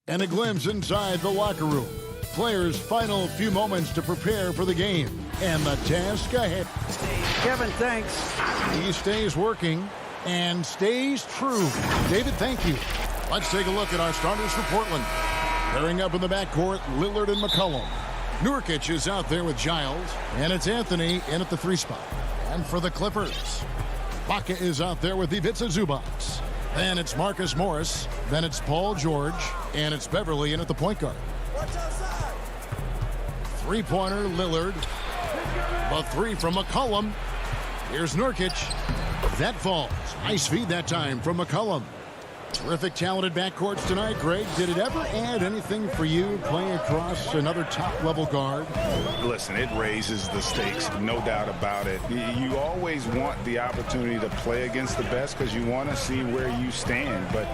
And a glimpse inside the locker room. Players' final few moments to prepare for the game. And the task ahead. Kevin, thanks. He stays working and stays true. David, thank you. Let's take a look at our starters for Portland. Pairing up in the backcourt, Lillard and McCollum. Nurkic is out there with Giles. And it's Anthony in at the 3 spot. And for the Clippers, Baca is out there with Ivica Zubac. Then it's Marcus Morris. Then it's Paul George. And it's Beverly in at the point guard. Three-pointer, Lillard. The 3 from McCollum. Here's Nurkic. That falls. Nice feed that time from McCollum. Terrific, talented backcourts tonight. Greg, did it ever add anything for you playing across another top-level guard? Listen, it raises the stakes, no doubt about it. You always want the opportunity to play against the best because you want to see where you stand. But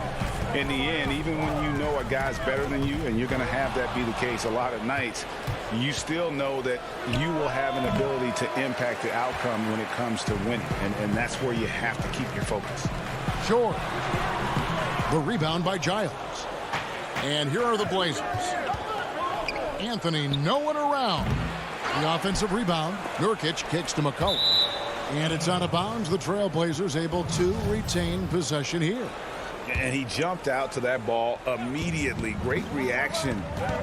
in the end, even when you know a guy's better than you, and you're going to have that be the case a lot of nights, you still know that you will have an ability to impact the outcome when it comes to winning. And that's where you have to keep your focus. Sure. The rebound by Giles. And here are the Blazers. Anthony, no one around. The offensive rebound. Nurkic kicks to McCollum. And it's out of bounds. The Trailblazers able to retain possession here. And he jumped out to that ball immediately. Great reaction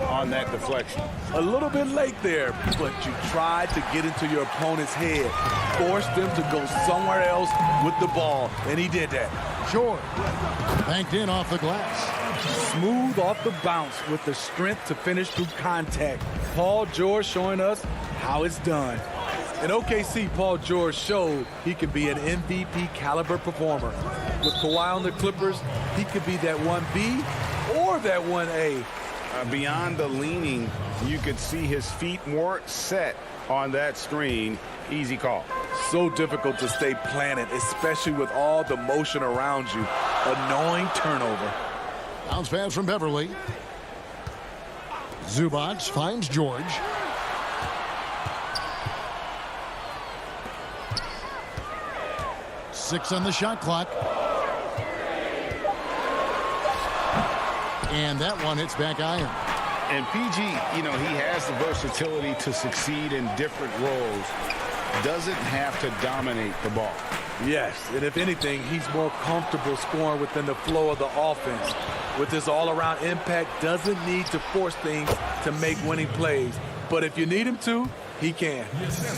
on that deflection. A little bit late there, but you tried to get into your opponent's head. Forced them to go somewhere else with the ball, and he did that. Sure. Banked in off the glass. Smooth off the bounce with the strength to finish through contact. Paul George showing us how it's done. In OKC, Paul George showed he could be an MVP caliber performer. With Kawhi on the Clippers, he could be that 1B or that 1A. Beyond the leaning, you could see his feet more set on that screen. Easy call. So difficult to stay planted, especially with all the motion around you. Annoying turnover. Bounce pass from Beverly. Zubac finds George. Six on the shot clock. And that one hits back iron. And PG, you know, he has the versatility to succeed in different roles. Doesn't have to dominate the ball. Yes, and if anything, he's more comfortable scoring within the flow of the offense. With his all-around impact, doesn't need to force things to make winning plays. But if you need him to, he can.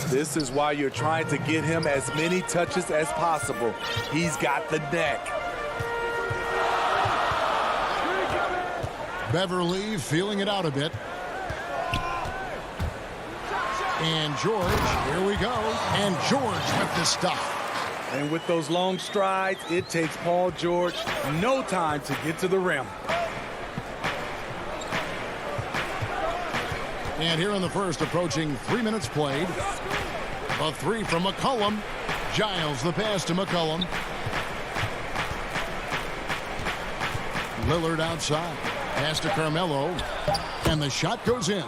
This is why you're trying to get him as many touches as possible. He's got the neck. Beverly feeling it out a bit. And George, here we go. And George with the stop. And with those long strides, it takes Paul George no time to get to the rim. And here in the first, approaching 3 minutes played. A 3 from McCollum. Giles the pass to McCollum. Lillard outside. Pass to Carmelo. And the shot goes in.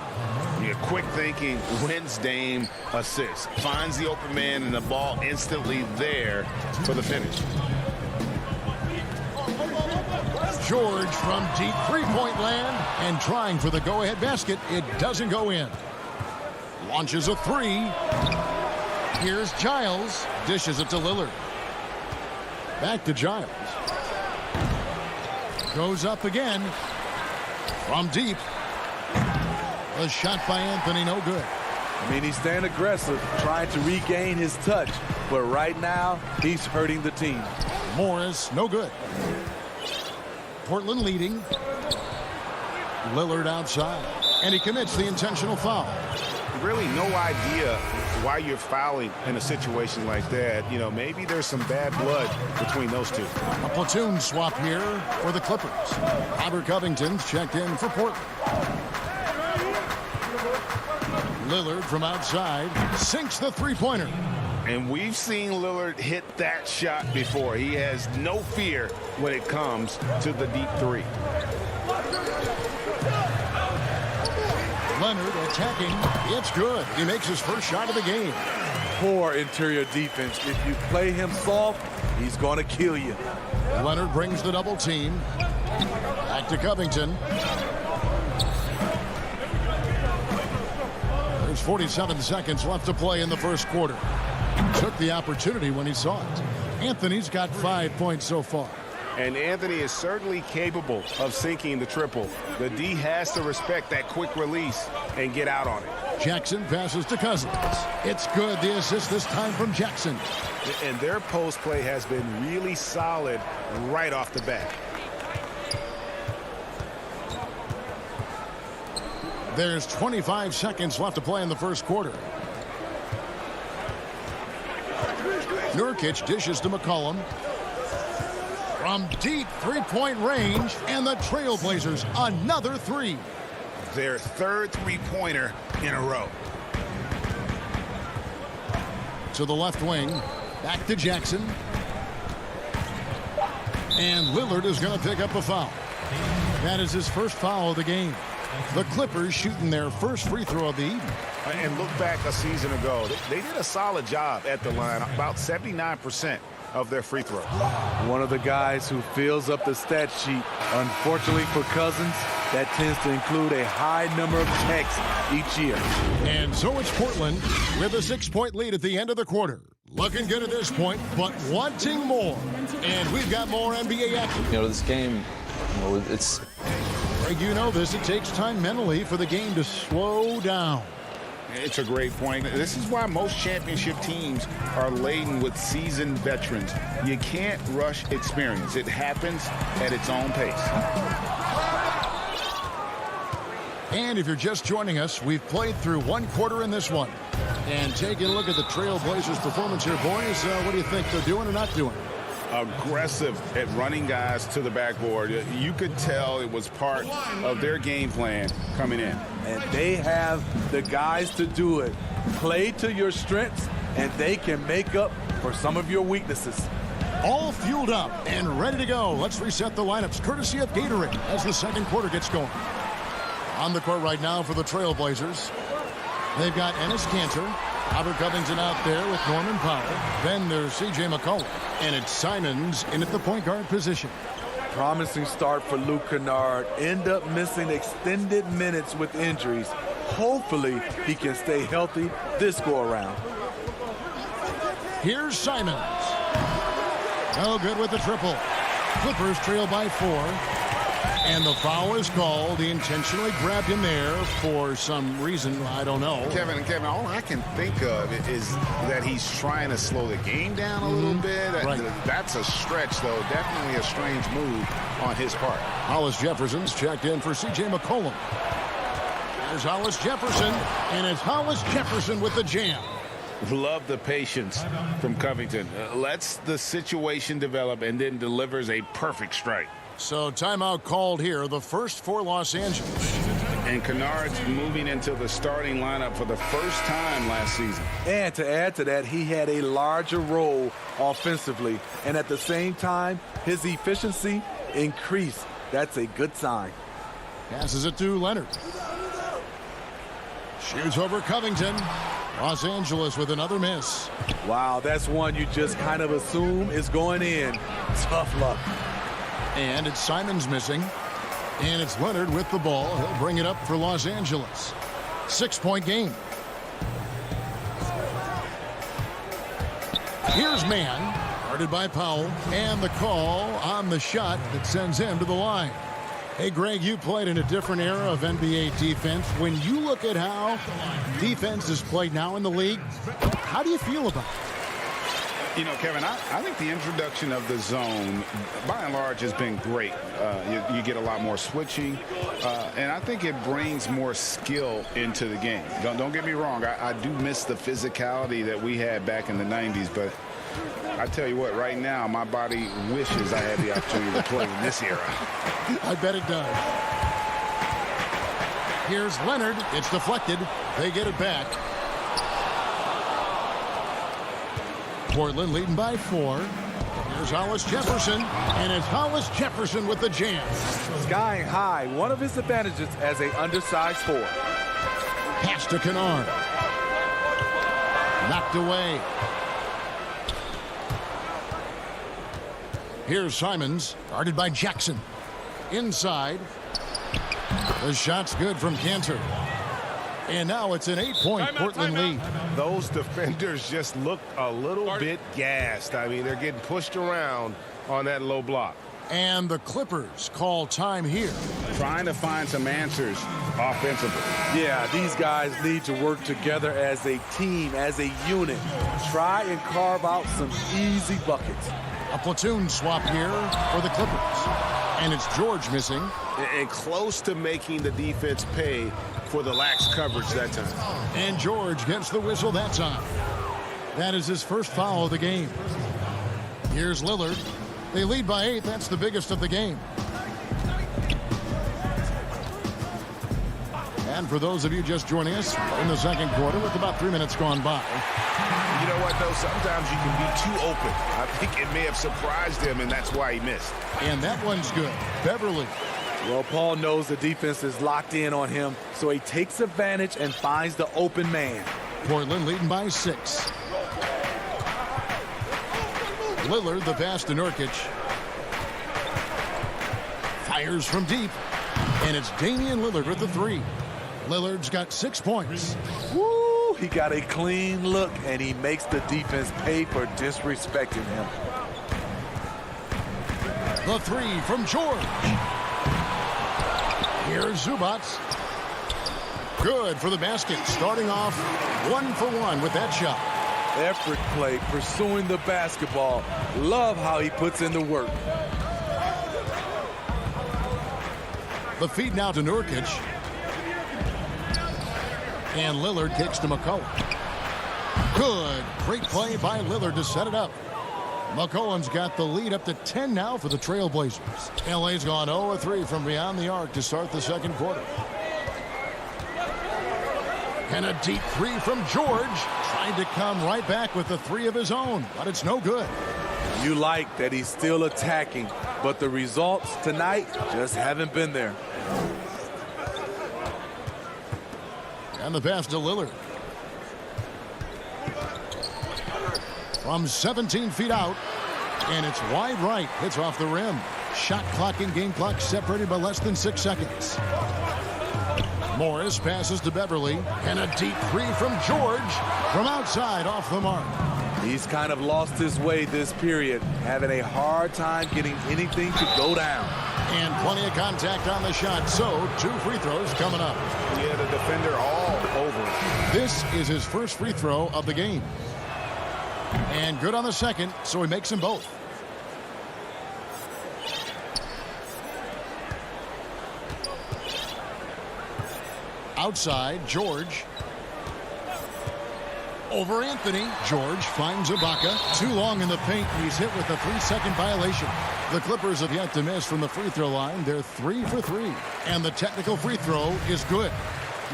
Yeah, quick thinking, wins Dame, assist. Finds the open man and the ball instantly there for the finish. George from deep three-point land and trying for the go-ahead basket. It doesn't go in. Launches a 3. Here's Giles. Dishes it to Lillard. Back to Giles. Goes up again. From deep. A shot by Anthony, no good. I mean, he's staying aggressive, trying to regain his touch. But right now, he's hurting the team. Morris, no good. Portland leading. Lillard outside. And he commits the intentional foul. Really no idea why you're fouling in a situation like that. You know, maybe there's some bad blood between those two. A platoon swap here for the Clippers. Robert Covington's checked in for Portland. Lillard from outside sinks the three-pointer. And we've seen Lillard hit that shot before. He has no fear when it comes to the deep 3. Leonard attacking. It's good. He makes his first shot of the game. Poor interior defense. If you play him soft, he's going to kill you. Leonard brings the double team. Back to Covington. There's 47 seconds left to play in the first quarter. Took the opportunity when he saw it. Anthony's got 5 points so far. And Anthony is certainly capable of sinking the triple. The D has to respect that quick release and get out on it. Jackson passes to Cousins. It's good. The assist this time from Jackson. And their post play has been really solid right off the bat. There's 25 seconds left to play in the first quarter. Nurkic dishes to McCollum. From deep three-point range, and the Trailblazers another three. Their third three-pointer in a row. To the left wing, back to Jackson. And Lillard is going to pick up a foul. That is his first foul of the game. The Clippers shooting their first free throw of the evening. And look back a season ago. They did a solid job at the line, about 79% of their free throws. One of the guys who fills up the stat sheet. Unfortunately for Cousins, that tends to include a high number of techs each year. And so it's Portland with a 6-point lead at the end of the quarter. Looking good at this point, but wanting more. And we've got more NBA action. This game, it's... Greg, you know this. It takes time mentally for the game to slow down. It's a great point. This is why most championship teams are laden with seasoned veterans. You can't rush experience. It happens at its own pace. And if you're just joining us, we've played through one quarter in this one. And taking a look at the Trailblazers' performance here, boys, what do you think they're doing or not doing? Aggressive at running guys to the backboard. You could tell it was part of their game plan coming in. And they have the guys to do it. Play to your strengths, and they can make up for some of your weaknesses. All fueled up and ready to go. Let's reset the lineups courtesy of Gatorade as the second quarter gets going. On the court right now for the Trailblazers, they've got Enes Kanter. Robert Covington out there with Norman Powell. Then there's C.J. McCollum. And it's Simons in at the point guard position. Promising start for Luke Kennard. End up missing extended minutes with injuries. Hopefully he can stay healthy this go-around. Here's Simons. No good with the triple. Clippers trail by 4. And the foul is called. He intentionally grabbed him there for some reason. I don't know. Kevin, all I can think of is that he's trying to slow the game down a little bit. Right. That's a stretch, though. Definitely a strange move on his part. Hollis Jefferson's checked in for C.J. McCollum. There's Hollis Jefferson, and it's Hollis Jefferson with the jam. Love the patience from Covington. Lets the situation develop and then delivers a perfect strike. So timeout called here, the first for Los Angeles. And Kennard's moving into the starting lineup for the first time last season. And to add to that, he had a larger role offensively. And at the same time, his efficiency increased. That's a good sign. Passes it to Leonard. Shoots over Covington. Los Angeles with another miss. Wow, that's one you just kind of assume is going in. Tough luck. And it's Simons missing. And it's Leonard with the ball. He'll bring it up for Los Angeles. 6-point game. Here's Mann. Guarded by Powell. And the call on the shot that sends him to the line. Hey, Greg, you played in a different era of NBA defense. When you look at how defense is played now in the league, how do you feel about it? You know, Kevin, I think the introduction of the zone, by and large, has been great. You get a lot more switching, and I think it brings more skill into the game. Don't get me wrong. I do miss the physicality that we had back in the 90s, but I tell you what, right now, my body wishes I had the opportunity to play in this era. I bet it does. Here's Leonard. It's deflected. They get it back. Portland leading by 4. Here's Hollis Jefferson, and it's Hollis Jefferson with the jam. Skying high, one of his advantages as an undersized 4. Pass to Kennard. Knocked away. Here's Simons, guarded by Jackson. inside. The shot's good from Cantor. And now it's an 8-point Portland lead. Those defenders just look a little bit gassed. I mean, they're getting pushed around on that low block. And the Clippers call time here. Trying to find some answers offensively. Yeah, these guys need to work together as a team, as a unit. Try and carve out some easy buckets. A platoon swap here for the Clippers. And it's George missing. And close to making the defense pay for the lax coverage that time. And George gets the whistle that time. That is his first foul of the game. Here's Lillard. They lead by 8. That's the biggest of the game. And for those of you just joining us in the second quarter with about 3 minutes gone by. You know what, though? Sometimes you can be too open. I think it may have surprised him, and that's why he missed. And that one's good. Beverly. Well, Paul knows the defense is locked in on him, so he takes advantage and finds the open man. Portland leading by 6. Lillard, the pass to Nurkic. Fires from deep. And it's Damian Lillard with the 3. Lillard's got 6 points. Woo! He got a clean look, and he makes the defense pay for disrespecting him. The 3 from George. Here's Zubac. Good for the basket. Starting off 1 for 1 with that shot. Effort play, pursuing the basketball. Love how he puts in the work. The feed now to Nurkic. And Lillard kicks to McCollum. Good. Great play by Lillard to set it up. McCollum's got the lead up to 10 now for the Trailblazers. LA's gone 0-3 from beyond the arc to start the second quarter. And a deep 3 from George. Trying to come right back with the 3 of his own, but it's no good. You like that he's still attacking, but the results tonight just haven't been there. And the pass to Lillard. From 17 feet out. And it's wide right. Hits off the rim. Shot clock and game clock separated by less than 6 seconds. Morris passes to Beverly. And a deep 3 from George. From outside off the mark. He's kind of lost his way this period, having a hard time getting anything to go down. And plenty of contact on the shot. So 2 free throws coming up. Yeah, the defender all over it. This is his first free throw of the game. And good on the second, so he makes them both. Outside, George. Over Anthony. George finds Ibaka. Too long in the paint, and he's hit with a 3-second violation. The Clippers have yet to miss from the free throw line. They're 3 for 3. And the technical free throw is good.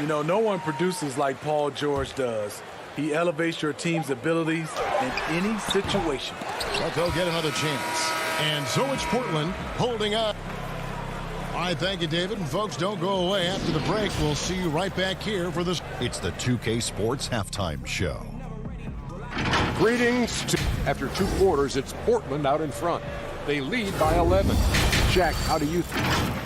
You know, no one produces like Paul George does. He elevates your team's abilities in any situation. But they'll get another chance. And so it's Portland holding up. All right, thank you, David. And folks, don't go away. After the break, we'll see you right back here for this. It's the 2K Sports Halftime Show. Greetings. After 2 quarters, it's Portland out in front. They lead by 11. Jack, how do you think?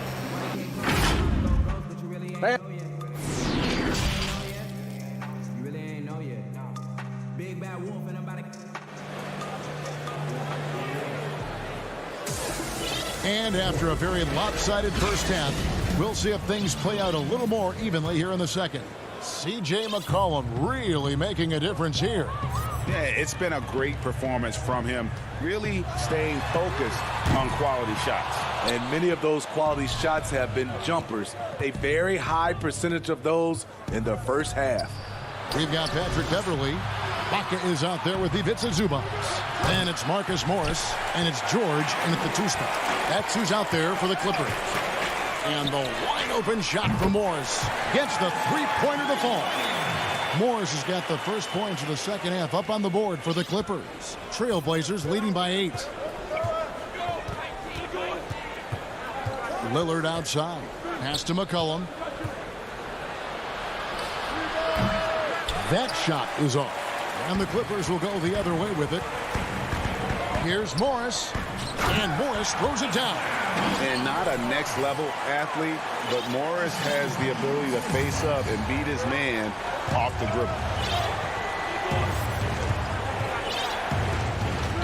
And after a very lopsided first half, we'll see if things play out a little more evenly here in the second. C.J. McCollum really making a difference here. Yeah, it's been a great performance from him, really staying focused on quality shots. And many of those quality shots have been jumpers. A very high percentage of those in the first half. We've got Patrick Beverly. Baca is out there with Ivica Zubac. And it's Marcus Morris. And it's George in at the 2 spot. That's who's out there for the Clippers. And the wide open shot from Morris. Gets the 3-pointer to fall. Morris has got the first points of the second half up on the board for the Clippers. Trailblazers leading by 8. Lillard outside. Pass to McCollum. That shot is off. And the Clippers will go the other way with it. Here's Morris. And Morris throws it down. And not a next-level athlete, but Morris has the ability to face up and beat his man off the dribble.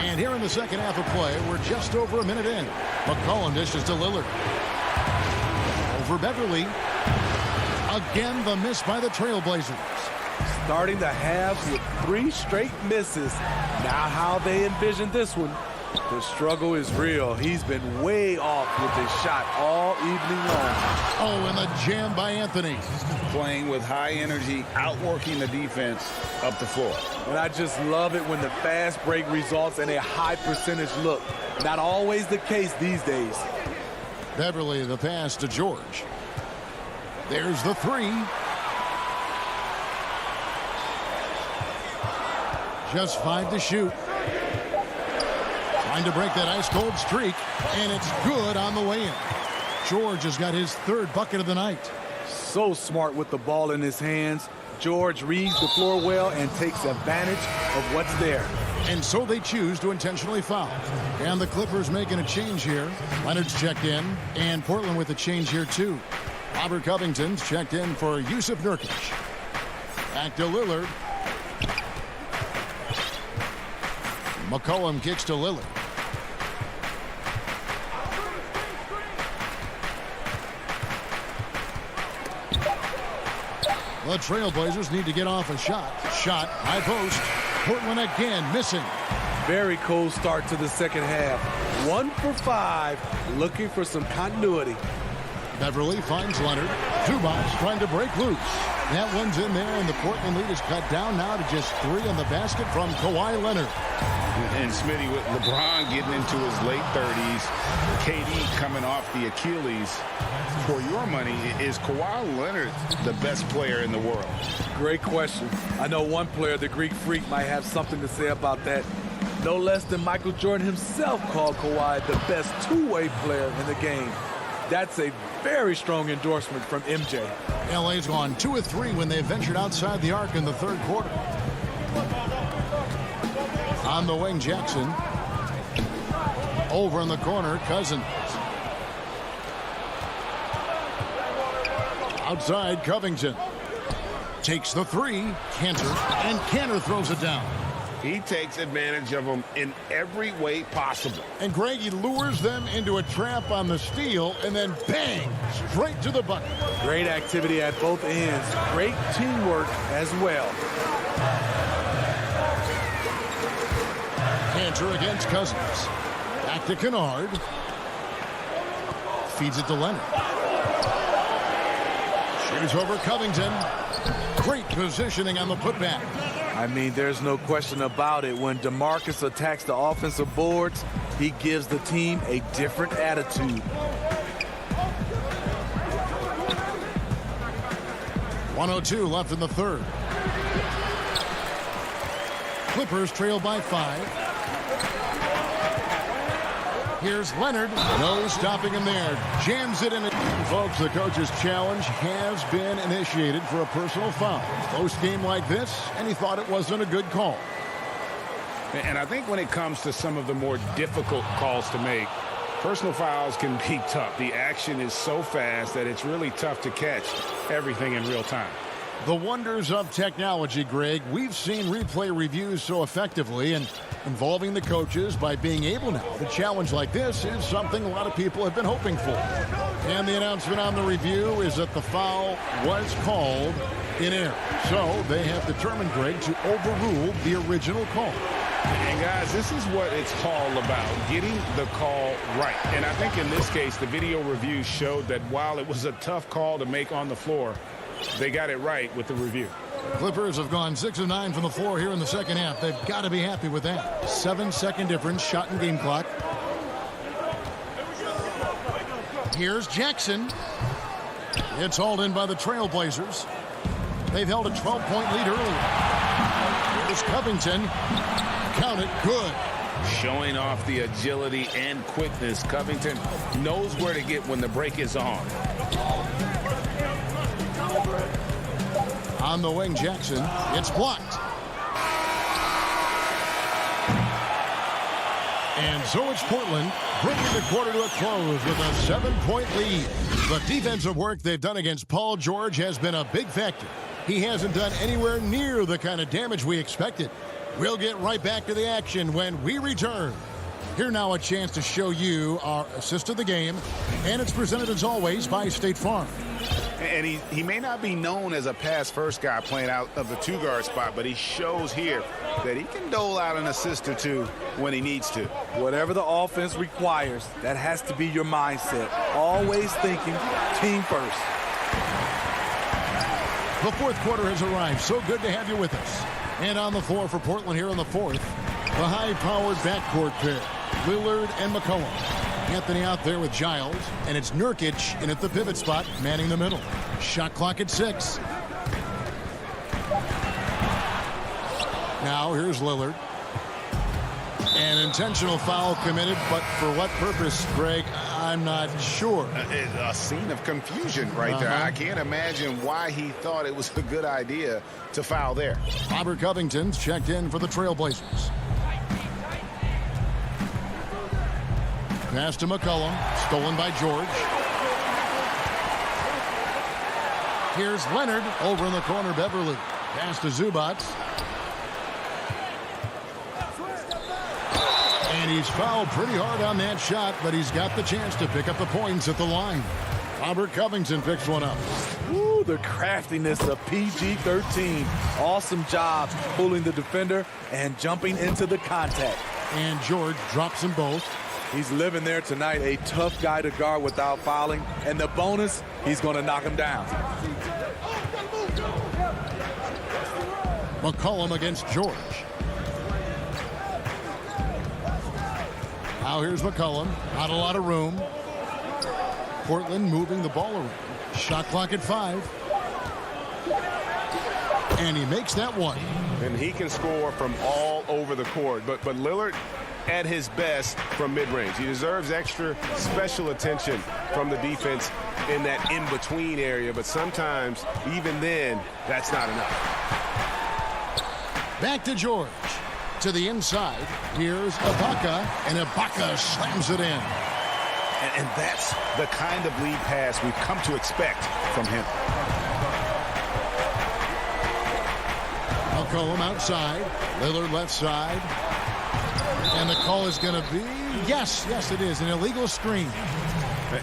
And here in the second half of play, we're just over a minute in. McCollum dishes to Lillard. Over Beverly. Again, the miss by the Trailblazers. Starting the halves with 3 straight misses. Now how they envision this one. The struggle is real. He's been way off with his shot all evening long. Oh, and the jam by Anthony. Playing with high energy, outworking the defense up the floor. And I just love it when the fast break results in a high percentage look. Not always the case these days. Beverly, the pass to George. There's the 3. Just 5 to shoot. Trying to break that ice-cold streak, and it's good on the way in. George has got his 3rd bucket of the night. So smart with the ball in his hands. George reads the floor well and takes advantage of what's there. And so they choose to intentionally foul. And the Clippers making a change here. Leonard's checked in, and Portland with a change here too. Robert Covington's checked in for Yusuf Nurkic. Back to Lillard. McCollum kicks to Lillard. The Trailblazers need to get off a shot. Shot, high post. Portland again missing. Very cold start to the second half. 1 for 5, looking for some continuity. Beverly finds Leonard. Zubac trying to break loose. That one's in there, and the Portland lead is cut down now to just 3 in the basket from Kawhi Leonard. And Smitty, with LeBron getting into his late 30s, KD coming off the Achilles, for your money, is Kawhi Leonard the best player in the world? Great question. I know one player, the Greek Freak, might have something to say about that. No less than Michael Jordan himself called Kawhi the best two-way player in the game. That's a very strong endorsement from MJ. LA's gone 2 of 3 when they ventured outside the arc in the 3rd quarter. On the wing, Jackson. Over in the corner, Cousins. Outside, Covington. Takes the 3, Cantor, and Cantor throws it down. He takes advantage of them in every way possible. And Greg, he lures them into a trap on the steal, and then bang, straight to the bucket. Great activity at both ends. Great teamwork as well. Cantor against Cousins. Back to Kennard. Feeds it to Leonard. Shoots over Covington. Great positioning on the putback. I mean, there's no question about it. When DeMarcus attacks the offensive boards, he gives the team a different attitude. 1:02 left in the 3rd. Clippers trail by 5. Here's Leonard. No stopping him there. Jams it in. Folks, the coach's challenge has been initiated for a personal foul. Close game like this, and he thought it wasn't a good call. And I think when it comes to some of the more difficult calls to make, personal fouls can be tough. The action is so fast that it's really tough to catch everything in real time. The wonders of technology, Greg. We've seen replay reviews so effectively, and involving the coaches by being able now to challenge like this is something a lot of people have been hoping for. And the announcement on the review is that the foul was called in error. So they have determined, Greg, to overrule the original call. And guys, this is what it's all about, getting the call right. And I think in this case, the video review showed that while it was a tough call to make on the floor, they got it right with the review. Clippers have gone 6 of 9 from the floor here in the second half. They've got to be happy with that. 7-second difference, shot and game clock. Here's Jackson. It's hauled in by the Trailblazers. They've held a 12-point lead earlier. Here's Covington. Count it, good. Showing off the agility and quickness. Covington knows where to get when the break is on. On the wing, Jackson. It's blocked. And so it's Portland bringing the quarter to a close with a 7-point lead. The defensive work they've done against Paul George has been a big factor. He hasn't done anywhere near the kind of damage we expected. We'll get right back to the action when we return. Here now a chance to show you our assist of the game, and it's presented as always by State Farm. And he may not be known as a pass-first guy playing out of the two-guard spot, but he shows here that he can dole out an assist or two when he needs to. Whatever the offense requires, that has to be your mindset. Always thinking team first. The fourth quarter has arrived. So good to have you with us. And on the floor for Portland here in the fourth, the high-powered backcourt pair, Lillard and McCollum. Anthony out there with Giles, and it's Nurkic in at the pivot spot, manning the middle. Shot clock at 6. Now here's Lillard. An intentional foul committed, but for what purpose, Greg, I'm not sure. A scene of confusion right there. I can't imagine why he thought it was a good idea to foul there. Robert Covington's checked in for the Trailblazers. Pass to McCollum, stolen by George. Here's Leonard over in the corner, Beverly. Pass to Zubac. And he's fouled pretty hard on that shot, but he's got the chance to pick up the points at the line. Robert Covington picks one up. Ooh, the craftiness of PG-13. Awesome job pulling the defender and jumping into the contact. And George drops them both. He's living there tonight, a tough guy to guard without fouling. And the bonus, he's going to knock him down. McCollum against George. Now here's McCollum. Not a lot of room. Portland moving the ball around. Shot clock at 5. And he makes that one. And he can score from all over the court. But Lillard at his best from mid-range. He deserves extra special attention from the defense in that in-between area. But sometimes, even then, that's not enough. Back to George. To the inside. Here's Ibaka. And Ibaka slams it in. And that's the kind of lead pass we've come to expect from him. McCollum outside. Lillard left side. And the call is going to be, yes, it is, an illegal screen.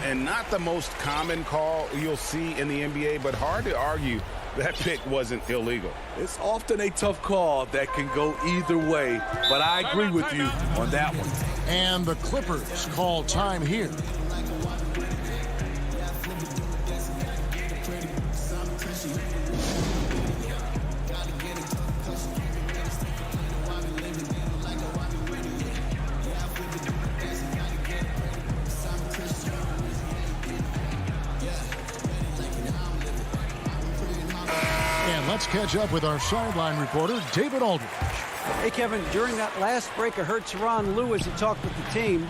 And not the most common call you'll see in the NBA, but hard to argue that pick wasn't illegal. It's often a tough call that can go either way, but I agree with you on that one. And the Clippers call time here. Let's catch up with our sideline reporter, David Aldridge. Hey, Kevin, during that last break, I heard Teron Lewis, he talked with the team.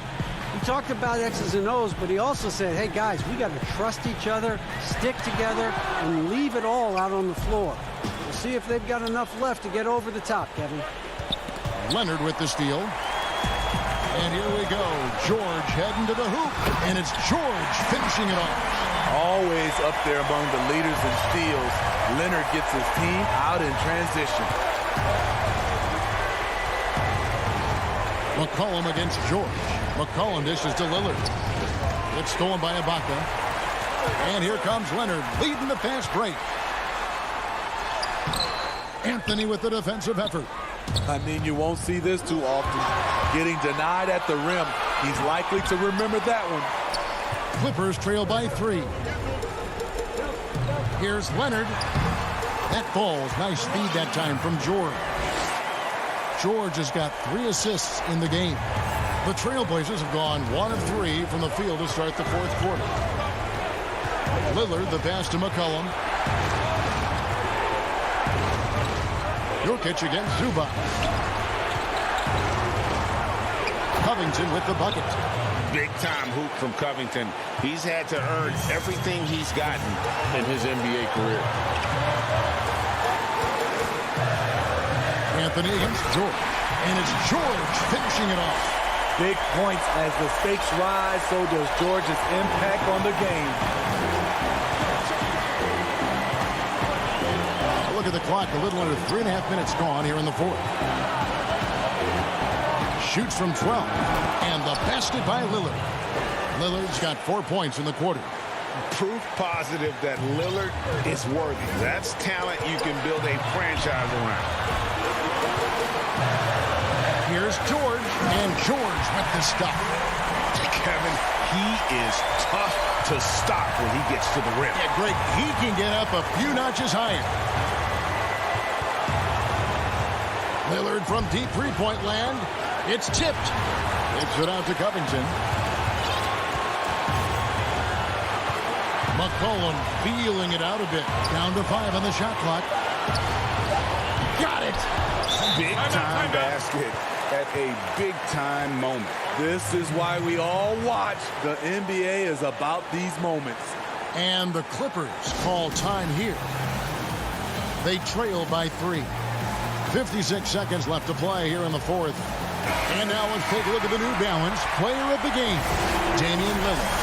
He talked about X's and O's, but he also said, hey, guys, we got to trust each other, stick together, and leave it all out on the floor. We'll see if they've got enough left to get over the top, Kevin. Leonard with the steal. And here we go. George heading to the hoop. And it's George finishing it off. Always up there among the leaders in steals. Leonard gets his team out in transition. McCollum against George. McCollum dishes to Lillard. It's stolen by Ibaka. And here comes Leonard leading the fast break. Anthony with the defensive effort. I mean, you won't see this too often. Getting denied at the rim. He's likely to remember that one. Clippers trail by 3. Here's Leonard. That falls. Nice feed that time from George. George has got 3 assists in the game. The Trailblazers have gone 1 of 3 from the field to start the fourth quarter. Lillard, the pass to McCollum. Nurkic against Zubac. Covington with the bucket. Big-time hoop from Covington. He's had to earn everything he's gotten in his NBA career. Anthony against George. And it's George finishing it off. Big points as the stakes rise, so does Georgia's impact on the game. Look at the clock, a little under 3.5 minutes gone here in the fourth. Shoots from 12, and the basket by Lillard. Lillard's got 4 points in the quarter. Proof positive that Lillard is worthy. That's talent you can build a franchise around. Here's George, and George with the stop. Kevin, he is tough to stop when he gets to the rim. Yeah, Greg, he can get up a few notches higher. Lillard from deep three-point land. It's tipped. It's it out to Covington. McCollum feeling it out a bit. Down to 5 on the shot clock. Got it. Big-time basket at a big-time moment. This is why we all watch. The NBA is about these moments. And the Clippers call time here. They trail by 3. 56 seconds left to play here in the fourth. And now let's take a look at the New Balance player of the game, Damian Lillard.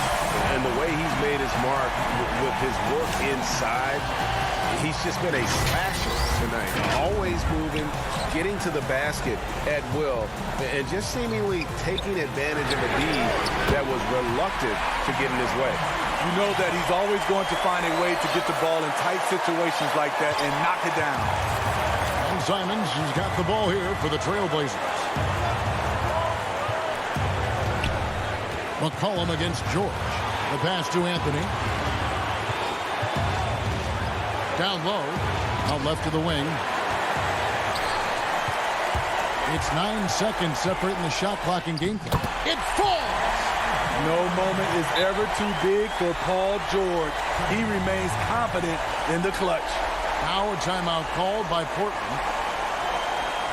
And the way he's made his mark with his work inside, he's just been a slasher tonight. Always moving, getting to the basket at will, and just seemingly taking advantage of a D that was reluctant to get in his way. You know that he's always going to find a way to get the ball in tight situations like that and knock it down. And Simons has got the ball here for the Trailblazers. McCollum against George. The pass to Anthony. Down low. Out left to the wing. It's 9 seconds separating the shot clock and game clock. It falls! No moment is ever too big for Paul George. He remains confident in the clutch. Now a timeout called by Portland.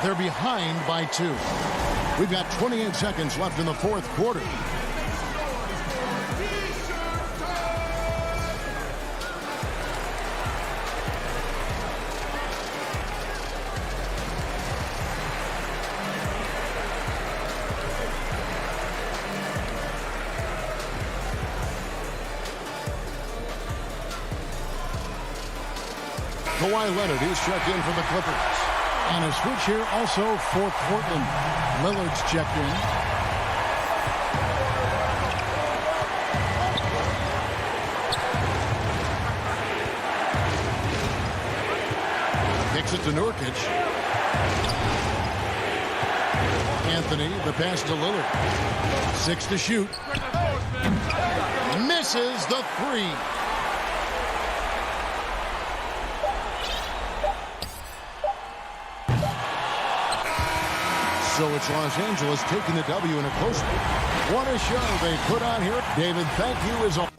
They're behind by 2. We've got 28 seconds left in the fourth quarter. Kawhi Leonard is checked in for the Clippers. And a switch here also for Portland. Lillard's checked in. Kicks it to Nurkic. Anthony, the pass to Lillard. 6 to shoot. Misses the 3. So it's Los Angeles taking the W in a close one. What a show they put on here. David, thank you as always.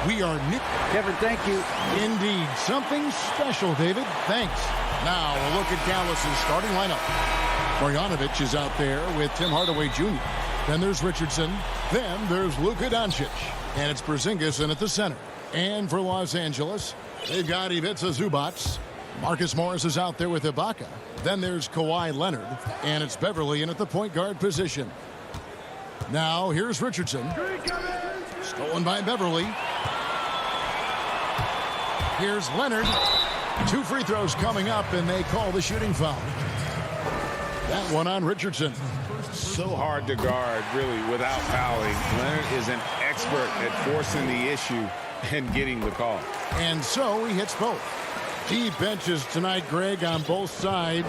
We are Kevin, thank you. Indeed. Something special, David. Thanks. Now a look at Dallas's starting lineup. Marjanovic is out there with Tim Hardaway Jr. Then there's Richardson. Then there's Luka Doncic. And it's Porzingis in at the center. And for Los Angeles, they've got Ivica Zubac. Marcus Morris is out there with Ibaka. Then there's Kawhi Leonard. And it's Beverly in at the point guard position. Now here's Richardson. Stolen by Beverly. Here's Leonard. 2 free throws coming up, and they call the shooting foul. That one on Richardson. So hard to guard, really, without fouling. Leonard is an expert at forcing the issue and getting the call. And so he hits both. Deep benches tonight, Greg, on both sides.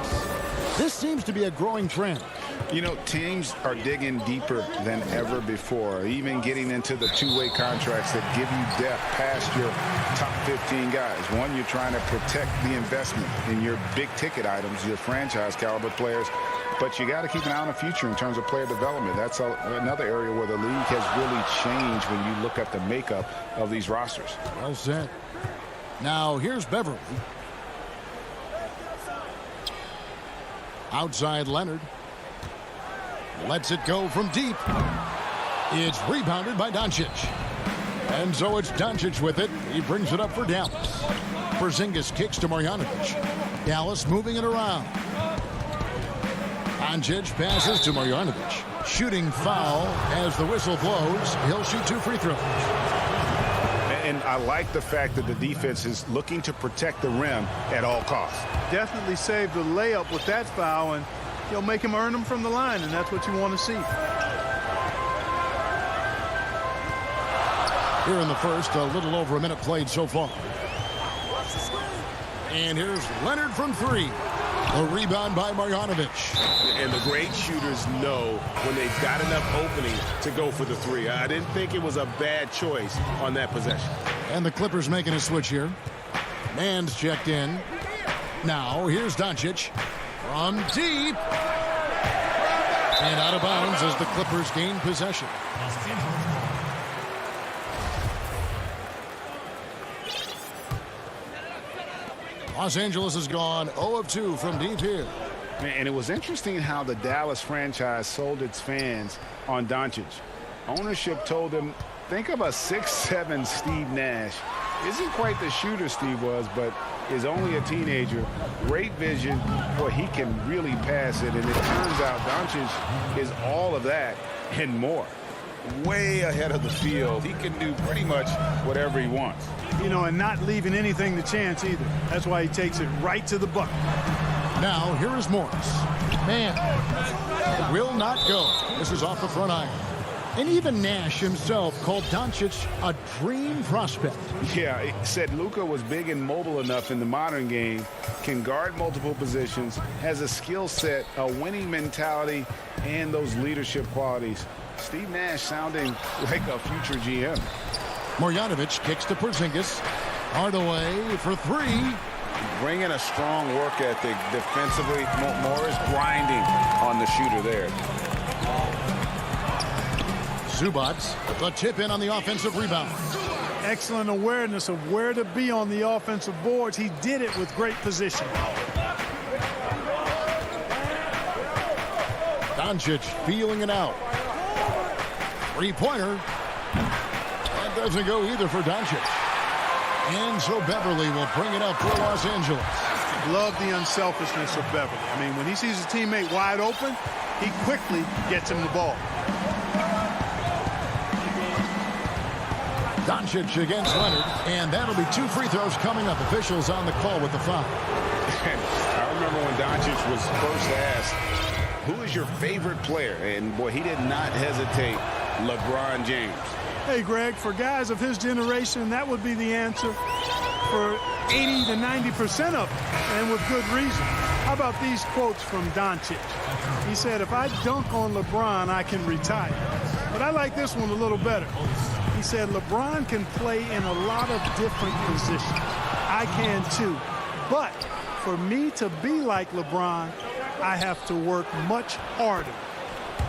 This seems to be a growing trend. You know, teams are digging deeper than ever before, even getting into the two-way contracts that give you depth past your top 15 guys. One, you're trying to protect the investment in your big-ticket items, your franchise-caliber players, but you got to keep an eye on the future in terms of player development. That's another area where the league has really changed when you look at the makeup of these rosters. Well said. Now, here's Beverly. Outside Leonard. Lets it go from deep. It's rebounded by Doncic. And so it's Doncic with it. He brings it up for Dallas. Porzingis kicks to Marjanovic. Dallas moving it around. Doncic passes to Marjanovic. Shooting foul as the whistle blows. He'll shoot 2 free throws. And I like the fact that the defense is looking to protect the rim at all costs. Definitely saved the layup with that foul, and you'll make him earn them from the line, and that's what you want to see. Here in the first, a little over a minute played so far. And here's Leonard from three. A rebound by Marjanovic. And the great shooters know when they've got enough opening to go for the three. I didn't think it was a bad choice on that possession. And the Clippers making a switch here. Mann's checked in. Now, here's Doncic from deep. And out of bounds as the Clippers gain possession. Los Angeles has gone 0 of 2 from deep here. And it was interesting how the Dallas franchise sold its fans on Doncic. Ownership told them, think of a 6'7" Steve Nash. Isn't quite the shooter Steve was, but is only a teenager. Great vision. Boy, he can really pass it. And it turns out Doncic is all of that and more. Way ahead of the field. He can do pretty much whatever he wants. You know, and not leaving anything to chance either. That's why he takes it right to the bucket. Now, here is Morris. Man, will not go. This is off the front iron. And even Nash himself called Doncic a dream prospect. Yeah, it said Luka was big and mobile enough in the modern game, can guard multiple positions, has a skill set, a winning mentality, and those leadership qualities. Steve Nash sounding like a future GM. Marjanovic kicks to Porzingis. Hardaway for three. Bringing a strong work ethic defensively. Morris grinding on the shooter there. Zubac, the tip in on the offensive rebound. Excellent awareness of where to be on the offensive boards. He did it with great position. Doncic feeling it out. Three-pointer. That doesn't go either for Doncic. And so Beverly will bring it up for Los Angeles. Love the unselfishness of Beverly. I mean, when he sees his teammate wide open, he quickly gets him the ball. Doncic against Leonard, and that'll be 2 free throws coming up. Officials on the call with the foul. I remember when Doncic was first asked, who is your favorite player? And, boy, he did not hesitate. LeBron James. Hey, Greg, for guys of his generation, that would be the answer for 80 to 90% of them, and with good reason. How about these quotes from Doncic? He said, if I dunk on LeBron, I can retire. But I like this one a little better. He said, LeBron can play in a lot of different positions. I can too. But for me to be like LeBron, I have to work much harder.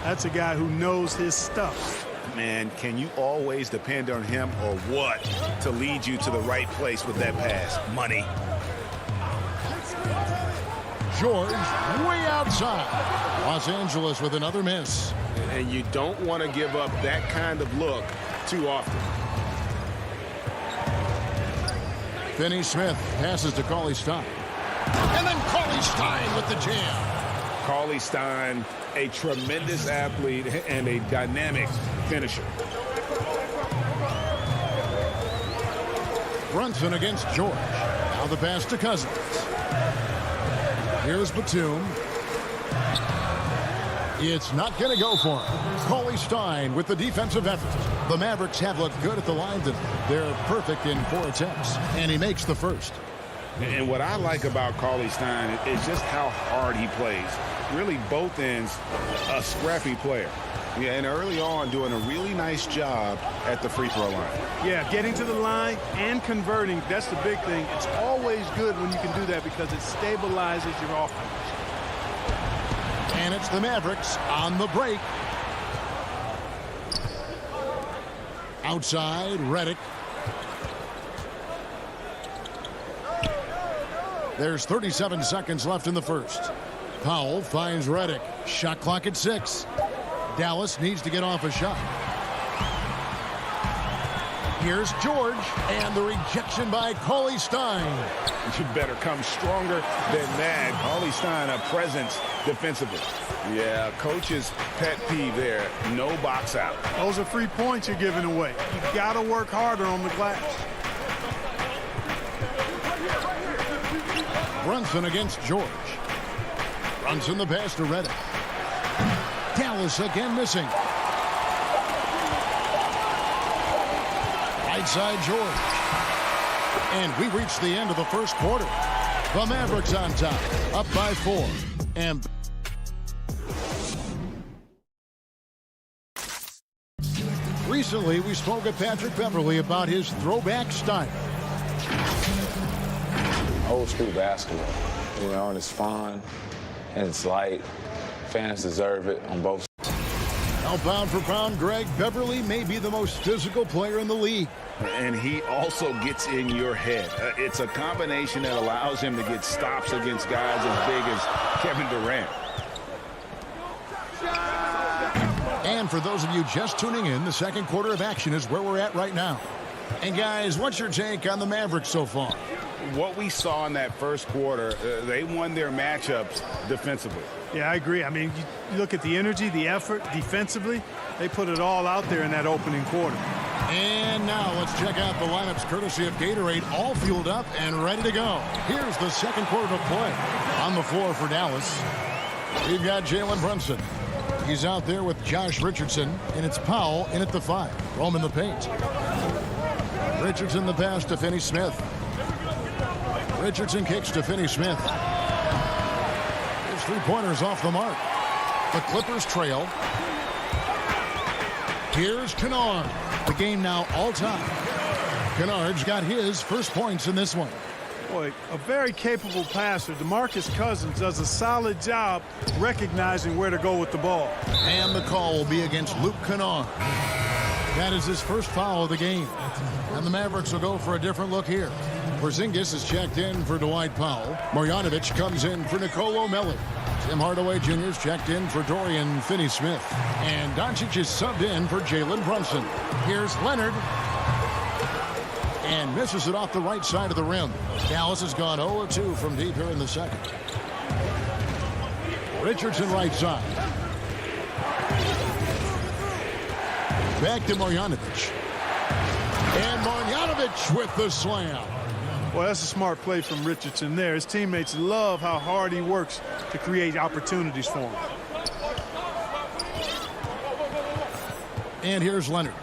That's a guy who knows his stuff. Man, can you always depend on him or what to lead you to the right place with that pass? Money. George way outside. Los Angeles with another miss. And you don't want to give up that kind of look too often. Finney Smith passes to Cauley Stein. And then Cauley Stein with the jam. Cauley Stein, a tremendous athlete and a dynamic finisher. Brunson against George. Now the pass to Cousins. Here's Batum. It's not going to go for him. Cauley Stein with the defensive effort. The Mavericks have looked good at the line. They're perfect in 4 attempts. And he makes the first. And what I like about Cauley Stein is just how hard he plays. Really both ends, a scrappy player. Yeah, and early on doing a really nice job at the free throw line. Yeah, getting to the line and converting, that's the big thing. It's always good when you can do that because it stabilizes your offense. And it's the Mavericks on the break. Outside, Redick. There's 37 seconds left in the first. Powell finds Redick. Shot clock at 6. Dallas needs to get off a shot. Here's George, and the rejection by Cauley Stein. You better come stronger than that. Cauley Stein, a presence defensively. Yeah, coach's pet peeve there, no box out. Those are free points you're giving away. You got to work harder on the glass. Brunson against George. Brunson the pass to Reddick. Dallas again missing. Right side George. And we reach the end of the first quarter. The Mavericks on top, up by 4. And recently we spoke with Patrick Beverley about his throwback style. old school basketball, you know, and it's fun and it's light. Fans deserve it on both sides. Now, pound for pound, Greg, Beverley may be the most physical player in the league. And he also gets in your head. It's a combination that allows him to get stops against guys as big as Kevin Durant. And for those of you just tuning in, the second quarter of action is where we're at right now. And guys, what's your take on the Mavericks so far? What we saw in that first quarter, they won their matchups defensively. Yeah, I agree. I mean, you look at the energy, the effort defensively, they put it all out there in that opening quarter. And now let's check out the lineups courtesy of Gatorade, all fueled up and ready to go. Here's the second quarter of play. On the floor for Dallas, we've got Jalen Brunson. He's out there with Josh Richardson, and it's Powell in at the 5. Roam in the paint. Richardson the pass to Finney Smith. Richardson kicks to Finney Smith. His three-pointers off the mark. The Clippers trail. Here's Kennard. The game now all-time. Kennard's got his first points in this one. Boy, a very capable passer. DeMarcus Cousins does a solid job recognizing where to go with the ball. And the call will be against Luke Kennard. That is his first foul of the game. And the Mavericks will go for a different look here. Porzingis is checked in for Dwight Powell. Marjanovic comes in for Nicolo Melli. Tim Hardaway Jr. is checked in for Dorian Finney-Smith. And Doncic is subbed in for Jalen Brunson. Here's Leonard. And misses it off the right side of the rim. Dallas has gone 0-2 from deep here in the second. Richardson right side. Back to Marjanovic. And Marjanovic with the slam. Well, that's a smart play from Richardson there. His teammates love how hard he works to create opportunities for him. And here's Leonard.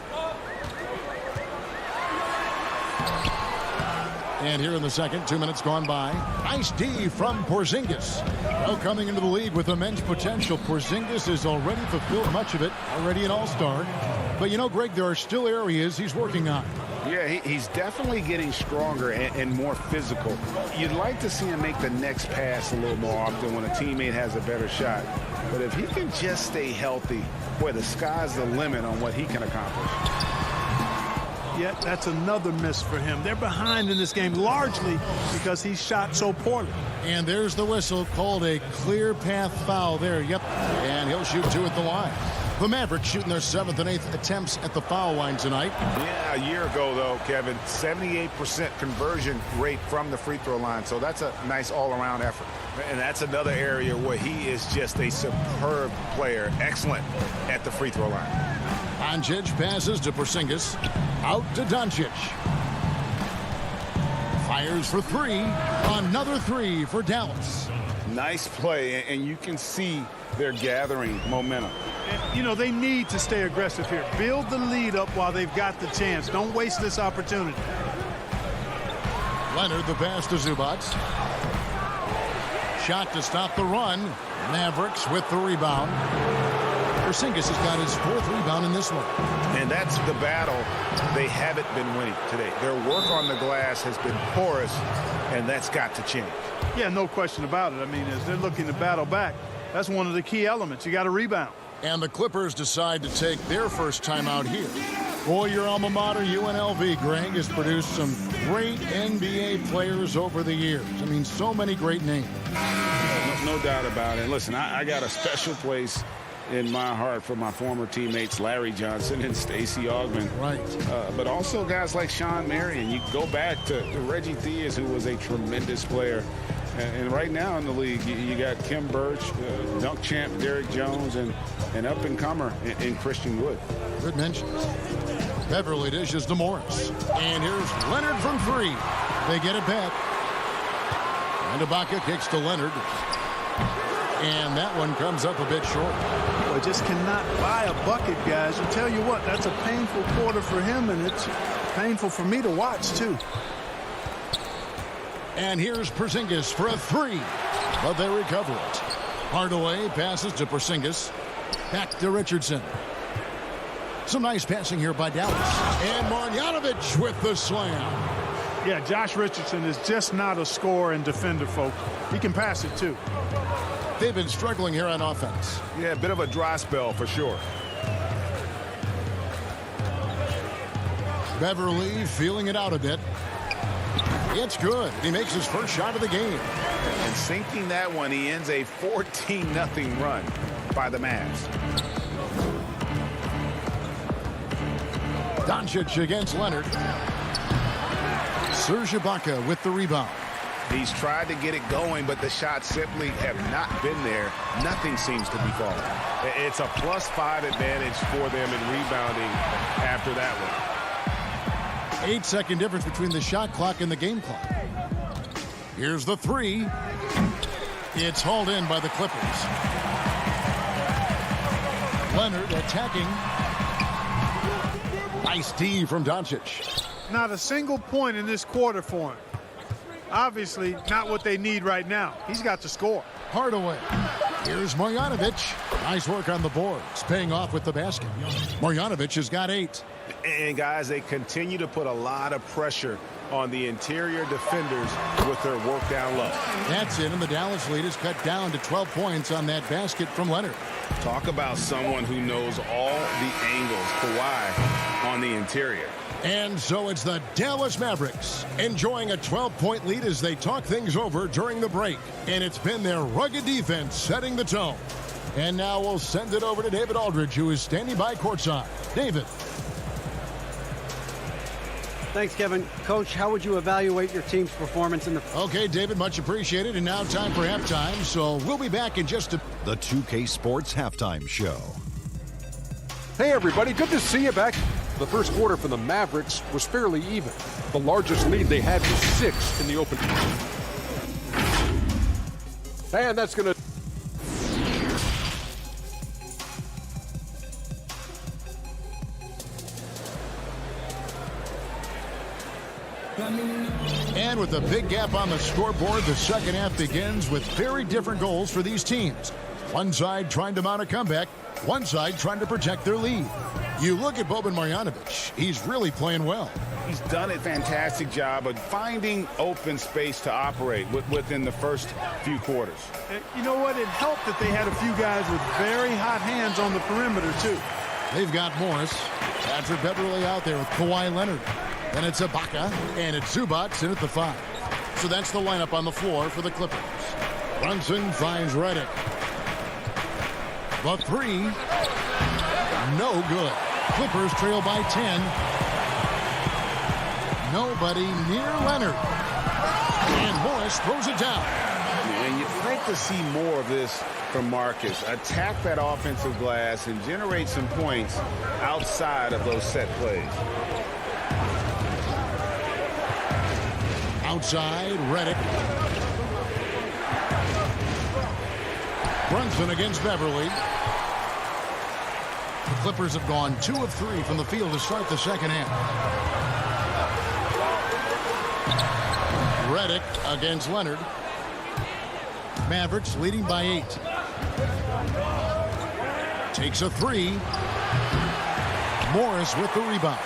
And here in the second, 2 minutes gone by. Nice D from Porzingis. Well, coming into the league with immense potential, Porzingis has already fulfilled much of it, already an all-star. But you know, Greg, there are still areas he's working on. Yeah, he's definitely getting stronger and more physical. You'd like to see him make the next pass a little more often when a teammate has a better shot. But if he can just stay healthy, boy, the sky's the limit on what he can accomplish. Yeah, that's another miss for him. They're behind in this game largely because he shot so poorly. And there's the whistle, called a clear path foul there. Yep, and he'll shoot 2 at the line. The Mavericks shooting their 7th and 8th attempts at the foul line tonight. Yeah, a year ago, though, Kevin, 78% conversion rate from the free throw line. So that's a nice all-around effort. And that's another area where he is just a superb player. Excellent at the free throw line. Doncic passes to Porzingis. Out to Doncic. Fires for 3. Another 3 for Dallas. Nice play, and you can see they're gathering momentum. You know, they need to stay aggressive here. Build the lead up while they've got the chance. Don't waste this opportunity. Leonard the pass to Zubac. Shot to stop the run. Mavericks with the rebound. Porzingis has got his 4th rebound in this one. And that's the battle they haven't been winning today. Their work on the glass has been porous, and that's got to change. Yeah, no question about it. I mean, as they're looking to battle back, that's one of the key elements. You got to rebound. And the Clippers decide to take their first time out here. Boy, your alma mater, UNLV, Greg, has produced some great NBA players over the years. I mean, so many great names. No doubt about it. Listen, I got a special place in my heart for my former teammates Larry Johnson and Stacey Augmon. Right. But also guys like Sean Marion. You go back to Reggie Theus, who was a tremendous player. And right now in the league, you got Kim Birch, dunk champ Derek Jones, and an up-and-comer in Christian Wood. Good mention. Beverly dishes to Morris. And here's Leonard from 3. They get it back. And Ibaka kicks to Leonard. And that one comes up a bit short. Boy, just cannot buy a bucket, guys. I tell you what, that's a painful quarter for him, and it's painful for me to watch, too. And here's Porzingis for a 3. But they recover it. Hardaway passes to Porzingis. Back to Richardson. Some nice passing here by Dallas. And Marjanovic with the slam. Yeah, Josh Richardson is just not a scorer and defender, folks. He can pass it, too. They've been struggling here on offense. Yeah, a bit of a dry spell for sure. Beverly feeling it out a bit. It's good. He makes his first shot of the game. And sinking that one, he ends a 14-0 run by the Mavs. Doncic against Leonard. Serge Ibaka with the rebound. He's tried to get it going, but the shots simply have not been there. Nothing seems to be falling. It's a +5 advantage for them in rebounding after that one. 8-second difference between the shot clock and the game clock. Here's the 3. It's hauled in by the Clippers. Leonard attacking. Nice D from Doncic. Not a single point in this quarter for him. Obviously, not what they need right now. He's got to score. Hardaway. Here's Marjanovic. Nice work on the boards, paying off with the basket. Marjanovic has got 8. And, guys, they continue to put a lot of pressure on the interior defenders with their work down low. That's it, and the Dallas lead is cut down to 12 points on that basket from Leonard. Talk about someone who knows all the angles. Kawhi on the interior. And so it's the Dallas Mavericks enjoying a 12-point lead as they talk things over during the break. And it's been their rugged defense setting the tone. And now we'll send it over to David Aldridge, who is standing by courtside. David. Thanks, Kevin. Coach, how would you evaluate your team's performance in the... Okay, David, much appreciated. And now time for halftime, so we'll be back in just a... The 2K Sports Halftime Show. Hey, everybody. Good to see you back. The first quarter for the Mavericks was fairly even. The largest lead they had was 6 in the open. And that's going to... And with a big gap on the scoreboard, the second half begins with very different goals for these teams. One side trying to mount a comeback, one side trying to protect their lead. You look at Boban Marjanovic, he's really playing well. He's done a fantastic job of finding open space to operate within the first few quarters. You know what? It helped that they had a few guys with very hot hands on the perimeter, too. They've got Morris, Patrick Beverly out there with Kawhi Leonard. Then it's Ibaka, and it's Zubac in at the 5. So that's the lineup on the floor for the Clippers. Brunson finds Redick. The 3, no good. Clippers trail by 10. Nobody near Leonard. And Morris throws it down. And you'd like to see more of this from Marcus. Attack that offensive glass and generate some points outside of those set plays. Outside, Redick. Brunson against Beverly. The Clippers have gone 2 of 3 from the field to start the second half. Redick against Leonard. Mavericks leading by 8. Takes a 3. Morris with the rebound.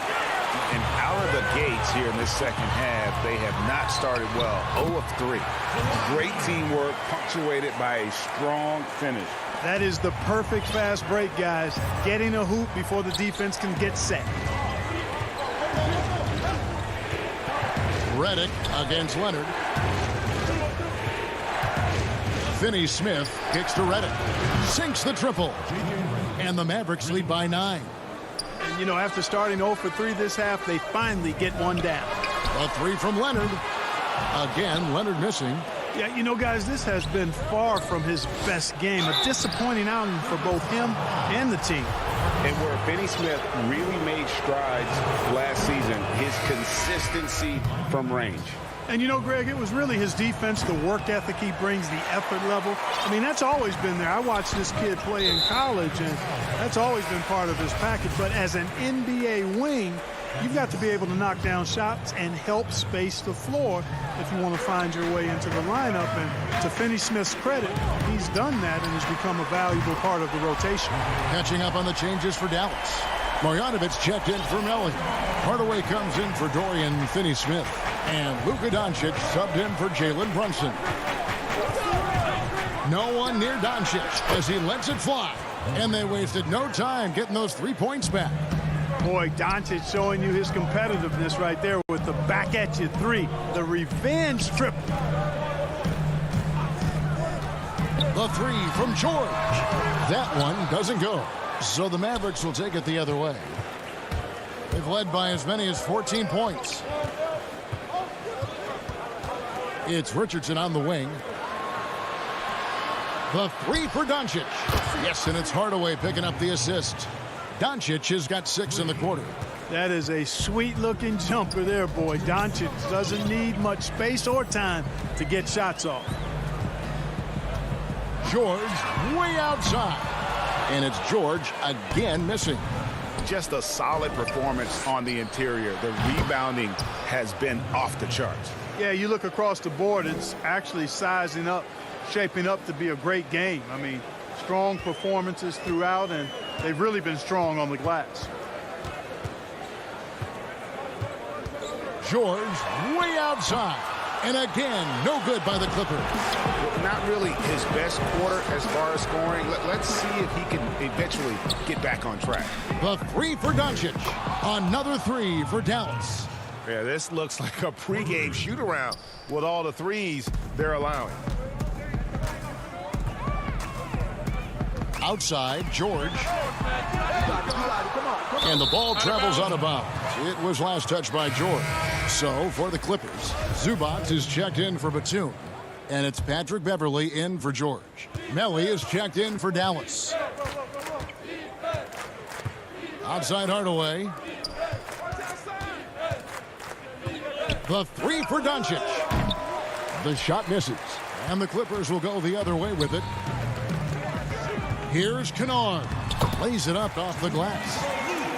And out of the gates here in this second half, they have not started well. 0 of 3. Great teamwork, punctuated by a strong finish. That is the perfect fast break, guys. Getting a hoop before the defense can get set. Redick against Leonard. Finney-Smith kicks to Redick. Sinks the triple. And the Mavericks lead by 9. And, you know, after starting 0 for 3 this half, they finally get one down. A 3 from Leonard. Again, Leonard missing. Yeah, you know, guys, this has been far from his best game. A disappointing outing for both him and the team. And where Finney Smith really made strides last season, his consistency from range. And, you know, Greg, it was really his defense, the work ethic he brings, the effort level. I mean, that's always been there. I watched this kid play in college, and that's always been part of his package. But as an NBA wing, you've got to be able to knock down shots and help space the floor if you want to find your way into the lineup. And to Finney Smith's credit, he's done that and has become a valuable part of the rotation. Catching up on the changes for Dallas. Marjanovic checked in for Melly. Hardaway comes in for Dorian Finney-Smith. And Luka Doncic subbed in for Jalen Brunson. No one near Doncic as he lets it fly. And they wasted no time getting those 3 points back. Boy, Doncic showing you his competitiveness right there with the back-at-you three. The revenge triple. The three from George. That one doesn't go. So the Mavericks will take it the other way. They've led by as many as 14 points. It's Richardson on the wing. The three for Doncic. Yes, and it's Hardaway picking up the assist. Doncic has got 6 in the quarter. That is a sweet-looking jumper there, boy. Doncic doesn't need much space or time to get shots off. George way outside. And it's George again missing. Just a solid performance on the interior. The rebounding has been off the charts. Yeah, you look across the board, it's actually sizing up, shaping up to be a great game. I mean, strong performances throughout, and they've really been strong on the glass. George way outside. And again, no good by the Clippers. Not really his best quarter as far as scoring. Let's see if he can eventually get back on track. The three for Doncic. Another three for Dallas. Yeah, this looks like a pregame shoot-around with all the threes they're allowing. Outside, George. And the ball travels out of bounds. It was last touched by George. So, for the Clippers, Zubac is checked in for Batum. And it's Patrick Beverley in for George. Melly is checked in for Dallas. Outside Hardaway. The three for Doncic. The shot misses. And the Clippers will go the other way with it. Here's Kennard. Lays it up off the glass.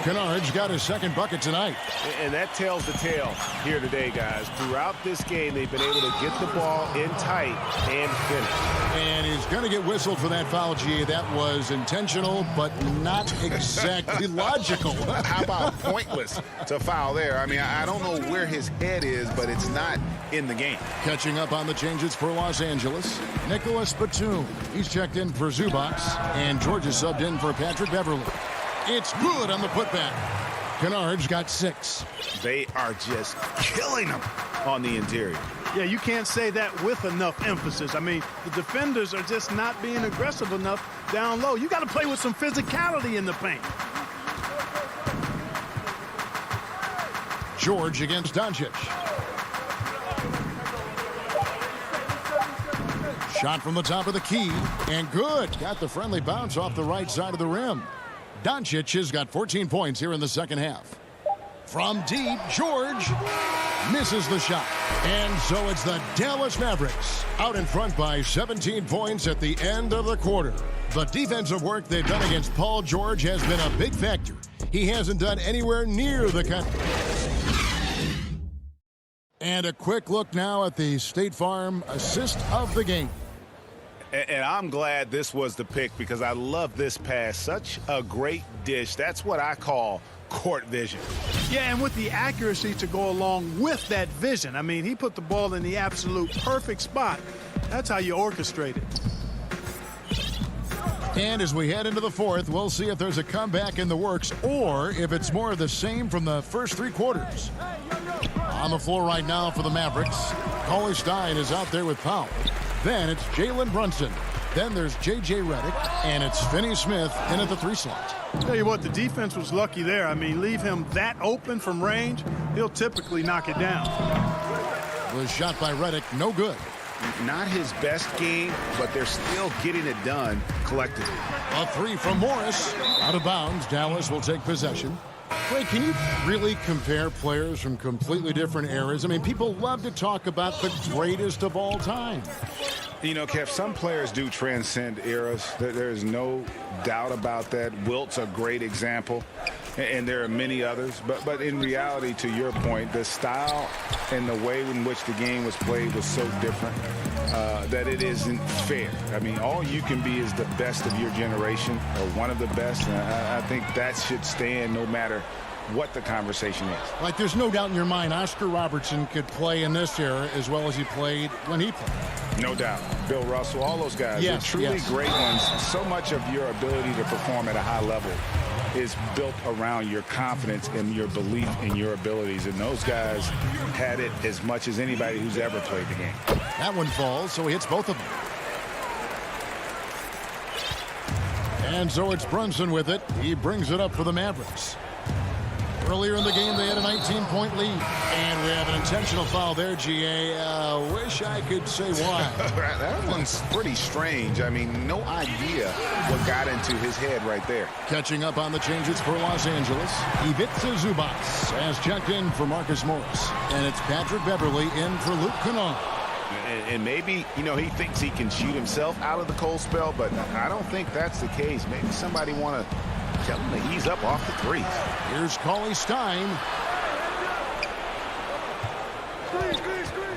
Kennard's got his second bucket tonight. And that tells the tale here today, guys. Throughout this game, they've been able to get the ball in tight and finish. And he's going to get whistled for that foul, G. That was intentional, but not exactly logical. How about pointless to foul there? I mean, I don't know where his head is, but it's not in the game. Catching up on the changes for Los Angeles, Nicholas Batum. He's checked in for Zubac, and George is subbed in for Patrick Beverley. It's good on the putback. Kennard's got 6. They are just killing them on the interior. Yeah, you can't say that with enough emphasis. I mean, the defenders are just not being aggressive enough down low. You got to play with some physicality in the paint. George against Doncic. Shot from the top of the key, and good. Got the friendly bounce off the right side of the rim. Doncic has got 14 points here in the second half. From deep, George misses the shot. And so it's the Dallas Mavericks out in front by 17 points at the end of the quarter. The defensive work they've done against Paul George has been a big factor. He hasn't done anywhere near the cut. And a quick look now at the State Farm assist of the game. And I'm glad this was the pick because I love this pass. Such a great dish. That's what I call court vision. Yeah, and with the accuracy to go along with that vision. I mean, he put the ball in the absolute perfect spot. That's how you orchestrate it. And as we head into the fourth, we'll see if there's a comeback in the works or if it's more of the same from the first 3 quarters. On the floor right now for the Mavericks, Cauley Stein is out there with Powell. Then it's Jalen Brunson. Then there's J.J. Redick, and it's Finney Smith in at the 3 slot. Tell you what, the defense was lucky there. I mean, leave him that open from range, he'll typically knock it down. Was shot by Redick, no good. Not his best game, but they're still getting it done collectively. A three from Morris. Out of bounds. Dallas will take possession. Wait, can you really compare players from completely different eras? I mean, people love to talk about the greatest of all time. You know, Kev, some players do transcend eras. There's no doubt about that. Wilt's a great example, and there are many others. But in reality, to your point, the style and the way in which the game was played was so different that it isn't fair. I mean, all you can be is the best of your generation or one of the best. And I think that should stand no matter what the conversation is. Like, there's no doubt in your mind Oscar Robertson could play in this era as well as he played when he played. No doubt. Bill Russell, all those guys, yes, they're truly yes. great ones. So much of your ability to perform at a high level is built around your confidence and your belief in your abilities. And those guys had it as much as anybody who's ever played the game. That one falls, so he hits both of them. And so it's Brunson with it. He brings it up for the Mavericks. Earlier in the game, they had a 19-point lead. And we have an intentional foul there, GA. Wish I could say why. That one's pretty strange. I mean, no idea what got into his head right there. Catching up on the changes for Los Angeles. Ivica Zubac has checked in for Marcus Morris. And it's Patrick Beverly in for Luke Kennard. And maybe, you know, he thinks he can shoot himself out of the cold spell, but I don't think that's the case. Maybe somebody want to tell him to ease up off the threes. Here's Cauley Stein.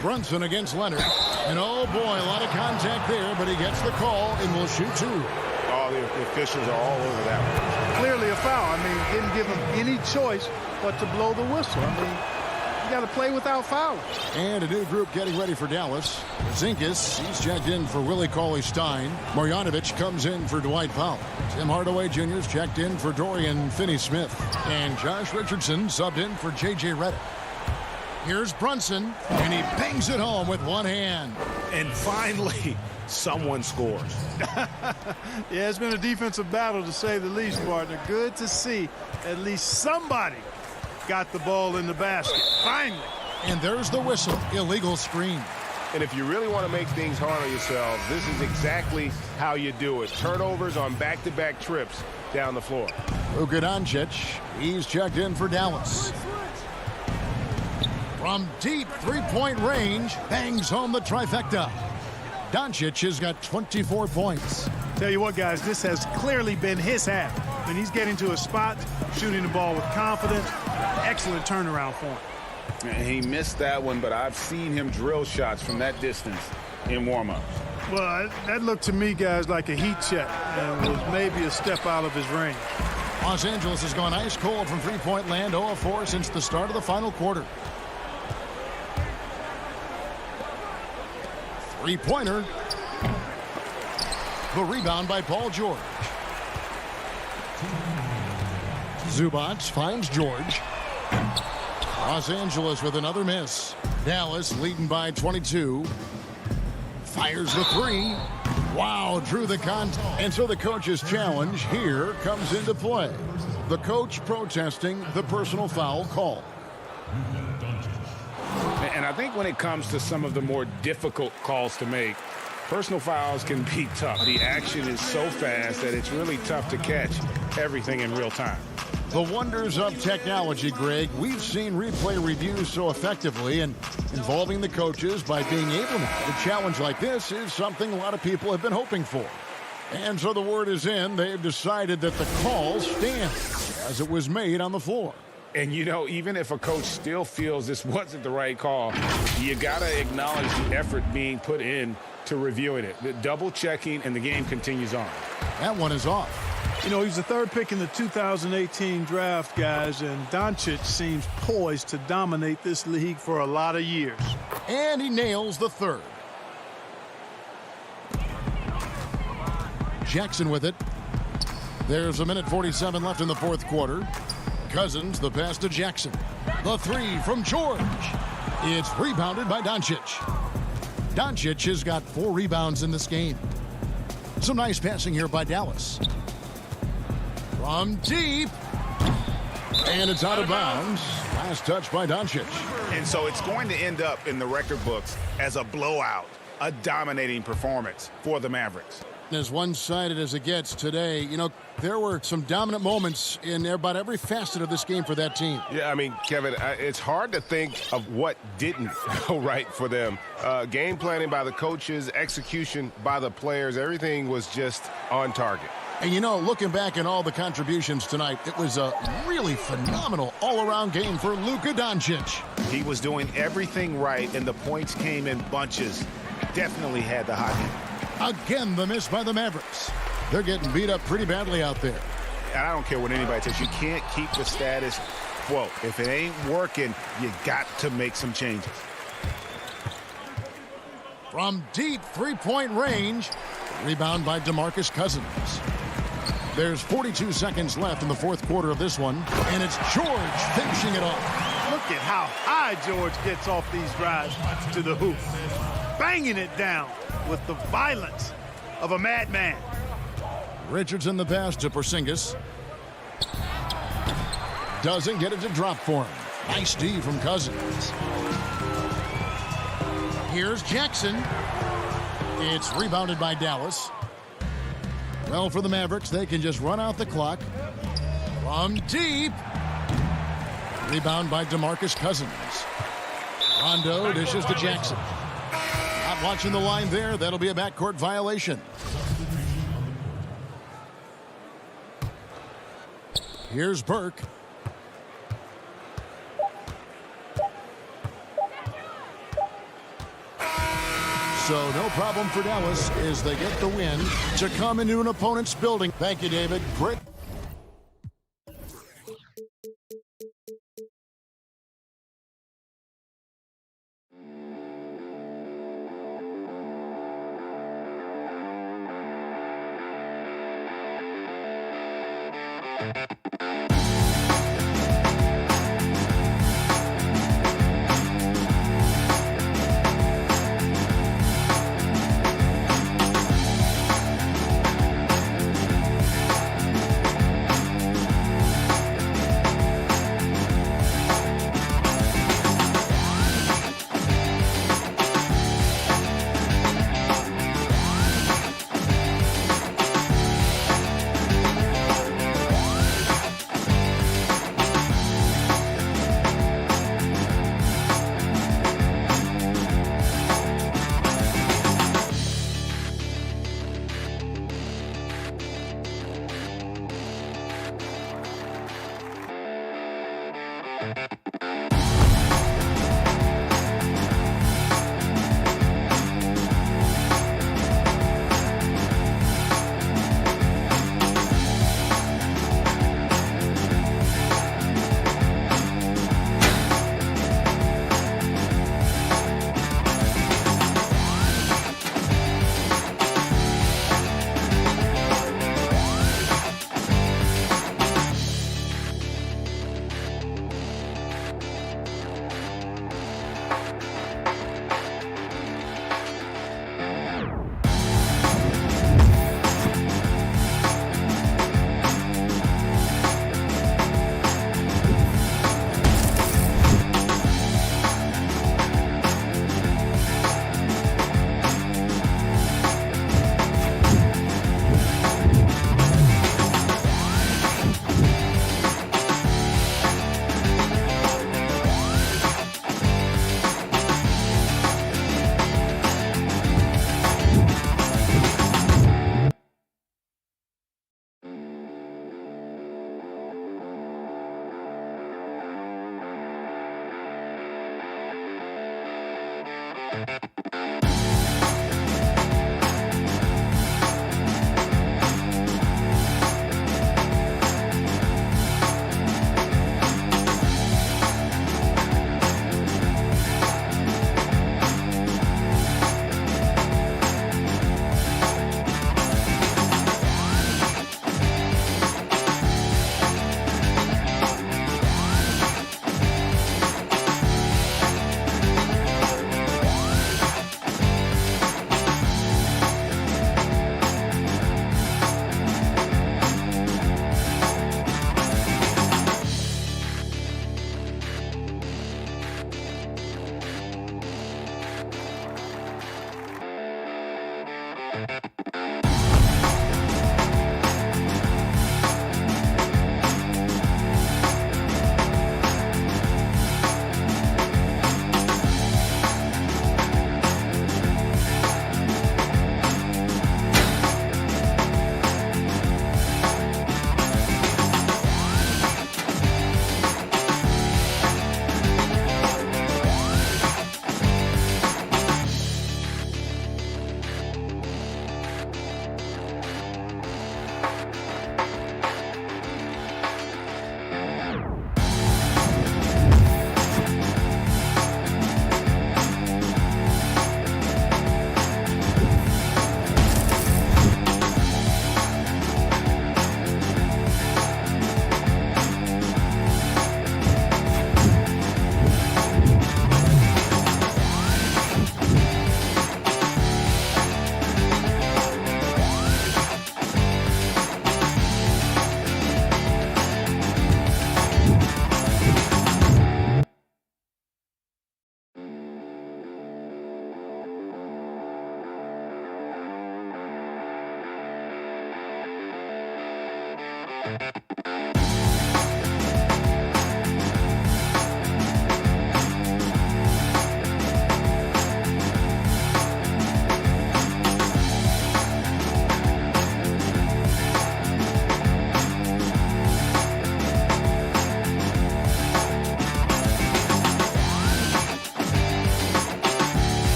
Brunson against Leonard. And oh boy, a lot of contact there, but he gets the call and will shoot two. Oh, the officials are all over that one. Clearly a foul. I mean, didn't give him any choice but to blow the whistle. I mean, you got to play without fouling. And a new group getting ready for Dallas. Zinkas, he's checked in for Willie Cauley-Stein. Marjanovic comes in for Dwight Powell. Tim Hardaway Jr.'s checked in for Dorian Finney-Smith. And Josh Richardson subbed in for J.J. Redick. Here's Brunson, and he bangs it home with one hand. And finally, someone scores. Yeah, it's been a defensive battle, to say the least, partner. Good to see at least somebody got the ball in the basket. Finally. And there's the whistle. Illegal screen. And if you really want to make things hard on yourselves, this is exactly how you do it. Turnovers on back-to-back trips down the floor. Luka Doncic, he's checked in for Dallas. From deep three-point range, bangs home the trifecta. Doncic has got 24 points. Tell you what, guys, this has clearly been his half. When he's getting to a spot, shooting the ball with confidence, excellent turnaround for him. He missed that one, but I've seen him drill shots from that distance in warm-ups. Well, that looked to me, guys, like a heat check and was maybe a step out of his range. Los Angeles has gone ice cold from three-point land, 0 of 4 since the start of the final quarter. Three-pointer. The rebound by Paul George. Zubac finds George. Los Angeles with another miss. Dallas leading by 22. Fires the three. Wow, drew the contact. And so the coach's challenge here comes into play. The coach protesting the personal foul call. And I think when it comes to some of the more difficult calls to make, personal fouls can be tough. The action is so fast that it's really tough to catch everything in real time. The wonders of technology, Greg. We've seen replay reviews so effectively, and involving the coaches by being able to. A challenge like this is something a lot of people have been hoping for. And so the word is in. They've decided that the call stands as it was made on the floor. And, you know, even if a coach still feels this wasn't the right call, you got to acknowledge the effort being put in to reviewing it. The double checking, and the game continues on. That one is off. You know, he's the third pick in the 2018 draft, guys, and Doncic seems poised to dominate this league for a lot of years. And he nails the third. Jackson with it. There's 1:47 left in the fourth quarter. Cousins, the pass to Jackson. The three from George. It's rebounded by Doncic. Doncic has got 4 rebounds in this game. Some nice passing here by Dallas. From deep. And it's out of bounds. Last touch by Doncic. And so it's going to end up in the record books as a blowout. a dominating performance for the Mavericks. As one-sided as it gets today, you know, there were some dominant moments in about every facet of this game for that team. Yeah, I mean, Kevin, it's hard to think of what didn't go right for them. Game planning by the coaches, execution by the players, everything was just on target. And, you know, looking back at all the contributions tonight, it was a really phenomenal all-around game for Luka Doncic. He was doing everything right, and the points came in bunches. Definitely had the hot hand. Again, the miss by the Mavericks. They're getting beat up pretty badly out there. And I don't care what anybody says. You can't keep the status quo. If it ain't working, you got to make some changes. From deep three-point range, rebound by DeMarcus Cousins. There's 42 seconds left in the fourth quarter of this one, and it's George finishing it off. Look at how high George gets off these drives to the hoop. Banging it down with the violence of a madman. Richardson the pass to Porzingis. Doesn't get it to drop for him. Nice D from Cousins. Here's Jackson. It's rebounded by Dallas. Well, for the Mavericks, they can just run out the clock. From deep. Rebound by DeMarcus Cousins. Rondo dishes to Jackson. Not watching the line there. That'll be a backcourt violation. Here's Burke. So no problem for Dallas as they get the win to come into an opponent's building. Thank you, David. Great.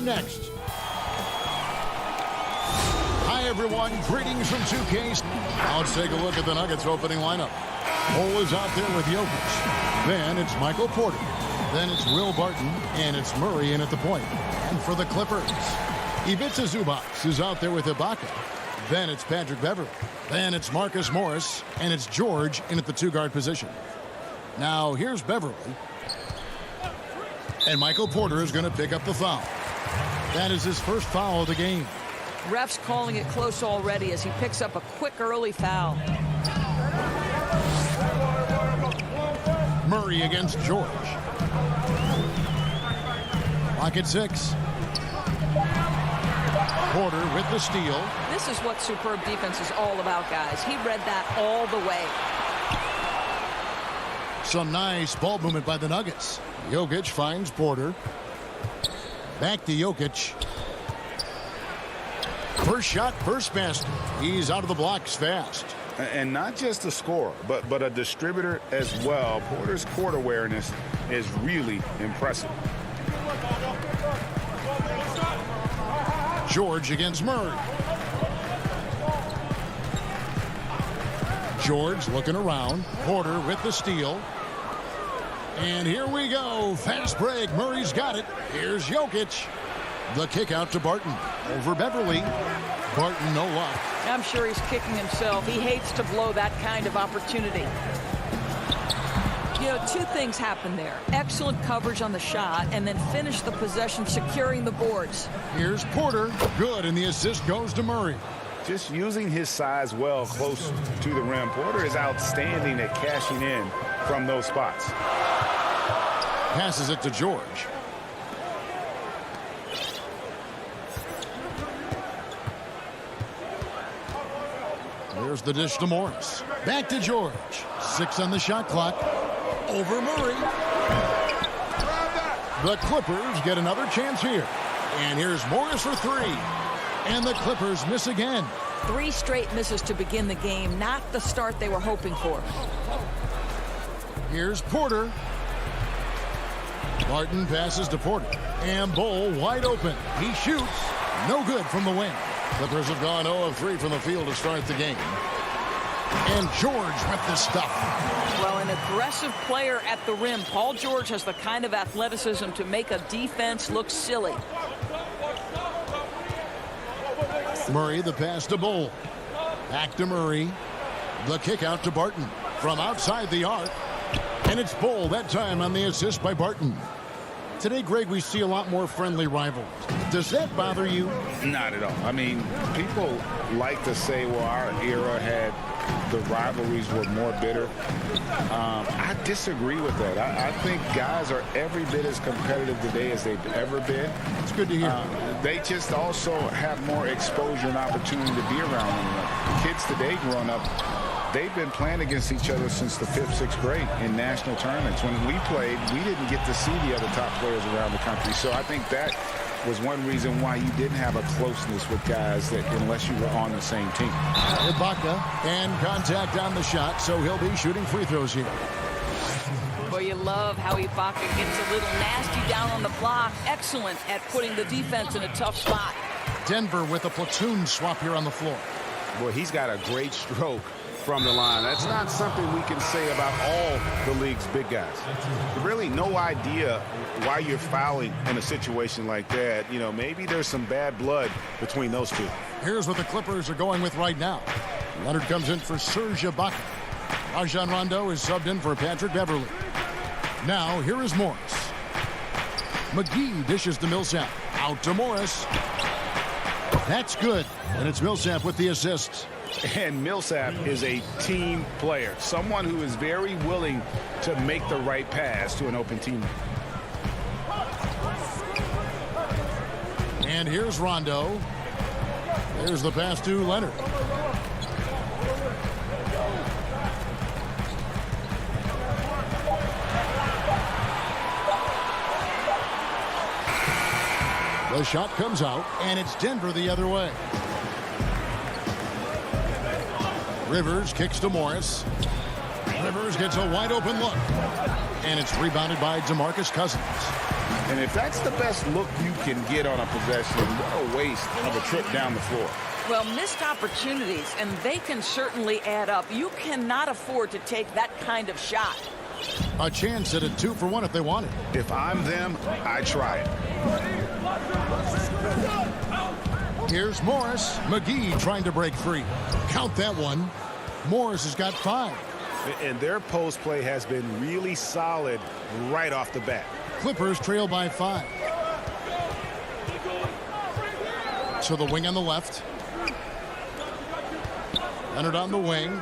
Next. Hi, everyone. Greetings from 2K. Now let's take a look at the Nuggets opening lineup. Cole is out there with Jokic. Then it's Michael Porter. Then it's Will Barton. And it's Murray in at the point. And for the Clippers, Ivica Zubac is out there with Ibaka. Then it's Patrick Beverley. Then it's Marcus Morris. And it's George in at the two-guard position. Now here's Beverley. And Michael Porter is going to pick up the foul. That is his first foul of the game. Ref's calling it close already as he picks up a quick early foul. Murray against George. Lock at 6. Porter with the steal. This is what superb defense is all about, guys. He read that all the way. Some nice ball movement by the Nuggets. Jokic finds Porter. Back to Jokic. First shot, first basket. He's out of the blocks fast. And not just a scorer, but a distributor as well. Porter's court awareness is really impressive. George against Murray. George looking around. Porter with the steal. And here we go. Fast break. Murray's got it. Here's Jokic. The kick out to Barton. Over Beverly. Barton, no luck. I'm sure he's kicking himself. He hates to blow that kind of opportunity. You know, two things happen there. Excellent coverage on the shot, and then finish the possession securing the boards. Here's Porter. Good, and the assist goes to Murray. Just using his size well close to the rim. Porter is outstanding at cashing in from those spots. Passes it to George. There's the dish to Morris. Back to George. 6 on the shot clock. Over Murray. The Clippers get another chance here. And here's Morris for 3. And the Clippers miss again. 3 straight misses to begin the game. Not the start they were hoping for. Here's Porter. Barton passes to Porter. And Bull wide open. He shoots. No good from the wing. Clippers have gone 0 of 3 from the field to start the game. And George with the stuff. Well, an aggressive player at the rim. Paul George has the kind of athleticism to make a defense look silly. Murray, the pass to Bull. Back to Murray. The kick out to Barton. From outside the arc. And it's Bull that time on the assist by Barton. Today, Greg, we see a lot more friendly rivals. Does that bother you? Not at all. I mean, people like to say, well, our era had the rivalries were more bitter. I disagree with that. I think guys are every bit as competitive today as they've ever been. It's good to hear. They just also have more exposure and opportunity to be around one another. Kids today growing up, they've been playing against each other since the 5th, 6th grade in national tournaments. When we played, we didn't get to see the other top players around the country. So I think that was one reason why you didn't have a closeness with guys that unless you were on the same team. Ibaka and contact on the shot, so he'll be shooting free throws here. Boy, you love how Ibaka gets a little nasty down on the block. Excellent at putting the defense in a tough spot. Denver with a platoon swap here on the floor. Boy, he's got a great stroke from the line. That's not something we can say about all the league's big guys. Really no idea why you're fouling in a situation like that. You know, maybe there's some bad blood between those two. Here's what the Clippers are going with right now. Leonard comes in for Serge Ibaka. Rajon Rondo is subbed in for Patrick Beverly. Now, here is Morris. McGee dishes to Millsap. Out to Morris. That's good. And it's Millsap with the assists. And Millsap is a team player, someone who is very willing to make the right pass to an open teammate. And here's Rondo. There's the pass to Leonard. The shot comes out, and it's Denver the other way. Rivers kicks to Morris. Rivers gets a wide open look. And it's rebounded by DeMarcus Cousins. And if that's the best look you can get on a possession, what a waste of a trip down the floor. Well, missed opportunities, and they can certainly add up. You cannot afford to take that kind of shot. A chance at a 2-for-1 if they want it. If I'm them, I try it. Here's Morris. McGee trying to break free. Count that one. Morris has got 5. And their post play has been really solid right off the bat. Clippers trail by 5. So the wing on the left. Leonard on the wing.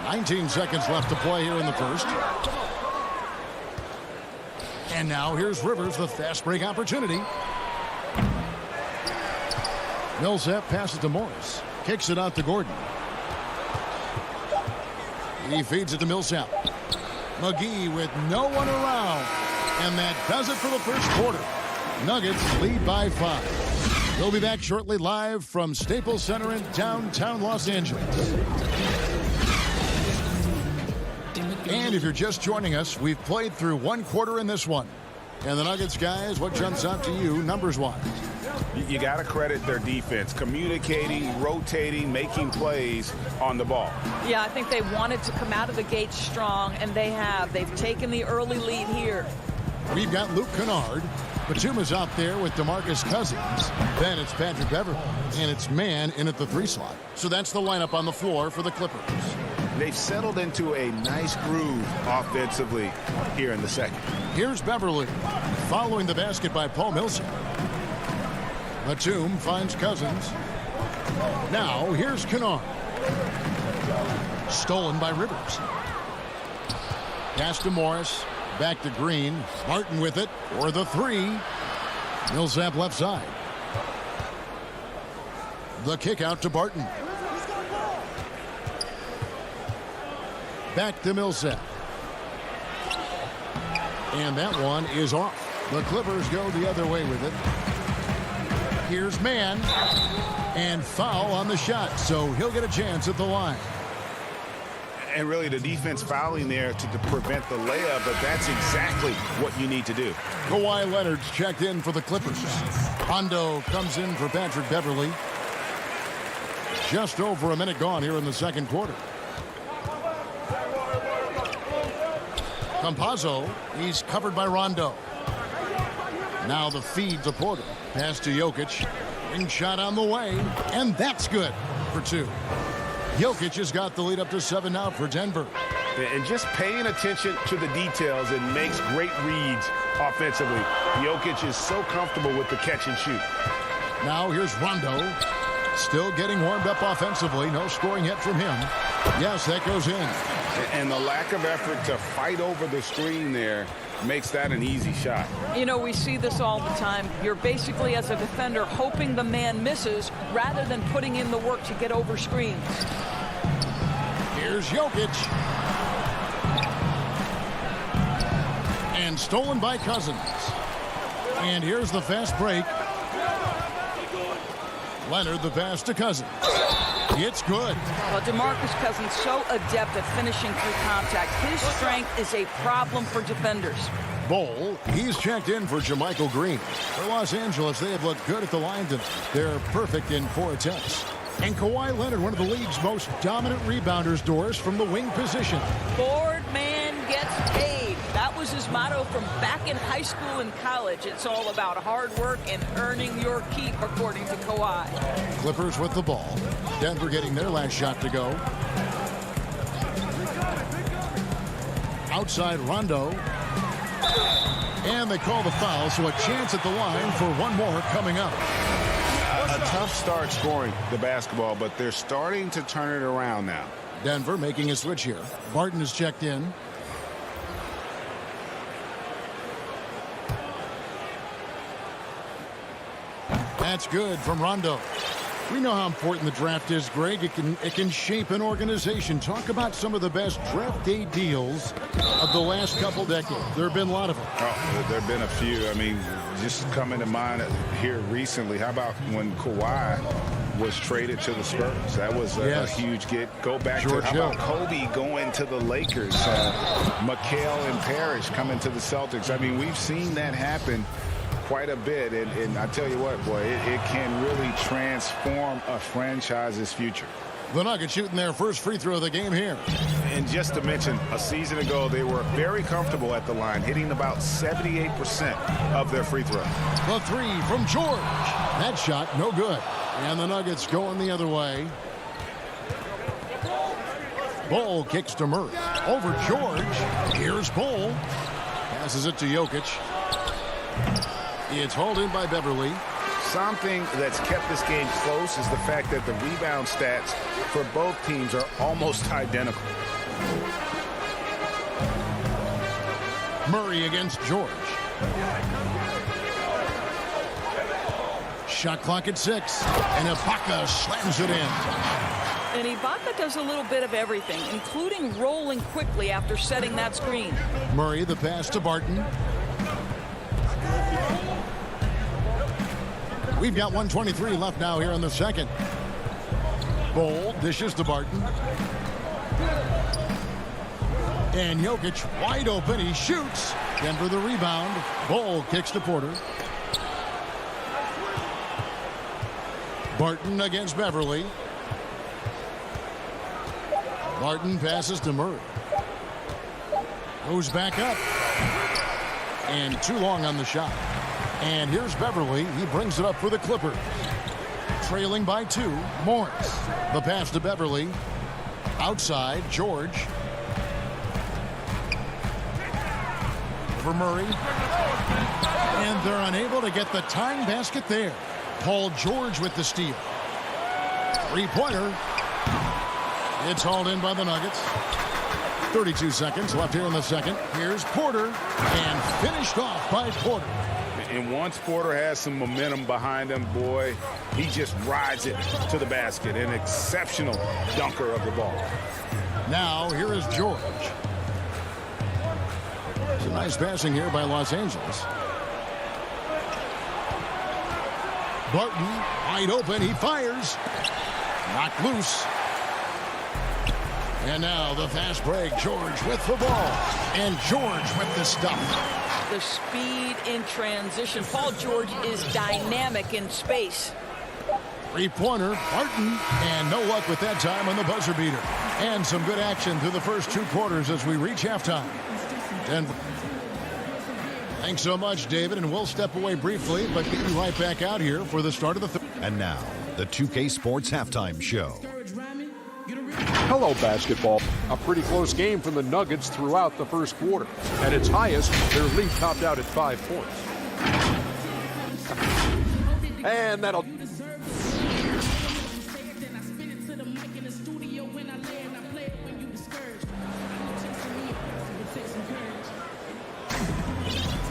19 seconds left to play here in the first. And now here's Rivers, the fast break opportunity. Millsap passes to Morris. Kicks it out to Gordon. He feeds it to Millsap. McGee with no one around. And that does it for the first quarter. Nuggets lead by 5. We'll be back shortly live from Staples Center in downtown Los Angeles. And if you're just joining us, we've played through one quarter in this one. And the Nuggets, guys, what jumps out to you numbers-wise? You got to credit their defense, communicating, rotating, making plays on the ball. Yeah, I think they wanted to come out of the gate strong, and they have. They've taken the early lead here. We've got Luke Kennard. Batuma's out there with DeMarcus Cousins. Then it's Patrick Beverley. And it's Mann in at the 3 slot. So that's the lineup on the floor for the Clippers. They've settled into a nice groove offensively here in the second. Here's Beverley following the basket by Paul Millsap. Batum finds Cousins. Now here's Kennard. Stolen by Rivers. Pass to Morris. Back to Green. Martin with it for the 3. Millsap left side. The kick out to Barton. Back to Millsap. And that one is off. The Clippers go the other way with it. Here's Mann. And foul on the shot, so he'll get a chance at the line. And really the defense fouling there to prevent the layup, but that's exactly what you need to do. Kawhi Leonard's checked in for the Clippers. Rondo comes in for Patrick Beverley. Just over a minute gone here in the second quarter. Campazzo, he's covered by Rondo. Now the feed to Porter. Pass to Jokic. Ring shot on the way, and that's good for 2. Jokic has got the lead up to 7 now for Denver. And just paying attention to the details, it makes great reads offensively. Jokic is so comfortable with the catch and shoot. Now here's Rondo. Still getting warmed up offensively. No scoring yet from him. Yes, that goes in. And the lack of effort to fight over the screen there makes that an easy shot. You know, we see this all the time. You're basically, as a defender, hoping the man misses rather than putting in the work to get over screens. Here's Jokic. And stolen by Cousins. And here's the fast break. Leonard, the pass to Cousins. It's good. Well, DeMarcus Cousins so adept at finishing through contact. His strength is a problem for defenders. Bol, he's checked in for JaMychal Green. For Los Angeles, they have looked good at the line tonight. They're perfect in 4 attempts. And Kawhi Leonard, one of the league's most dominant rebounders, Doris, from the wing position. Board man gets paid. That was his motto from back in high school and college. It's all about hard work and earning your keep, according to Kawhi. Clippers with the ball. Denver getting their last shot to go. Outside Rondo. And they call the foul, so a chance at the line for one more coming up. A tough start scoring the basketball, but they're starting to turn it around now. Denver making a switch here. Barton is checked in. That's good from Rondo. We know how important the draft is, Greg. It can shape an organization. Talk about some of the best draft day deals of the last couple decades. There have been a lot of them. Oh, there have been a few. I mean, just coming to mind here recently. How about when Kawhi was traded to the Spurs? That was a huge get. Go back George to how about Kobe going to the Lakers? McHale and Parrish coming to the Celtics. I mean, we've seen that happen quite a bit, and I tell you what, boy, it can really transform a franchise's future. The Nuggets shooting their first free throw of the game here. And just to mention, a season ago, they were very comfortable at the line, hitting about 78% of their free throws. The 3 from George. That shot, no good. And the Nuggets going the other way. Bol kicks to Murray. Over George. Here's Bol. Passes it to Jokic. It's hauled in by Beverley. Something that's kept this game close is the fact that the rebound stats for both teams are almost identical. Murray against George. Shot clock at 6. And Ibaka slams it in. And Ibaka does a little bit of everything, including rolling quickly after setting that screen. Murray, the pass to Barton. We've got 1:23 left now here in the second. Bol dishes to Barton. And Jokic wide open. He shoots. Denver the rebound. Bol kicks to Porter. Barton against Beverly. Barton passes to Murray. Goes back up. And too long on the shot. And here's Beverly. He brings it up for the Clippers. Trailing by 2. Morris. The pass to Beverly. Outside. George. For Murray. And they're unable to get the tying basket there. Paul George with the steal. 3-pointer. It's hauled in by the Nuggets. 32 seconds left here in the second. Here's Porter. And finished off by Porter. And once Porter has some momentum behind him, boy, he just rides it to the basket. An exceptional dunker of the ball. Now, here is George. It's a nice passing here by Los Angeles. Barton, wide open. He fires. Knocked loose. And now the fast break. George with the ball. And George with the stuff. The speed in transition. Paul George is dynamic in space. 3-pointer, Barton, and no luck with that time on the buzzer beater. And some good action through the first 2 quarters as we reach halftime. Denver. Thanks so much, David, and we'll step away briefly, but get you right back out here for the start of the third. And now, the 2K Sports Halftime Show. Hello, basketball. A pretty close game from the Nuggets throughout the first quarter. At its highest, their lead topped out at 5 points. And that'll...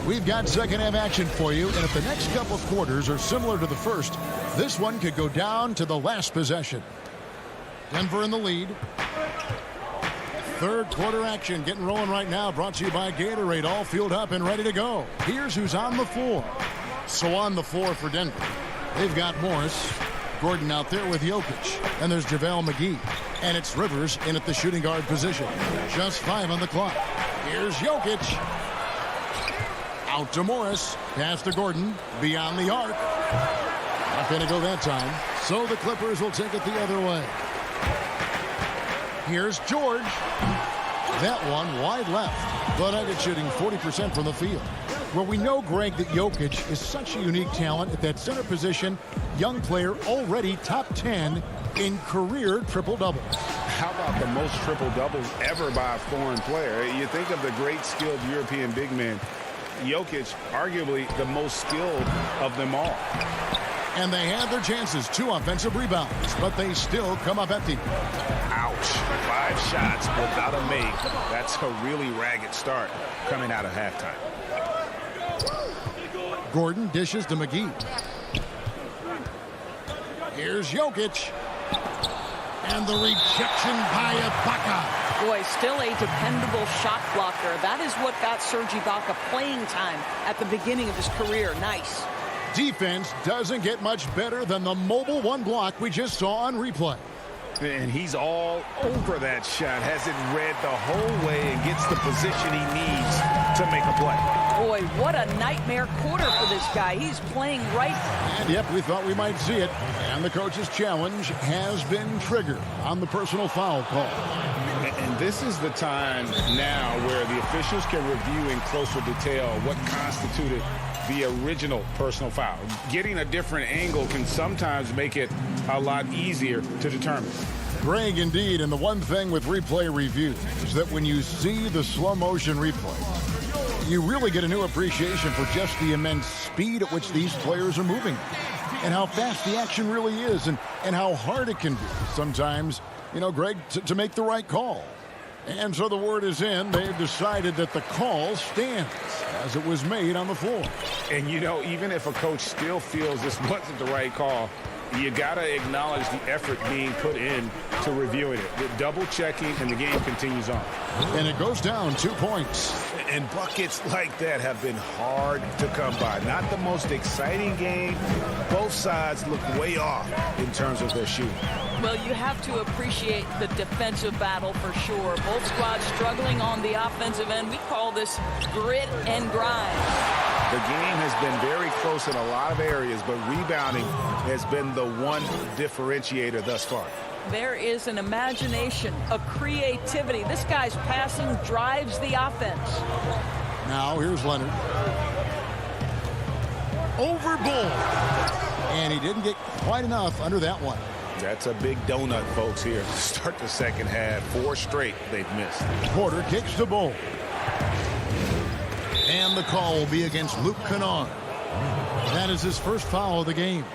We've got second half action for you, and if the next couple of quarters are similar to the first, this one could go down to the last possession. Denver in the lead. Third quarter action getting rolling right now, brought to you by Gatorade, all fueled up and ready to go. Here's who's on the floor. So on the floor for Denver, they've got Morris, Gordon out there with Jokic, and there's JaVale McGee, and it's Rivers in at the shooting guard position. Just 5 on the clock. Here's Jokic. Out to Morris, pass to Gordon, beyond the arc. Not going to go that time, so the Clippers will take it the other way. Here's George. That one wide left. The Nuggets shooting 40% from the field. Well, we know, Greg, that Jokic is such a unique talent at that center position. Young player, already top 10 in career triple-doubles. How about the most triple-doubles ever by a foreign player? You think of the great skilled European big men. Jokic, arguably the most skilled of them all. And they had their chances, 2 offensive rebounds, but they still come up empty. Ouch. 5 shots without a make. That's a really ragged start coming out of halftime. Gordon dishes to McGee. Here's Jokic. And the rejection by Ibaka. Boy, still a dependable shot blocker. That is what got Serge Ibaka playing time at the beginning of his career. Nice. Defense doesn't get much better than the mobile 1 block we just saw on replay. And he's all over that shot. Has it read the whole way and gets the position he needs to make a play. Boy, what a nightmare quarter for this guy. He's playing right. And yep, we thought we might see it. And the coach's challenge has been triggered on the personal foul call. And this is the time now where the officials can review in closer detail what constituted the original personal foul. Getting a different angle can sometimes make it a lot easier to determine. Greg, indeed, and the one thing with replay review is that when you see the slow motion replay, you really get a new appreciation for just the immense speed at which these players are moving and how fast the action really is and how hard it can be sometimes, you know, Greg, to make the right call. And so the word is in. They've decided that the call stands as it was made on the floor. And, you know, even if a coach still feels this wasn't the right call, you got to acknowledge the effort being put in to reviewing it. The double checking, and the game continues on. And it goes down 2 points. And buckets like that have been hard to come by. Not the most exciting game. Both sides look way off in terms of their shooting. Well, you have to appreciate the defensive battle for sure. Both squads struggling on the offensive end. We call this grit and grind. The game has been very close in a lot of areas, but rebounding has been the one differentiator thus far. There is an imagination, a creativity. This guy's passing drives the offense. Now here's Leonard. Over Bull. And he didn't get quite enough under that one. That's a big donut, folks, here to start the second half. 4 straight they've missed. Porter kicks to Bull. And the call will be against Luke Kennard. That is his first foul of the game.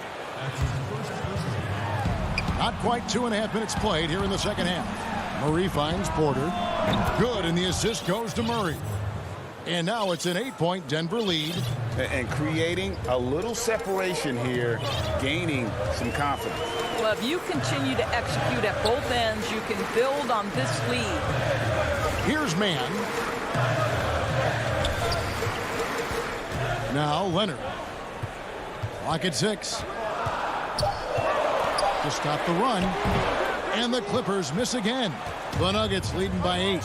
Not quite 2.5 minutes played here in the second half. Murray finds Porter. Good, and the assist goes to Murray. And now it's an 8-point Denver lead. And creating a little separation here, gaining some confidence. Well, if you continue to execute at both ends, you can build on this lead. Here's Mann. Now Leonard. Clock at 6. To stop the run. And the Clippers miss again. The Nuggets leading by 8.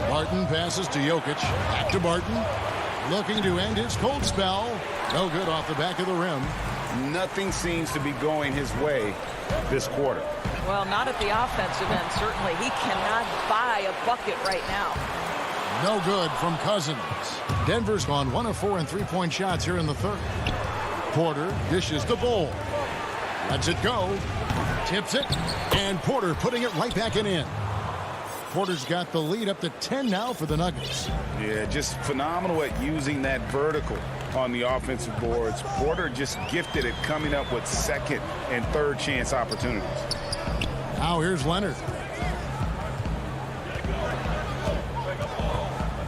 Barton passes to Jokic. Back to Barton. Looking to end his cold spell. No good off the back of the rim. Nothing seems to be going his way this quarter. Well, not at the offensive end, certainly. He cannot buy a bucket right now. No good from Cousins. Denver's gone 1 of 4 in three-point shots here in the third. Porter dishes the Bull. Lets it go. Tips it. And Porter putting it right back in. Porter's got the lead up to 10 now for the Nuggets. Yeah, just phenomenal at using that vertical on the offensive boards. Porter just gifted at coming up with second and third chance opportunities. Now here's Leonard.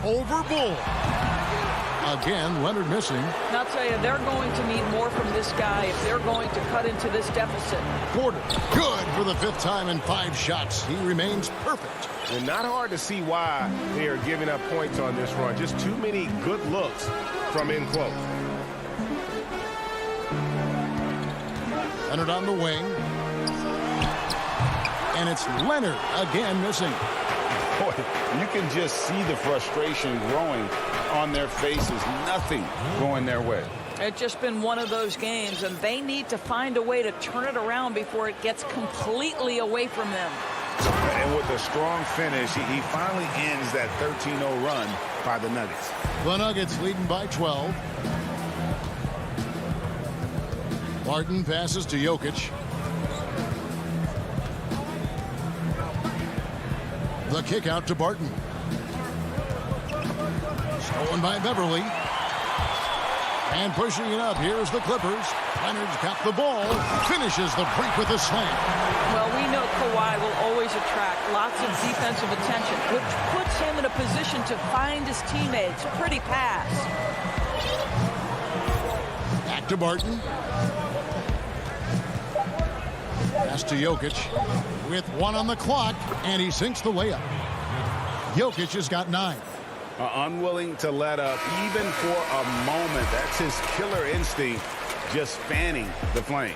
Over Bull. Again, Leonard missing. And I'll tell you, they're going to need more from this guy if they're going to cut into this deficit. Porter, good for the 5th time in 5 shots. He remains perfect. And not hard to see why they are giving up points on this run. Just too many good looks from in close. Leonard on the wing. And it's Leonard again missing. Boy, you can just see the frustration growing on their faces. Nothing going their way. It's just been one of those games, and they need to find a way to turn it around before it gets completely away from them. And with a strong finish, he finally ends that 13-0 run by the Nuggets. The Nuggets leading by 12. Barton passes to Jokic. The kick out to Barton. Stolen by Beverly. And pushing it up, here's the Clippers. Leonard's got the ball. Finishes the break with a slam. Well, we know Kawhi will always attract lots of defensive attention, which puts him in a position to find his teammates. Pretty pass. Back to Barton. Pass to Jokic with 1 on the clock, and he sinks the layup. Jokic has got 9. Unwilling to let up even for a moment. That's his killer instinct, just fanning the flame.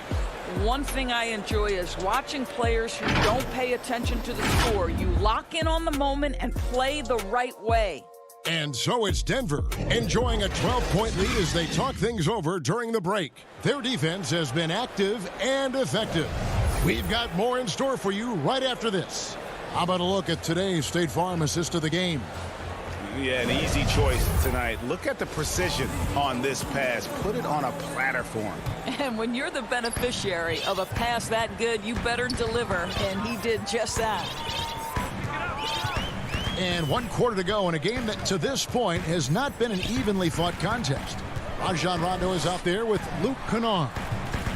One thing I enjoy is watching players who don't pay attention to the score. You lock in on the moment and play the right way. And so it's Denver enjoying a 12-point lead as they talk things over during the break. Their defense has been active and effective. We've got more in store for you right after this. How about a look at today's State Farm assist of the game? Yeah, an easy choice tonight. Look at the precision on this pass. Put it on a platter for him. And when you're the beneficiary of a pass that good, you better deliver. And he did just that. And 1 quarter to go in a game that to this point has not been an evenly fought contest. Rajon Rondo is out there with Luke Kennard.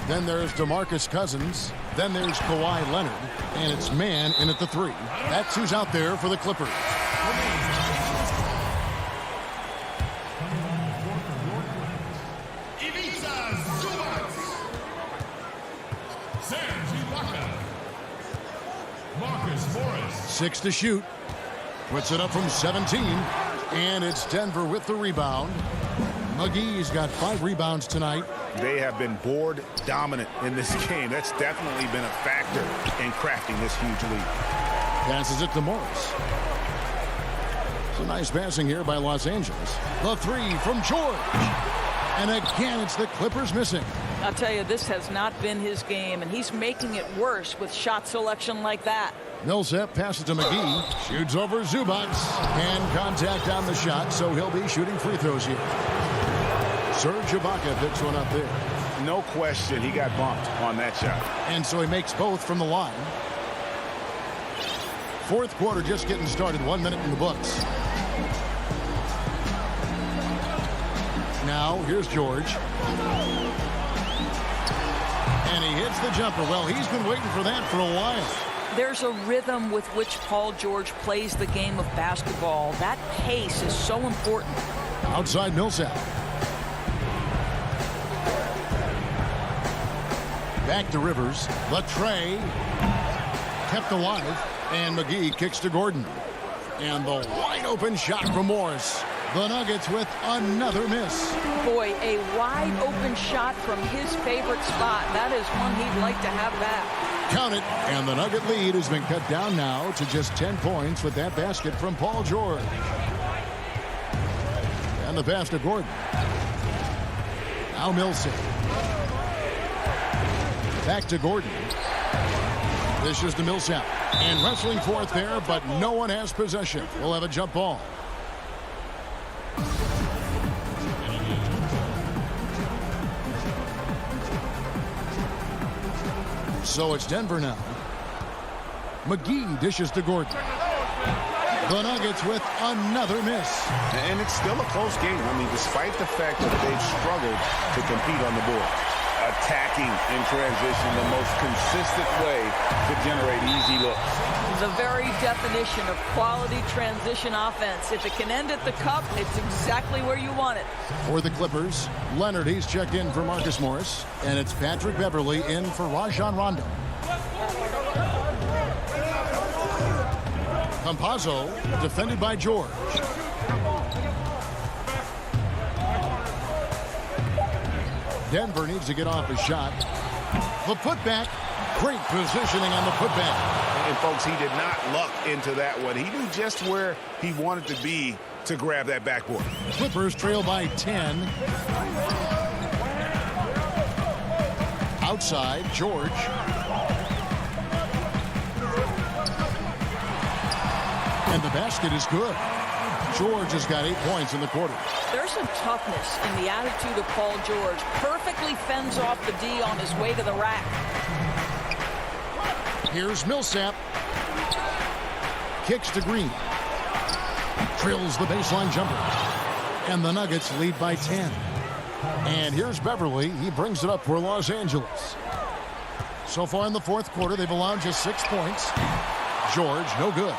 Then there's DeMarcus Cousins. Then there's Kawhi Leonard. And it's Mann in at the 3. That's who's out there for the Clippers. Marcus Morris. 6 to shoot. Puts it up from 17. And it's Denver with the rebound. McGee's got 5 rebounds tonight. They have been board dominant in this game. That's definitely been a factor in crafting this huge lead. Passes it to Morris. Some nice passing here by Los Angeles. The 3 from George. And again, it's the Clippers missing. I'll tell you, this has not been his game, and he's making it worse with shot selection like that. Millsap passes to McGee. Shoots over Zubac. And contact on the shot, so he'll be shooting free throws here. Serge Ibaka picks one up there. No question, he got bumped on that shot. And so he makes both from the line. Fourth quarter just getting started. 1 minute in the books. Now, here's George. And he hits the jumper. Well, he's been waiting for that for a while. There's a rhythm with which Paul George plays the game of basketball. That pace is so important. Outside Millsap. Back to Rivers. The tray. Kept alive. And McGee kicks to Gordon. And the wide open shot from Morris. The Nuggets with another miss. Boy, a wide open shot from his favorite spot. That is one he'd like to have back. Count it. And the Nugget lead has been cut down now to just 10 points with that basket from Paul George. And the pass to Gordon. Now Millsap. Back to Gordon. This is to Millsap. And wrestling for it there, but no one has possession. We'll have a jump ball. So it's Denver now. McGee dishes to Gordon. The Nuggets with another miss. And it's still a close game. I mean, despite the fact that they've struggled to compete on the board. Attacking in transition, the most consistent way to generate easy looks. The very definition of quality transition offense. If it can end at the cup, it's exactly where you want it. For the Clippers, Leonard, he's checked in for Marcus Morris. And it's Patrick Beverley in for Rajon Rondo. Campazzo, defended by George. Denver needs to get off his shot. The putback. Great positioning on the putback. And, folks, he did not luck into that one. He knew just where he wanted to be to grab that backboard. Clippers trail by 10. Outside, George. And the basket is good. George has got 8 points in the quarter. There's some toughness in the attitude of Paul George. Perfectly fends off the D on his way to the rack. Here's Millsap. Kicks to Green. Drills the baseline jumper. And the Nuggets lead by 10. And here's Beverley. He brings it up for Los Angeles. So far in the fourth quarter, they've allowed just 6 points. George, no good.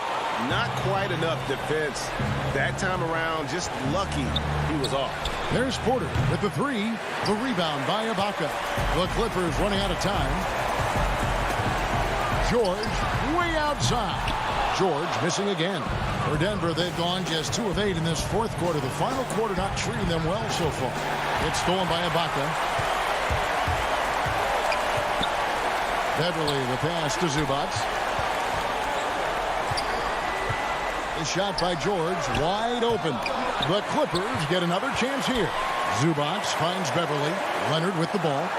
Not quite enough defense that time around. Just lucky he was off. There's Porter with the 3. The rebound by Ibaka. The Clippers running out of time. George way outside. George missing again. For Denver, they've gone just 2 of 8 in this fourth quarter. The final quarter not treating them well so far. It's stolen by Ibaka. Beverley, the pass to Zubac. The shot by George, wide open. The Clippers get another chance here. Zubac finds Beverley. Leonard with the ball.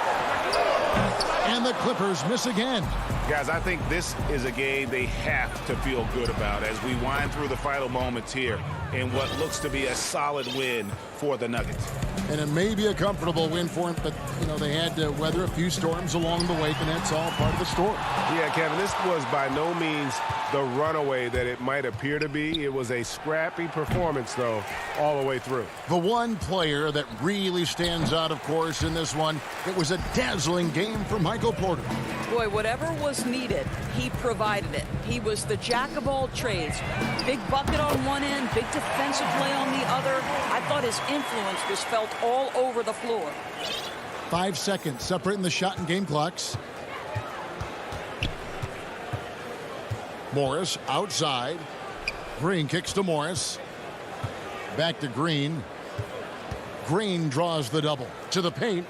And the Clippers miss again. Guys, I think this is a game they have to feel good about as we wind through the final moments here in what looks to be a solid win for the Nuggets. And it may be a comfortable win for them, but, you know, they had to weather a few storms along the way, and that's all part of the story. Yeah, Kevin, this was by no means the runaway that it might appear to be. It was a scrappy performance, though, all the way through. The one player that really stands out, of course, in this one, it was a dazzling game for Michael Porter. Boy, whatever was needed, he provided it. He was the jack of all trades. Big bucket on one end, big defensive play on the other. I thought his influence was felt all over the floor. 5 seconds separating the shot and game clocks. Morris outside. Green kicks to Morris. Back to Green. Green draws the double to the paint.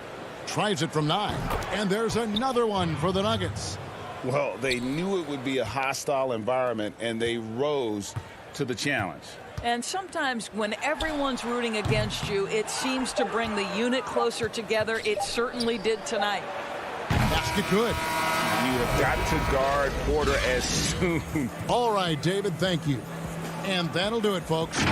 Tries it from 9. And there's another one for the Nuggets. Well, they knew it would be a hostile environment, and they rose to the challenge. And sometimes when everyone's rooting against you, it seems to bring the unit closer together. It certainly did tonight. Basket good. You have got to guard Porter as soon. All right, David, thank you. And that'll do it, folks.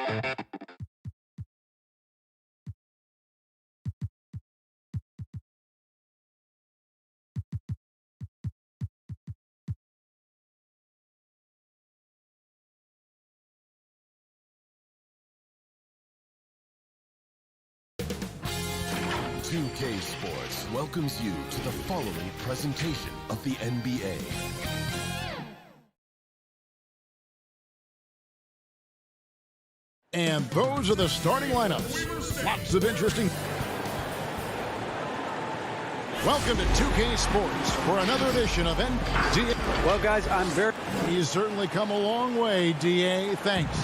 2K Sports welcomes you to the following presentation of the NBA. And those are the starting lineups. Lots of interesting. Welcome to 2K Sports for another edition of NBA. Well, guys, He's certainly come a long way, DA. Thanks.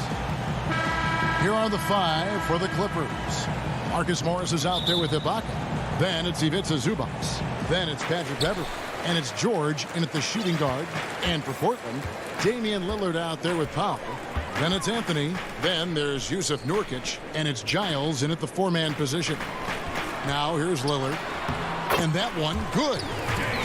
Here are the 5 for the Clippers. Marcus Morris is out there with Ibaka. Then it's Ivica Zubac. Then it's Patrick Beverley. And it's George in at the shooting guard. And for Portland, Damian Lillard out there with Powell. Then it's Anthony. Then there's Jusuf Nurkic. And it's Giles in at the 4-man position. Now here's Lillard. And that one, good.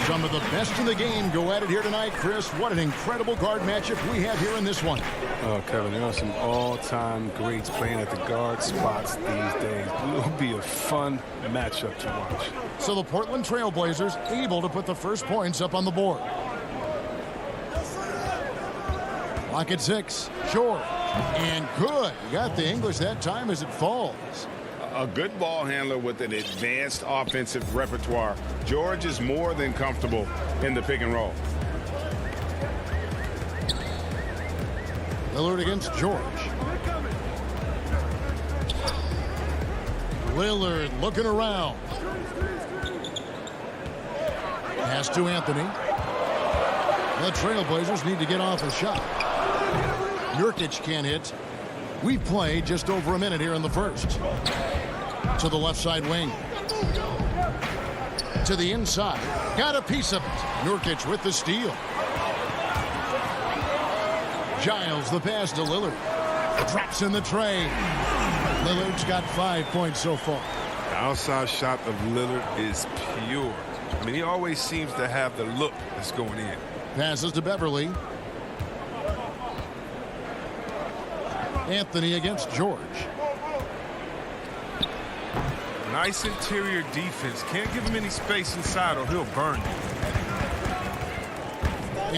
Some of the best in the game go at it here tonight, Chris. What an incredible guard matchup we have here in this one. Oh, Kevin, there are some all-time greats playing at the guard spots these days. It will be a fun matchup to watch. So the Portland Trail Blazers able to put the first points up on the board. Clock at 6. George. And good. You got the English that time as it falls. A good ball handler with an advanced offensive repertoire. George is more than comfortable in the pick and roll. Lillard against George. Lillard looking around. Pass to Anthony. The Trailblazers need to get off a shot. Nurkic can't hit. We've played just over a minute here in the first. To the left side wing. To the inside. Got a piece of it. Nurkic with the steal. Giles the pass to Lillard. Drops in the tray. Lillard's got 5 points so far. The outside shot of Lillard is pure. I mean, he always seems to have the look that's going in. Passes to Beverley. Anthony against George. Nice interior defense. Can't give him any space inside or he'll burn you.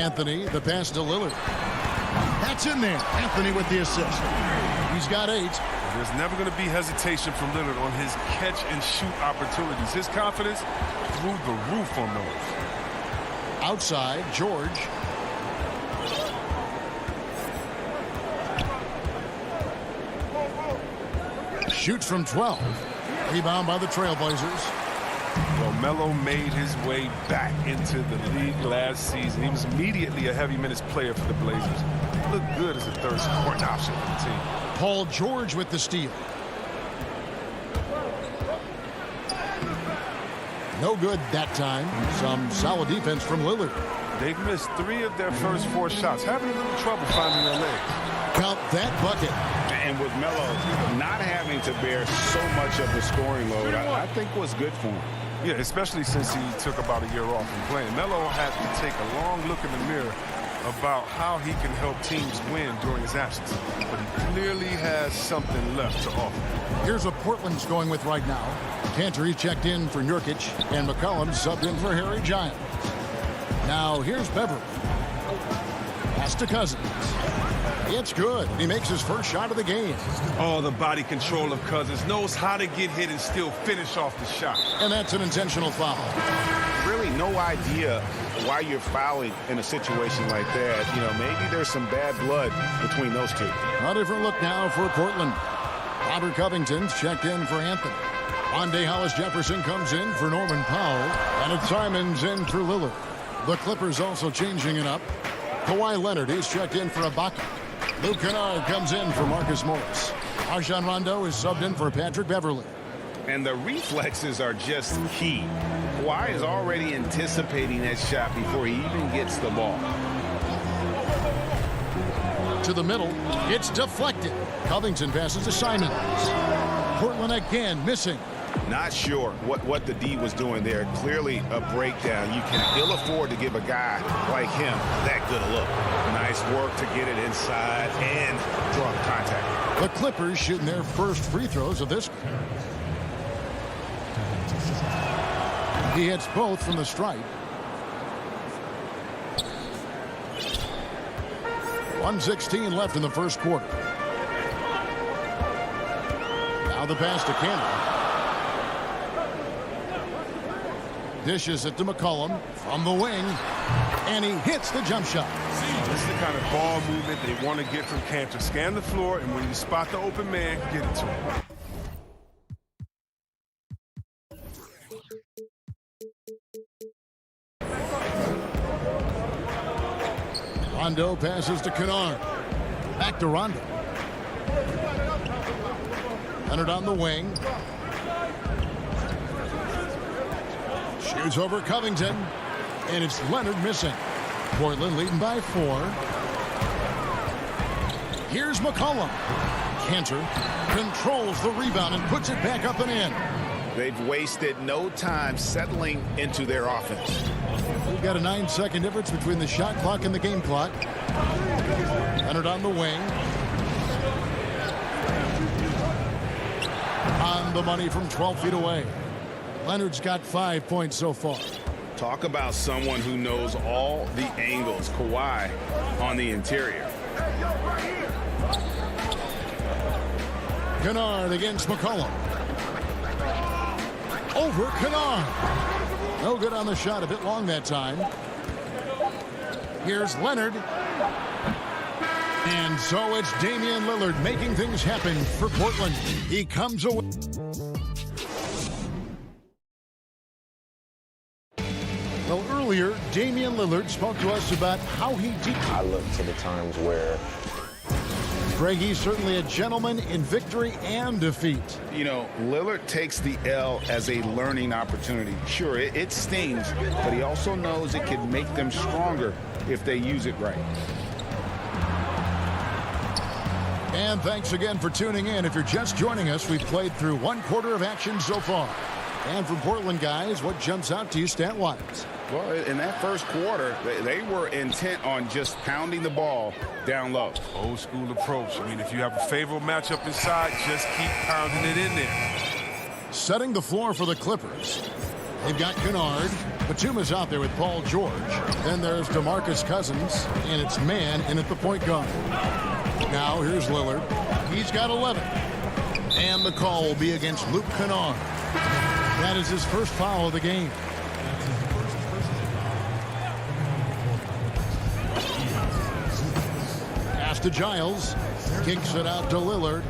Anthony, the pass to Lillard. That's in there. Anthony with the assist. He's got 8. There's never going to be hesitation from Lillard on his catch and shoot opportunities. His confidence through the roof on those. Outside, George. Shoots from 12. Rebound by the Trailblazers. Well, Melo made his way back into the league last season. He was immediately a heavy minutes player for the Blazers. Looked good as a third scoring option for the team. Paul George with the steal. No good that time. Some solid defense from Lillard. They've missed 3 of their first 4 shots. Having a little trouble finding their legs. Count that bucket. And with Melo not having to bear so much of the scoring load, I think was good for him. Yeah, especially since he took about a year off from playing. Melo had to take a long look in the mirror about how he can help teams win during his absence. But he clearly has something left to offer. Here's what Portland's going with right now. Cantor checked in for Nurkic, and McCollum subbed in for Harry Giles. Now here's Beverley. Pass to Cousins. It's good. He makes his first shot of the game. Oh, the body control of Cousins. Knows how to get hit and still finish off the shot. And that's an intentional foul. Really no idea why you're fouling in a situation like that. You know, maybe there's some bad blood between those two. A different look now for Portland. Robert Covington's checked in for Anthony. Rondé Hollis-Jefferson comes in for Norman Powell. And it's Simons in for Lillard. The Clippers also changing it up. Kawhi Leonard is checked in for Ibaka. Luke Kennard comes in for Marcus Morris. Rajon Rondo is subbed in for Patrick Beverley. And the reflexes are just key. Kawhi is already anticipating that shot before he even gets the ball. To the middle, it's deflected. Covington passes to Simons. Portland again missing. Not sure what the D was doing there. Clearly a breakdown. You can ill afford to give a guy like him that good a look. Nice work to get it inside and draw the contact. The Clippers shooting their first free throws of this. He hits both from the stripe. 1:16 left in the first quarter. Now the pass to Cannon. Dishes it to McCollum from the wing, and he hits the jump shot. This is the kind of ball movement they want to get from Cantor. Scan the floor, and when you spot the open man, get it to him. Rondo passes to Kennard. Back to Rondo. Leonard on the wing. Shoots over Covington. And it's Leonard missing. Portland leading by 4. Here's McCollum. Cantor controls the rebound and puts it back up and in. They've wasted no time settling into their offense. We've got a 9-second difference between the shot clock and the game clock. Leonard on the wing. On the money from 12 feet away. Leonard's got 5 points so far. Talk about someone who knows all the angles. Kawhi on the interior. Kennard against McCollum. Over Kennard. No good on the shot. A bit long that time. Here's Leonard. And so it's Damian Lillard making things happen for Portland. He comes away. Well, earlier, Damian Lillard spoke to us about how he did. I look to the times where Greg, he's certainly a gentleman in victory and defeat. You know, Lillard takes the L as a learning opportunity. Sure, it stings, but he also knows it can make them stronger if they use it right. And thanks again for tuning in. If you're just joining us, we've played through 1 quarter of action so far. And from Portland, guys, what jumps out to you stat-wise? Well, in that first quarter, they were intent on just pounding the ball down low. Old school approach. I mean, if you have a favorable matchup inside, just keep pounding it in there. Setting the floor for the Clippers. They've got Kennard. Batuma's out there with Paul George. Then there's DeMarcus Cousins, and it's man in at the point guard. Now here's Lillard. He's got 11. And the call will be against Luke Kennard. That is his first foul of the game. Pass to Giles. Kicks it out to Lillard.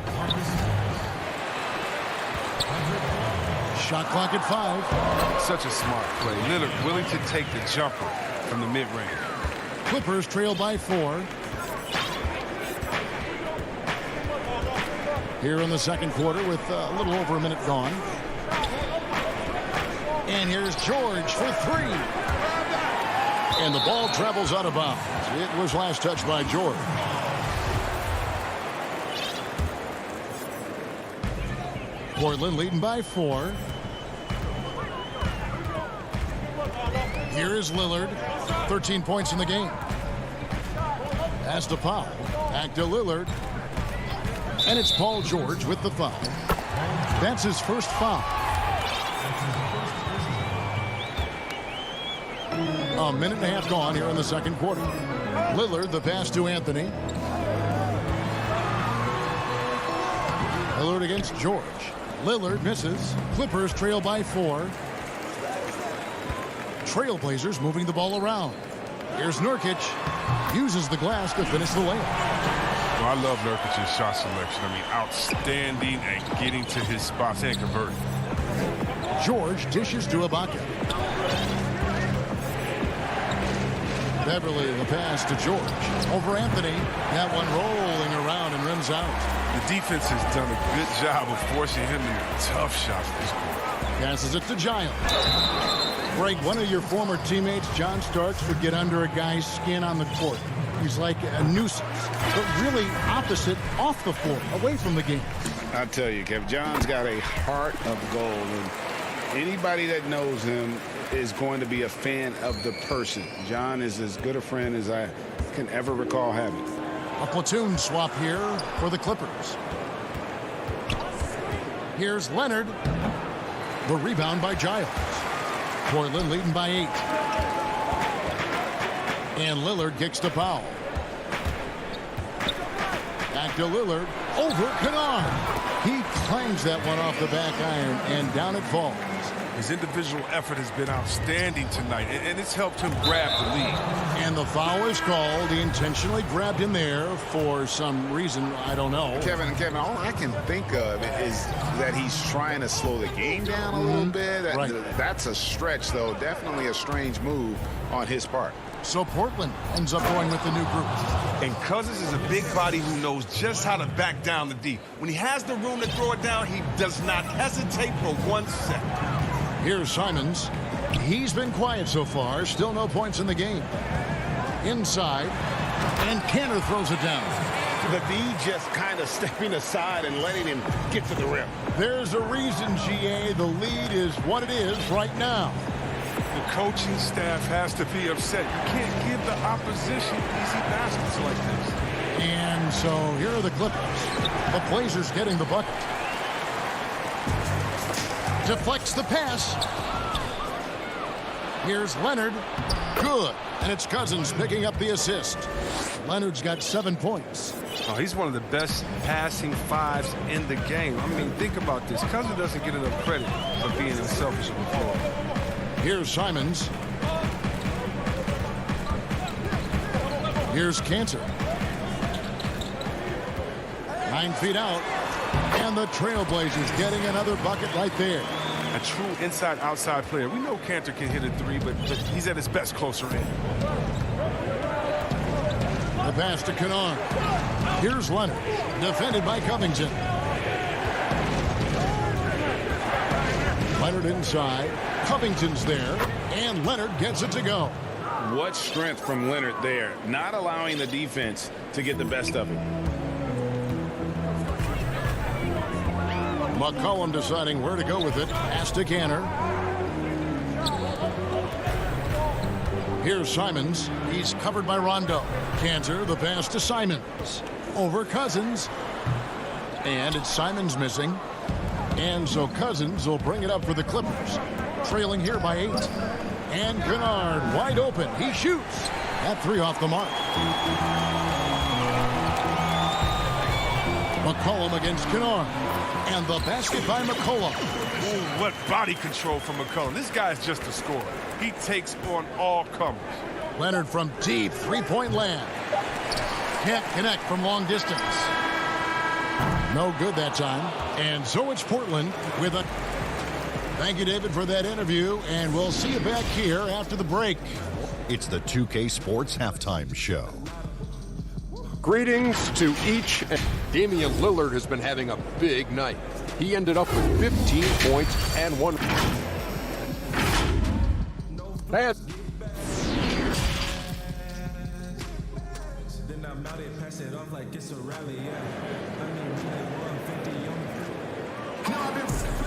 Shot clock at 5. Such a smart play. Lillard willing to take the jumper from the mid-range. Clippers trail by 4. Here in the second quarter with a little over a minute gone. And here's George for 3. And the ball travels out of bounds. It was last touched by George. Portland leading by 4. Here is Lillard. 13 points in the game. Pass to Powell. Back to Lillard. And it's Paul George with the foul. That's his first foul. A minute and a half gone here in the second quarter. Lillard, the pass to Anthony. Lillard against George. Lillard misses. Clippers trail by 4. Trailblazers moving the ball around. Here's Nurkic. Uses the glass to finish the layup. Well, I love Nurkic's shot selection. I mean, outstanding at getting to his spots and converting. George dishes to Ibaka. Beverly, the pass to George. Over Anthony. That one rolling around and rims out. The defense has done a good job of forcing him into tough shots this quarter. Passes it to Giles. Greg, one of your former teammates, John Starks, would get under a guy's skin on the court. He's like a nuisance, but really opposite off the floor, away from the game. I tell you, Kev, John's got a heart of gold, and anybody that knows him is going to be a fan of the person. John is as good a friend as I can ever recall having. A platoon swap here for the Clippers. Here's Leonard. The rebound by Giles. Portland leading by 8. And Lillard kicks to foul. Back to Lillard. Over Kennard. He clangs that one off the back iron, and down it falls. His individual effort has been outstanding tonight, and it's helped him grab the lead. And the foul is called. He intentionally grabbed him there for some reason. I don't know. Kevin, all I can think of is that he's trying to slow the game down a little bit. Right. That's a stretch, though. Definitely a strange move on his part. So Portland ends up going with the new group. And Cousins is a big body who knows just how to back down the D. When he has the room to throw it down, he does not hesitate for 1 second. Here's Simons. He's been quiet so far. Still no points in the game. Inside. And Kanter throws it down. The D just kind of stepping aside and letting him get to the rim. There's a reason, GA. The lead is what it is right now. The coaching staff has to be upset. You can't give the opposition easy baskets like this. And so here are the Clippers. The Blazers getting the bucket. Deflects the pass. Here's Leonard. Good. And it's Cousins picking up the assist. Leonard's got 7 points. Oh, he's one of the best passing fives in the game. I mean, think about this. Cousins doesn't get enough credit for being unselfish on the floor. Here's Simons. Here's Kanter. 9 feet out. And the Trailblazers getting another bucket right there. A true inside-outside player. We know Kanter can hit a 3, but he's at his best closer in. The pass to Kennard. Here's Leonard. Defended by Covington. Leonard inside. Covington's there. And Leonard gets it to go. What strength from Leonard there. Not allowing the defense to get the best of him. McCollum deciding where to go with it. Pass to Kanter. Here's Simons. He's covered by Rondo. Kanter, the pass to Simons. Over Cousins. And it's Simons missing. And so Cousins will bring it up for the Clippers. Trailing here by 8. And Kennard wide open. He shoots. That 3 off the mark. McCollum against Kennard. And the basket by McCollum. Ooh, what body control from McCollum. This guy's just a scorer. He takes on all comers. Leonard from deep 3-point land. Can't connect from long distance. No good that time. And so it's Portland with a... Thank you, David, for that interview. And we'll see you back here after the break. It's the 2K Sports Halftime Show. Greetings to each. Damian Lillard has been having a big night. He ended up with 15 points and 1. Bad.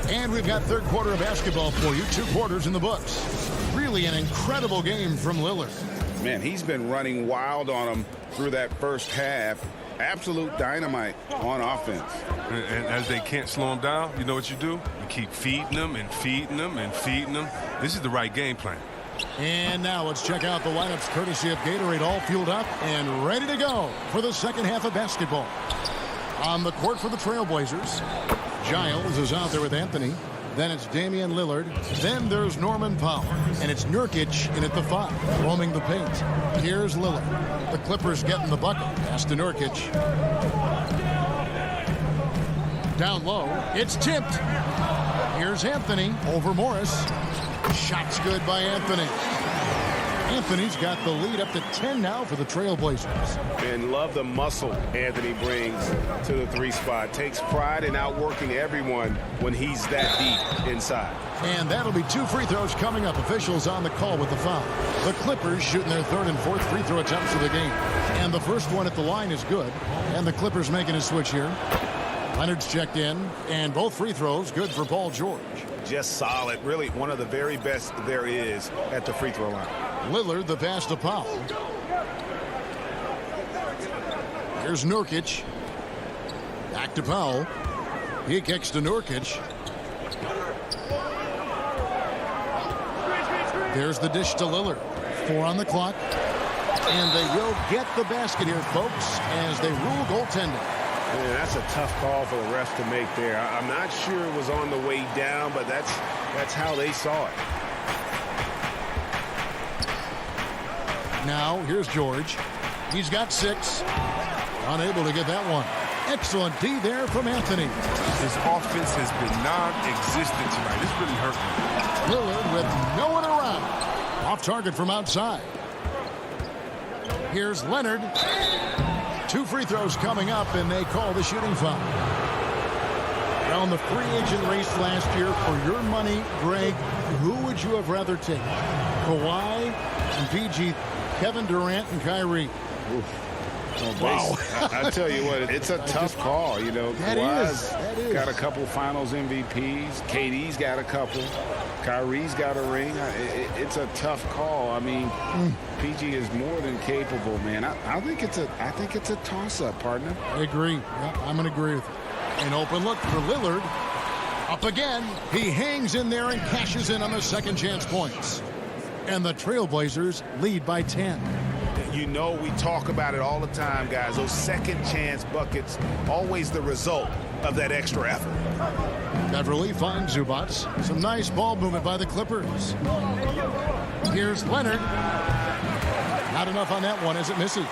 And we've got third quarter of basketball for you. 2 quarters in the books. Really an incredible game from Lillard. Man, he's been running wild on him through that first half. Absolute dynamite on offense. And as they can't slow him down, you know what you do? You keep feeding them and feeding them and feeding them. This is the right game plan. And now let's check out the lineups courtesy of Gatorade, all fueled up and ready to go for the second half of basketball. On the court for the Trailblazers, Giles is out there with Anthony. Then it's Damian Lillard. Then there's Norman Powell. And it's Nurkic in at the 5, roaming the paint. Here's Lillard. The Clippers getting the bucket. Pass to Nurkic. Down low. It's tipped. Here's Anthony over Morris. Shot's good by Anthony. Anthony's got the lead up to 10 now for the Trailblazers. And love the muscle Anthony brings to the 3 spot. Takes pride in outworking everyone when he's that deep inside. And that'll be 2 free throws coming up. Officials on the call with the foul. The Clippers shooting their 3rd and 4th free throw attempts of the game. And the first one at the line is good. And the Clippers making a switch here. Leonard's checked in, and both free throws good for Paul George. Just solid. Really one of the very best there is at the free throw line. Lillard, the pass to Powell. Here's Nurkic. Back to Powell. He kicks to Nurkic. There's the dish to Lillard. 4 on the clock. And they will get the basket here, folks, as they rule goaltending. Man, that's a tough call for the refs to make there. I'm not sure it was on the way down, but that's how they saw it. Now, here's George. He's got 6. Unable to get that one. Excellent D there from Anthony. His offense has been non-existent tonight. It's really hurting. Lillard with no one around. Off target from outside. Here's Leonard. 2 free throws coming up, and they call the shooting foul. Now, in the free agent race last year, for your money, Greg, who would you have rather taken? Kawhi and PG, Kevin Durant and Kyrie. Oof. Wow. I tell you what, it's a tough call. You know, Kawhi's got a couple finals MVPs. KD's got a couple. Kyrie's got a ring. It's a tough call. I mean, PG is more than capable, man. I think it's a toss-up, partner. I agree. Yeah, I'm going to agree with you. An open look for Lillard. Up again. He hangs in there and cashes in on the second chance points. And the Trailblazers lead by 10. You know, we talk about it all the time, guys. Those second chance buckets, always the result of that extra effort. Beverly finds Zubac. Some nice ball movement by the Clippers. Here's Leonard. Not enough on that one as it misses.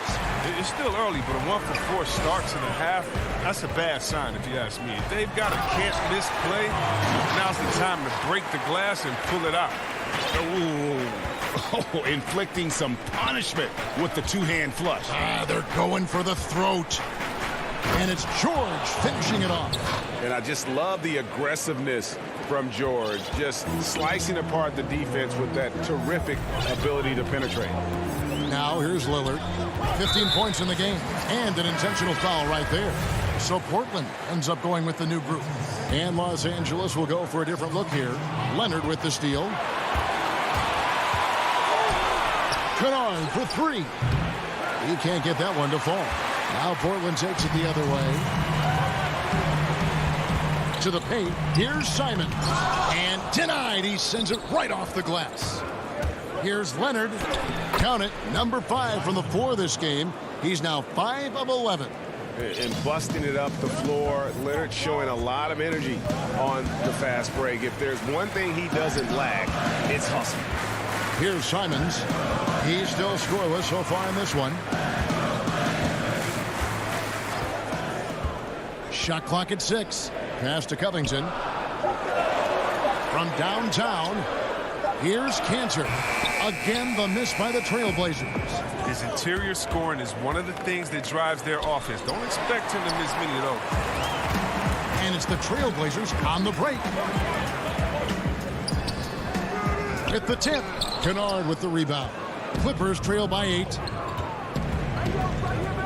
It's still early, but a 1-for-4 starts in the half. That's a bad sign, if you ask me. If they've got a can't-miss play, now's the time to break the glass and pull it out. Oh, inflicting some punishment with the two-hand flush. They're going for the throat. And it's George finishing it off. And I just love the aggressiveness from George, just slicing apart the defense with that terrific ability to penetrate. Now here's Lillard. 15 points in the game and an intentional foul right there. So Portland ends up going with the new group. And Los Angeles will go for a different look here. Leonard with the steal. Kennard for 3. He can't get that one to fall. Now Portland takes it the other way. To the paint. Here's Simon. And denied. He sends it right off the glass. Here's Leonard. Count it. Number 5 from the floor this game. He's now 5 of 11. And busting it up the floor. Leonard showing a lot of energy on the fast break. If there's one thing he doesn't lack, it's hustle. Here's Simons. He's still scoreless so far in this one. Shot clock at 6. Pass to Covington. From downtown, here's Cantor. Again, the miss by the Trailblazers. His interior scoring is one of the things that drives their offense. Don't expect him to miss many of those. And it's the Trailblazers on the break. At the tip, Kennard with the rebound. Clippers trail by 8.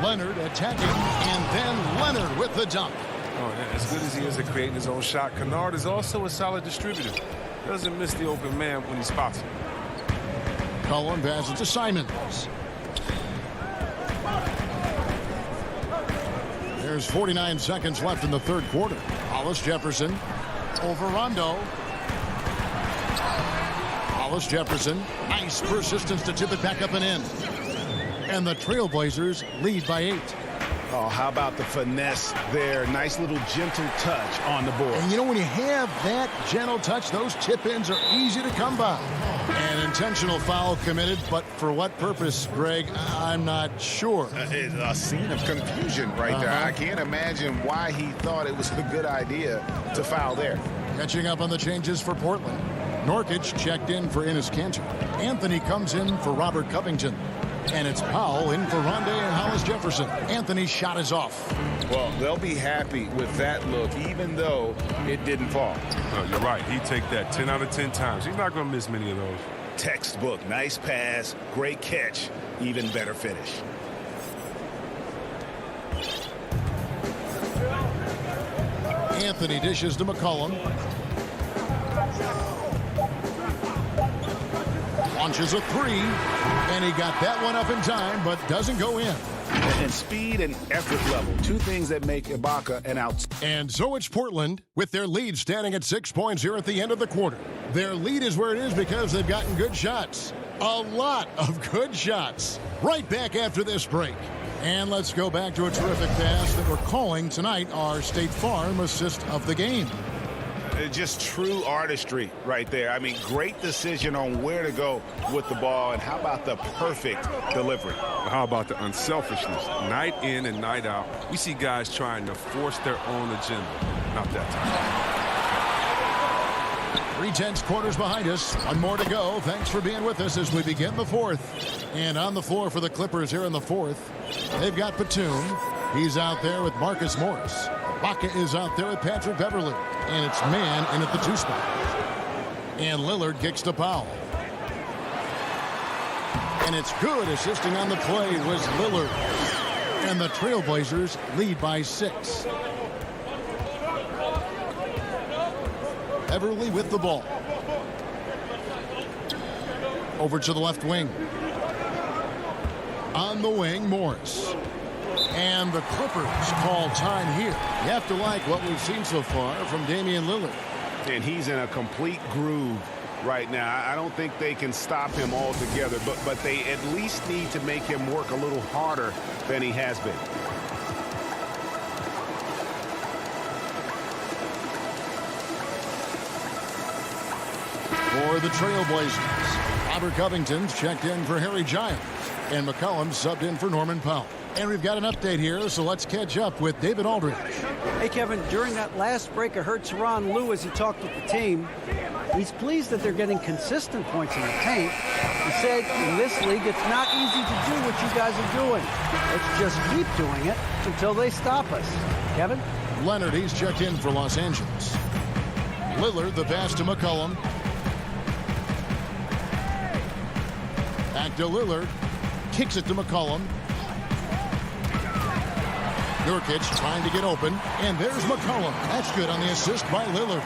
Leonard attacking, and then Leonard with the dunk. Oh, yeah, as good as he is at creating his own shot, Kennard is also a solid distributor. Doesn't miss the open man when he spots him. Cullen passes to Simons. There's 49 seconds left in the third quarter. Hollis Jefferson over Rondo. Hollis Jefferson. Nice persistence to tip it back up and in. And the Trailblazers lead by 8. Oh, how about the finesse there? Nice little gentle touch on the board. And you know, when you have that gentle touch, those tip-ins are easy to come by. An intentional foul committed, but for what purpose, Greg? I'm not sure. A scene of confusion right there. I can't imagine why he thought it was a good idea to foul there. Catching up on the changes for Portland. Nurkic checked in for Enes Kanter. Anthony comes in for Robert Covington. And it's Powell in for Rondé and Hollis Jefferson. Anthony's shot is off. Well, they'll be happy with that look, even though it didn't fall. No, you're right. He'd take that 10 out of 10 times. He's not going to miss many of those. Textbook. Nice pass. Great catch. Even better finish. Anthony dishes to McCollum. Launches a three, and he got that one up in time, but doesn't go in. And speed and effort level, two things that make Ibaka an out. And so it's Portland with their lead standing at 6 points here at the end of the quarter. Their lead is where it is because they've gotten good shots. A lot of good shots. Right back after this break. And let's go back to a terrific pass that we're calling tonight our State Farm assist of the game. Just true artistry right there. I mean, great decision on where to go with the ball, and how about the perfect delivery? How about the unselfishness? Night in and night out, we see guys trying to force their own agenda. Not that time. 3 quarters behind us. One more to go. Thanks for being with us as we begin the fourth. And on the floor for the Clippers here in the fourth, they've got Batum. He's out there with Marcus Morris. Ibaka is out there with Patrick Beverly. And it's man in at the 2 spot. And Lillard kicks to Powell. And it's good. Assisting on the play was Lillard. And the Trailblazers lead by 6. Beverly with the ball. Over to the left wing. On the wing, Morris. And the Clippers call time here. You have to like what we've seen so far from Damian Lillard. And he's in a complete groove right now. I don't think they can stop him altogether, but they at least need to make him work a little harder than he has been. For the Trailblazers, Robert Covington's checked in for Harry Giles. And McCollum subbed in for Norman Powell. And we've got an update here, so let's catch up with David Aldridge. Hey, Kevin, during that last break, I heard Tyronn Lue as he talked with the team. He's pleased that they're getting consistent points in the paint. He said, in this league, it's not easy to do what you guys are doing. Let's just keep doing it until they stop us. Kevin? Leonard, he's checked in for Los Angeles. Lillard, the pass to McCollum. Back to Lillard. Kicks it to McCollum. Nurkic trying to get open, and there's McCollum. That's good on the assist by Lillard.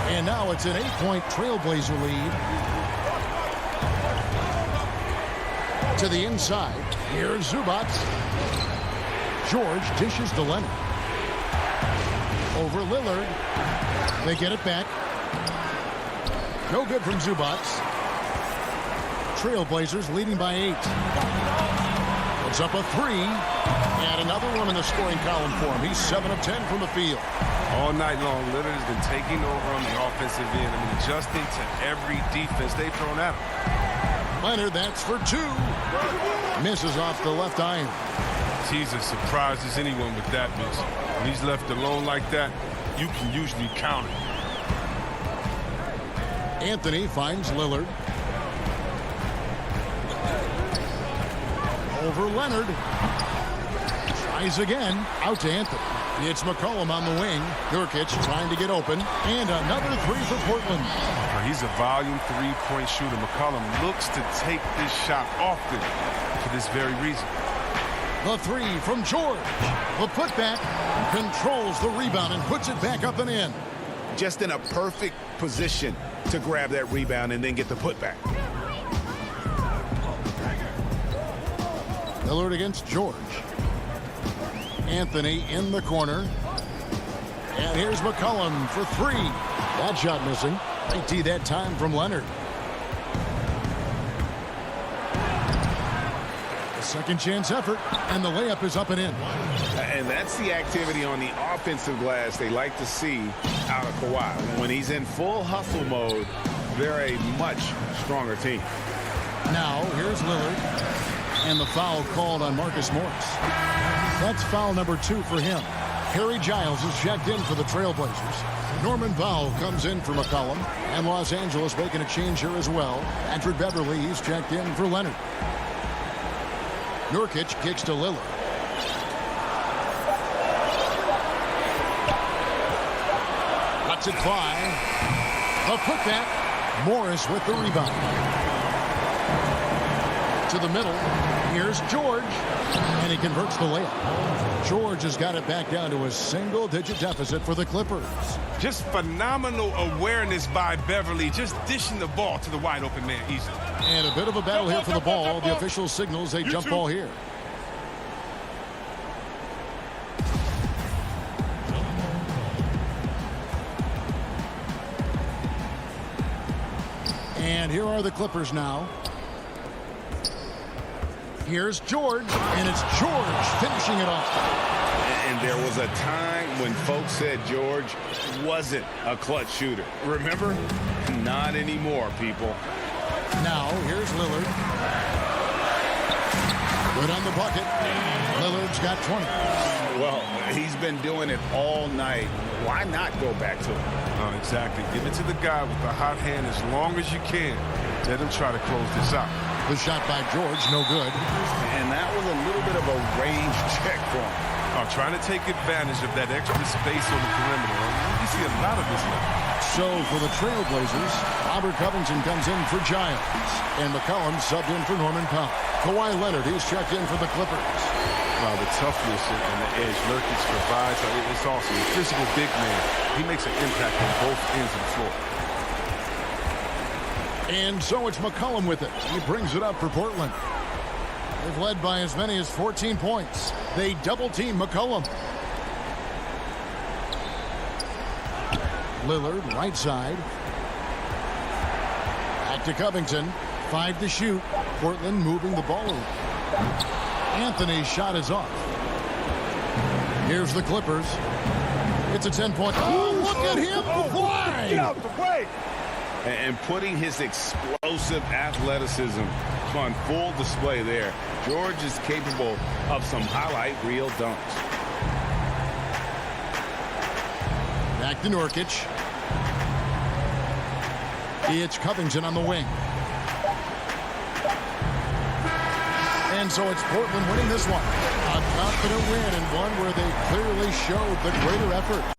And now it's an 8-point Trailblazer lead. To the inside. Here's Zubac. George dishes to Leonard. Over Lillard. They get it back. No good from Zubac. Trailblazers leading by 8. It's up a 3. And another one in the scoring column for him. He's 7 of 10 from the field. All night long, Lillard has been taking over on the offensive end. I mean, adjusting to every defense they've thrown at him. Leonard, that's for 2. Misses off the left iron. He's as surprised as anyone with that miss. When he's left alone like that, you can usually count it. Anthony finds Lillard. Over Leonard. Tries again. Out to Anthony. It's McCollum on the wing. Nurkic trying to get open. And another 3 for Portland. He's a volume 3-point shooter. McCollum looks to take this shot often for this very reason. The 3 from George. The putback. Controls the rebound and puts it back up and in. Just in a perfect position to grab that rebound and then get the putback. Lillard against George. Anthony in the corner. And here's McCollum for 3. That shot missing. They tee that time from Leonard. A second chance effort, and the layup is up and in. And that's the activity on the offensive glass they like to see out of Kawhi. When he's in full hustle mode, they're a much stronger team. Now, here's Lillard. And the foul called on Marcus Morris. That's foul number 2 for him. Harry Giles is checked in for the Trailblazers. Norman Powell comes in for McCollum. And Los Angeles making a change here as well. Patrick Beverly, he's checked in for Leonard. Nurkic kicks to Lillard. Lets it fly. A putback. Morris with the rebound. To the middle. Here's George, and he converts the layup. George has got it back down to a single-digit deficit for the Clippers. Just phenomenal awareness by Beverly, just dishing the ball to the wide-open man easily. And a bit of a battle here for the ball. The official signals a jump ball here. And here are the Clippers now. Here's George, and it's George finishing it off. And there was a time when folks said George wasn't a clutch shooter. Remember? Not anymore, people. Now, here's Lillard. Good on the bucket. Lillard's got 20. Well, he's been doing it all night. Why not go back to him? Oh, exactly. Give it to the guy with the hot hand as long as you can. Let him try to close this out. The shot by George, no good. And that was a little bit of a range check for him. Trying to take advantage of that extra space on the perimeter. You see a lot of this now. So for the Trailblazers, Robert Covington comes in for Giles. And McCollum subbed in for Norman Powell. Kawhi Leonard, he's checked in for the Clippers. Wow, the toughness and the edge Nurkic provides, it's awesome. A physical big man. He makes an impact on both ends of the floor. And so it's McCollum with it. He brings it up for Portland. They've led by as many as 14 points. They double-team McCollum. Lillard, right side. Back to Covington. 5 to shoot. Portland moving the ball over. Anthony's shot is off. Here's the Clippers. It's a 10-point. Oh, look at him fly! Get out the way! And putting his explosive athleticism on full display there. George is capable of some highlight reel dunks. Back to Nurkic. It's Covington on the wing. And so it's Portland winning this one. A confident win and one where they clearly showed the greater effort.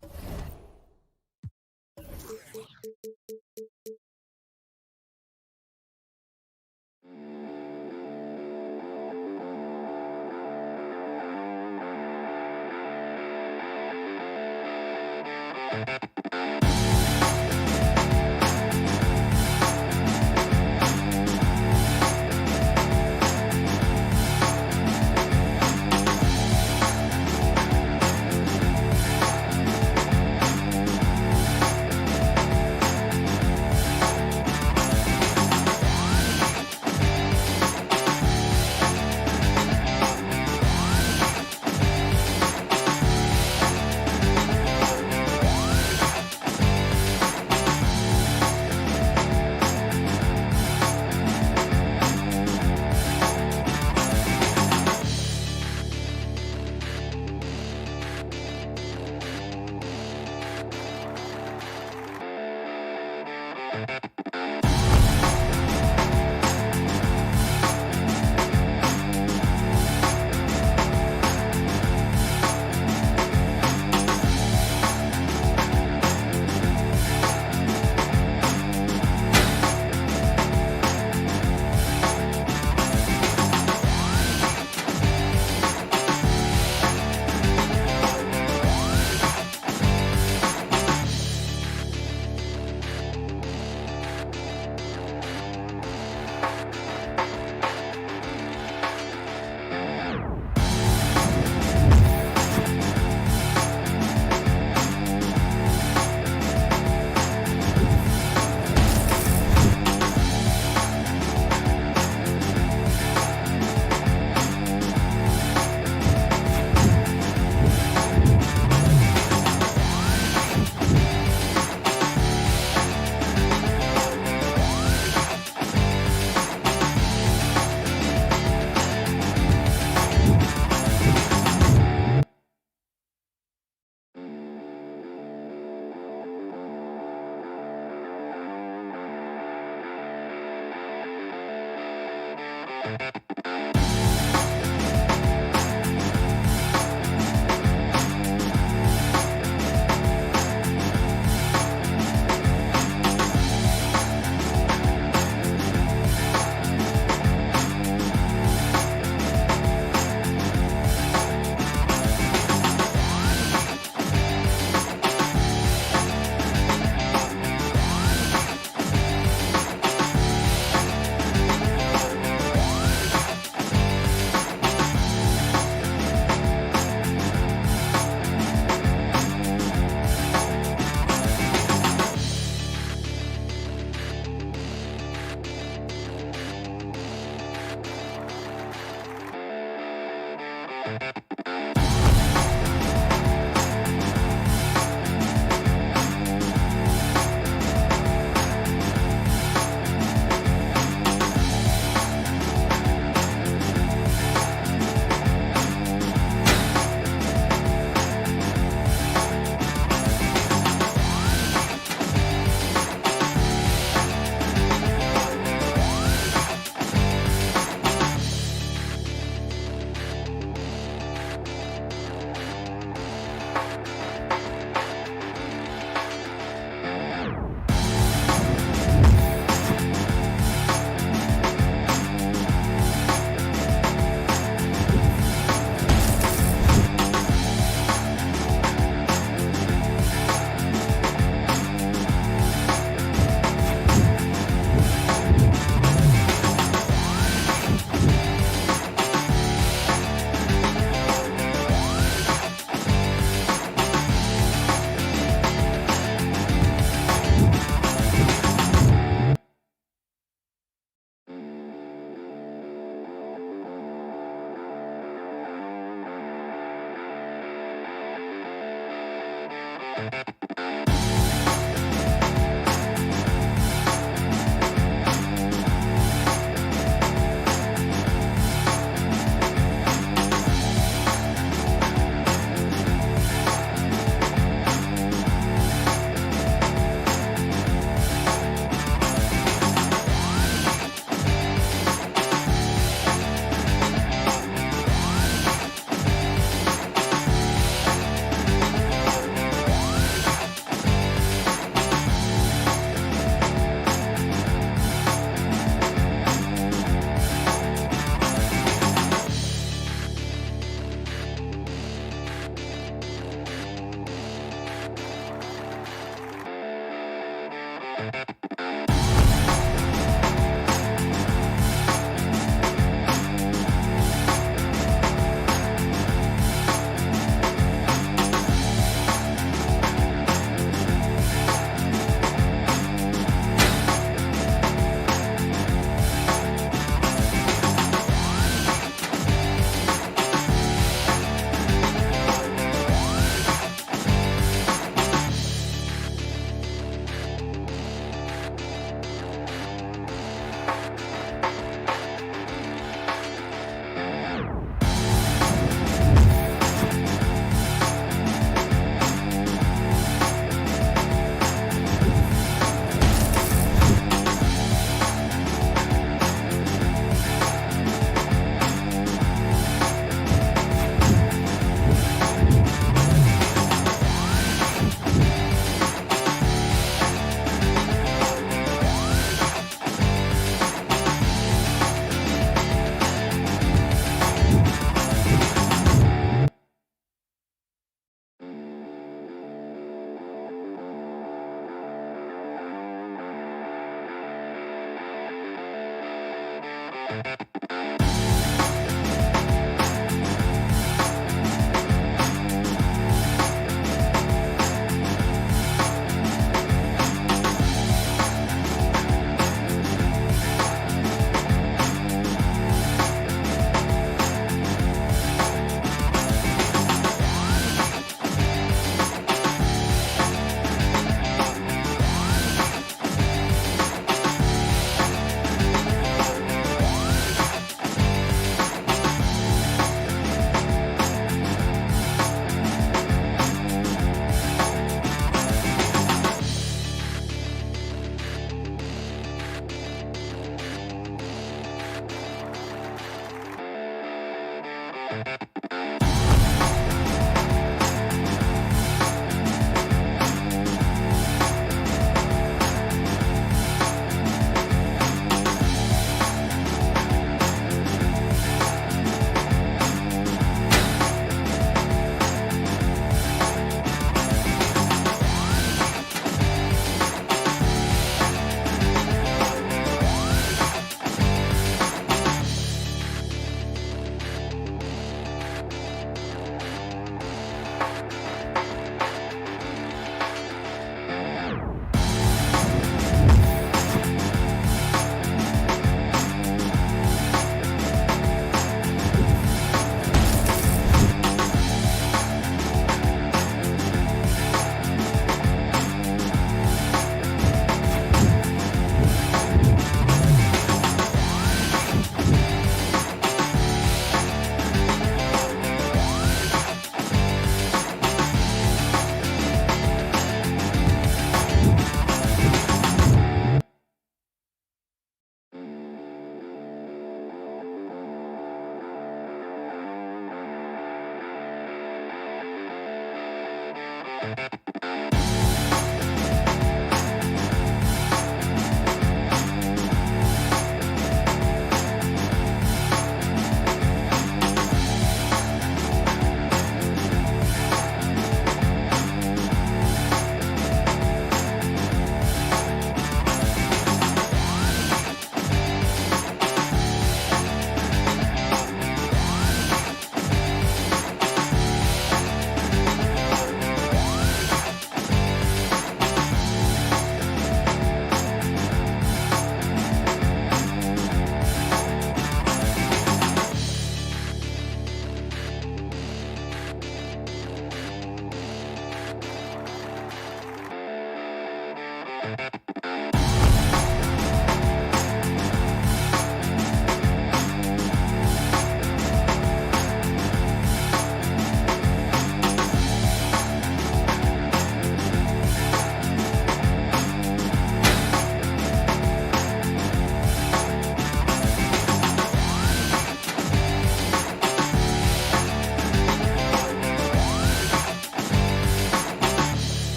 CLA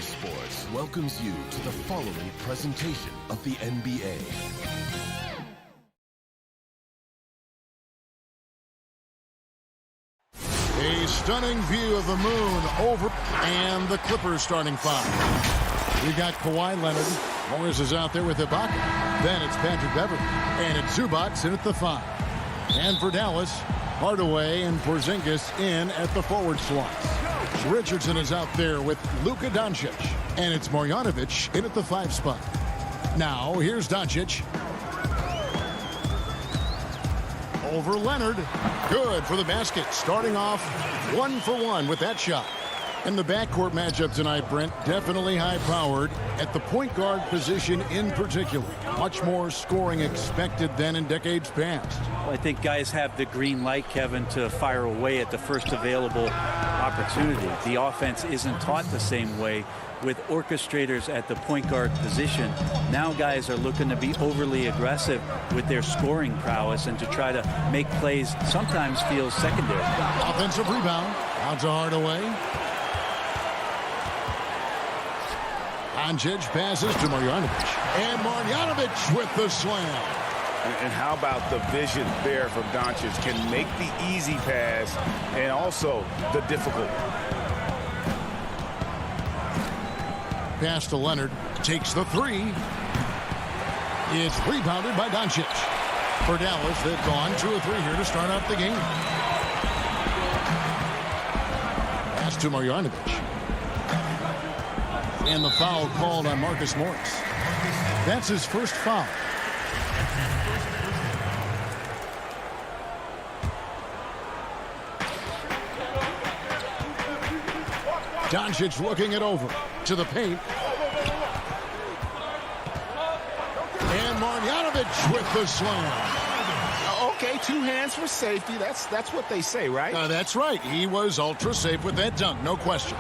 Sports welcomes you to the following presentation of the NBA. A stunning view of the moon over and the Clippers starting five. We've got Kawhi Leonard. Morris is out there with Ibaka. Then it's Patrick Beverley. And it's Zubac in at the five. And for Dallas, Hardaway and Porzingis in at the forward slots. Richardson is out there with Luka Doncic. And it's Marjanovic in at the five spot. Now, here's Doncic. Over Leonard. Good for the basket. Starting off 1-for-1 with that shot. And the backcourt matchup tonight, Brent, definitely high-powered at the point guard position in particular. Much more scoring expected than in decades past. Well, I think guys have the green light, Kevin, to fire away at the first available opportunity. The offense isn't taught the same way with orchestrators at the point guard position. Now guys are looking to be overly aggressive with their scoring prowess and to try to make plays sometimes feels secondary. Offensive rebound. Out to Hardaway. Doncic passes to Marjanovic. And Marjanovic with the slam. And how about the vision there from Doncic? Can make the easy pass and also the difficult. Pass to Leonard. Takes the three. It's rebounded by Doncic. For Dallas, they've gone 2-3 here to start out the game. Pass to Marjanovic. And the foul called on Marcus Morris. That's his first foul. Doncic looking it over to the paint. And Marjanovic with the slam. Okay, two hands for safety. That's what they say, right? That's right. He was ultra safe with that dunk, no question.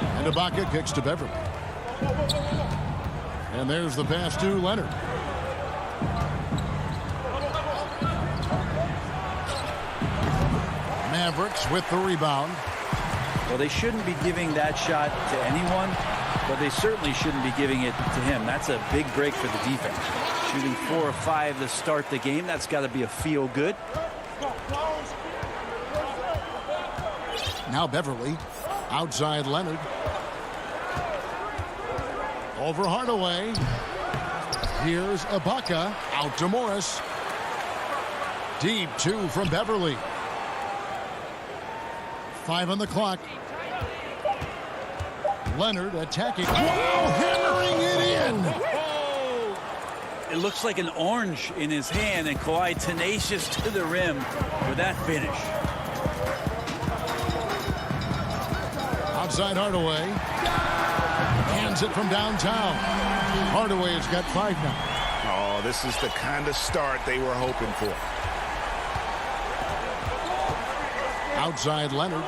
And Ibaka kicks to Beverley. And there's the pass to Leonard. Mavericks with the rebound. Well, they shouldn't be giving that shot to anyone, but they certainly shouldn't be giving it to him. That's a big break for the defense. Shooting 4 or 5 to start the game. That's got to be a feel good. Now Beverley. Outside Leonard. Over Hardaway. Here's Ibaka. Out to Morris. Deep two from Beverley. 5 on the clock. Leonard attacking. Wow, hammering it in. It looks like an orange in his hand, and Kawhi tenacious to the rim for that finish. Outside Hardaway. Hands it from downtown. Hardaway has got 5 now. Oh, this is the kind of start they were hoping for. Outside Leonard.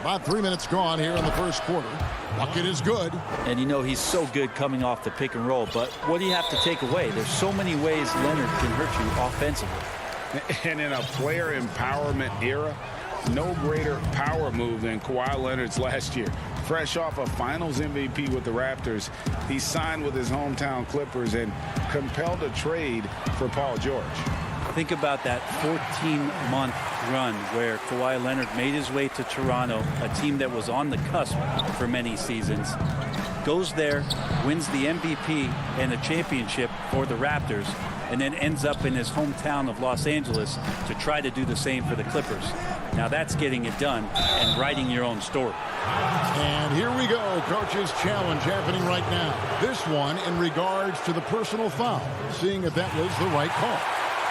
About 3 minutes gone here in the first quarter. Bucket is good. And you know he's so good coming off the pick and roll, but what do you have to take away? There's so many ways Leonard can hurt you offensively. And in a player empowerment era, no greater power move than Kawhi Leonard's last year. Fresh off a finals MVP with the Raptors, he signed with his hometown Clippers and compelled a trade for Paul George. Think about that 14-month run where Kawhi Leonard made his way to Toronto, a team that was on the cusp for many seasons. Goes there, wins the MVP and a championship for the Raptors, and then ends up in his hometown of Los Angeles to try to do the same for the Clippers. Now that's getting it done and writing your own story. And here we go. Coach's challenge happening right now. This one in regards to the personal foul, seeing if that was the right call.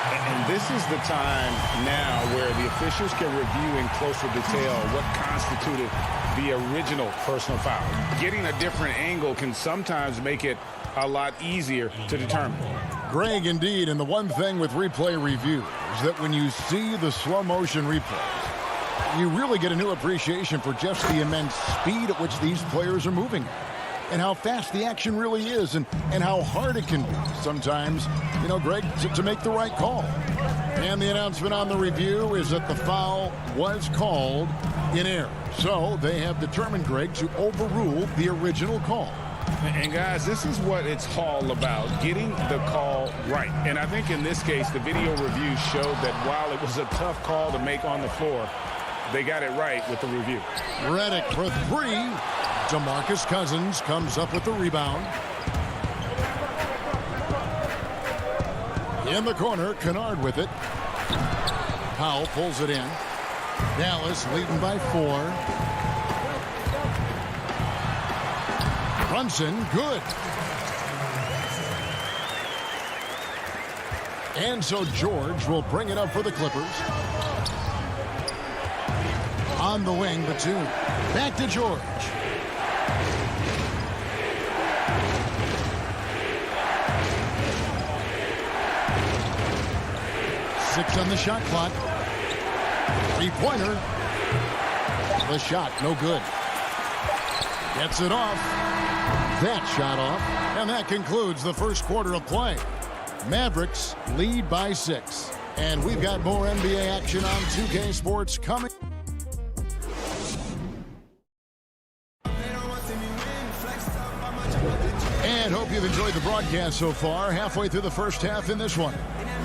And this is the time now where the officials can review in closer detail what constituted the original personal foul. Getting a different angle can sometimes make it a lot easier to determine. Greg, indeed, and the one thing with replay review is that when you see the slow motion replays, you really get a new appreciation for just the immense speed at which these players are moving and how fast the action really is and how hard it can be sometimes, you know, Greg, to make the right call. And the announcement on the review is that the foul was called in error. So they have determined, Greg, to overrule the original call. And guys, this is what it's all about, getting the call right. And I think in this case, the video review showed that while it was a tough call to make on the floor, they got it right with the review. Redick for three. DeMarcus Cousins comes up with the rebound. In the corner, Kennard with it. Powell pulls it in. Dallas leading by 4. Brunson, good. And so George will bring it up for the Clippers. On the wing, Batum. Back to George. Six on the shot clock. Three-pointer. The shot, no good. Gets it off. That shot off. And that concludes the first quarter of play. Mavericks lead by 6. And we've got more NBA action on 2K Sports coming. And hope you've enjoyed the broadcast so far. Halfway through the first half in this one.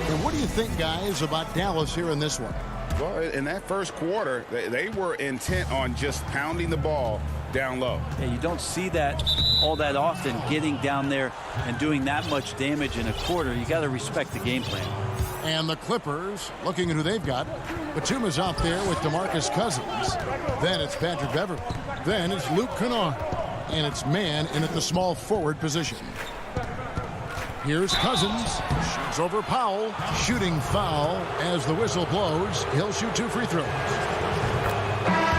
And what do you think, guys, about Dallas here in this one? Well, in that first quarter, they were intent on just pounding the ball down low. Yeah, you don't see that all that often, getting down there and doing that much damage in a quarter. You got to respect the game plan. And the Clippers, looking at who they've got. Batum is out there with DeMarcus Cousins. Then it's Patrick Beverley. Then it's Luke Kennard. And it's man in at the small forward position. Here's Cousins. Shoots over Powell. Shooting foul as the whistle blows. He'll shoot 2 free throws.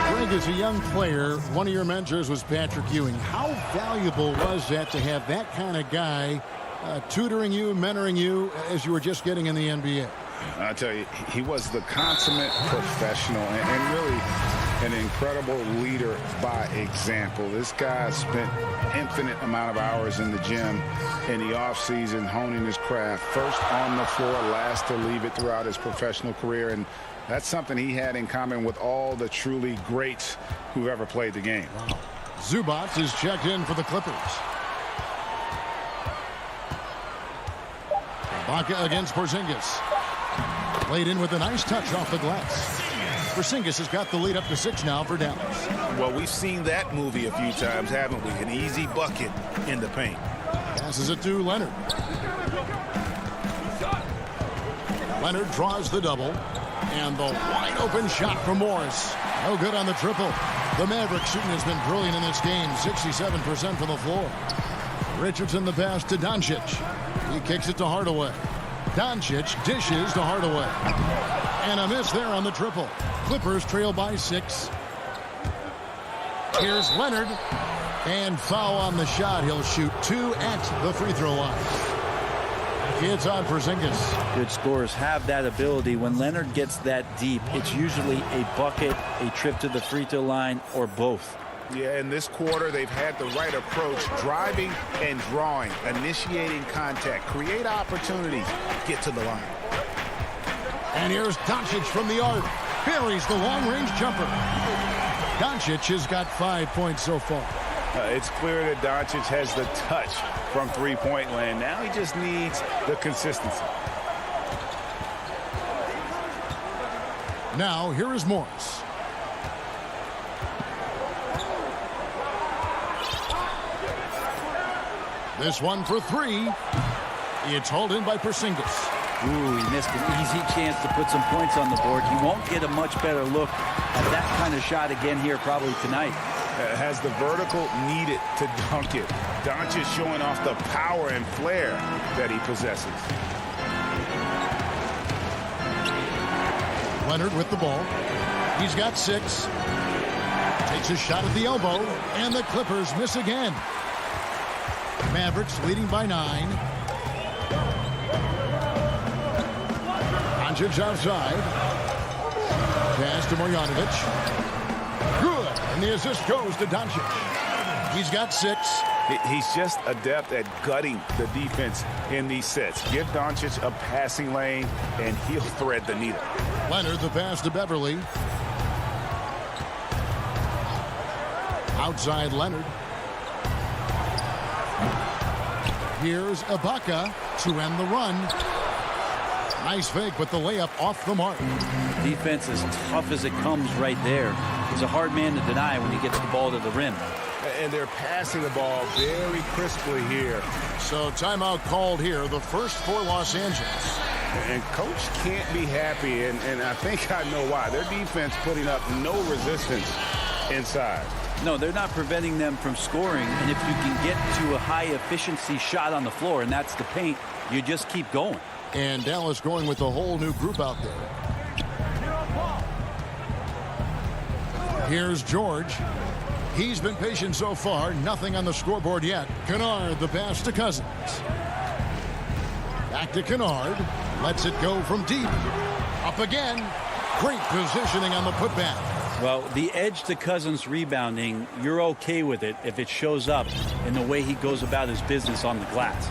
Greg, as a young player, one of your mentors was Patrick Ewing. How valuable was that to have that kind of guy tutoring you, mentoring you as you were just getting in the NBA? I tell you, he was the consummate professional and really an incredible leader by example. This guy spent infinite amount of hours in the gym in the offseason honing his craft. First on the floor, last to leave it throughout his professional career. And that's something he had in common with all the truly greats who've ever played the game. Wow. Zubac is checked in for the Clippers. Ibaka against Porzingis. Laid in with a nice touch off the glass. Porzingis has got the lead up to 6 now for Dallas. Well, we've seen that movie a few times, haven't we? An easy bucket in the paint. Passes it to Leonard. Leonard draws the double. And the wide open shot from Morris. No good on the triple. The Mavericks shooting has been brilliant in this game. 67% from the floor. Richardson the pass to Doncic. He kicks it to Hardaway. Doncic dishes to Hardaway. And a miss there on the triple. Clippers trail by 6. Here's Leonard. And foul on the shot. He'll shoot 2 at the free throw line. It's on Porzingis. Good scorers have that ability. When Leonard gets that deep, it's usually a bucket, a trip to the free throw line, or both. Yeah, in this quarter, they've had the right approach, driving and drawing, initiating contact, create opportunities, get to the line. And here's Doncic from the arc. Buries the long-range jumper. Doncic has got 5 points so far. It's clear that Doncic has the touch from three-point land. Now he just needs the consistency. Now, here is Morris. This one for 3. It's hauled in by Porzingis. Ooh, he missed an easy chance to put some points on the board. He won't get a much better look at that kind of shot again here probably tonight. Has the vertical needed to dunk it. Doncic showing off the power and flair that he possesses. Leonard with the ball. He's got 6. Takes a shot at the elbow, and the Clippers miss again. Mavericks leading by 9. Doncic outside. Pass to Marjanovic. Good, and the assist goes to Doncic. He's got 6. He's just adept at gutting the defense in these sets. Give Doncic a passing lane, and he'll thread the needle. Leonard, the pass to Beverly. Outside Leonard. Here's Ibaka to end the run. Nice fake, but the layup off the mark. Defense as tough as it comes right there. He's a hard man to deny when he gets the ball to the rim. And they're passing the ball very crisply here. So timeout called here, the first for Los Angeles. And coach can't be happy, and I think I know why. Their defense putting up no resistance inside. No, they're not preventing them from scoring. And if you can get to a high-efficiency shot on the floor, and that's the paint, you just keep going. And Dallas going with a whole new group out there. Here's George. He's been patient so far. Nothing on the scoreboard yet. Kennard, the pass to Cousins. Back to Kennard. Lets it go from deep. Up again. Great positioning on the putback. Well, the edge to Cousins rebounding, you're okay with it if it shows up in the way he goes about his business on the glass.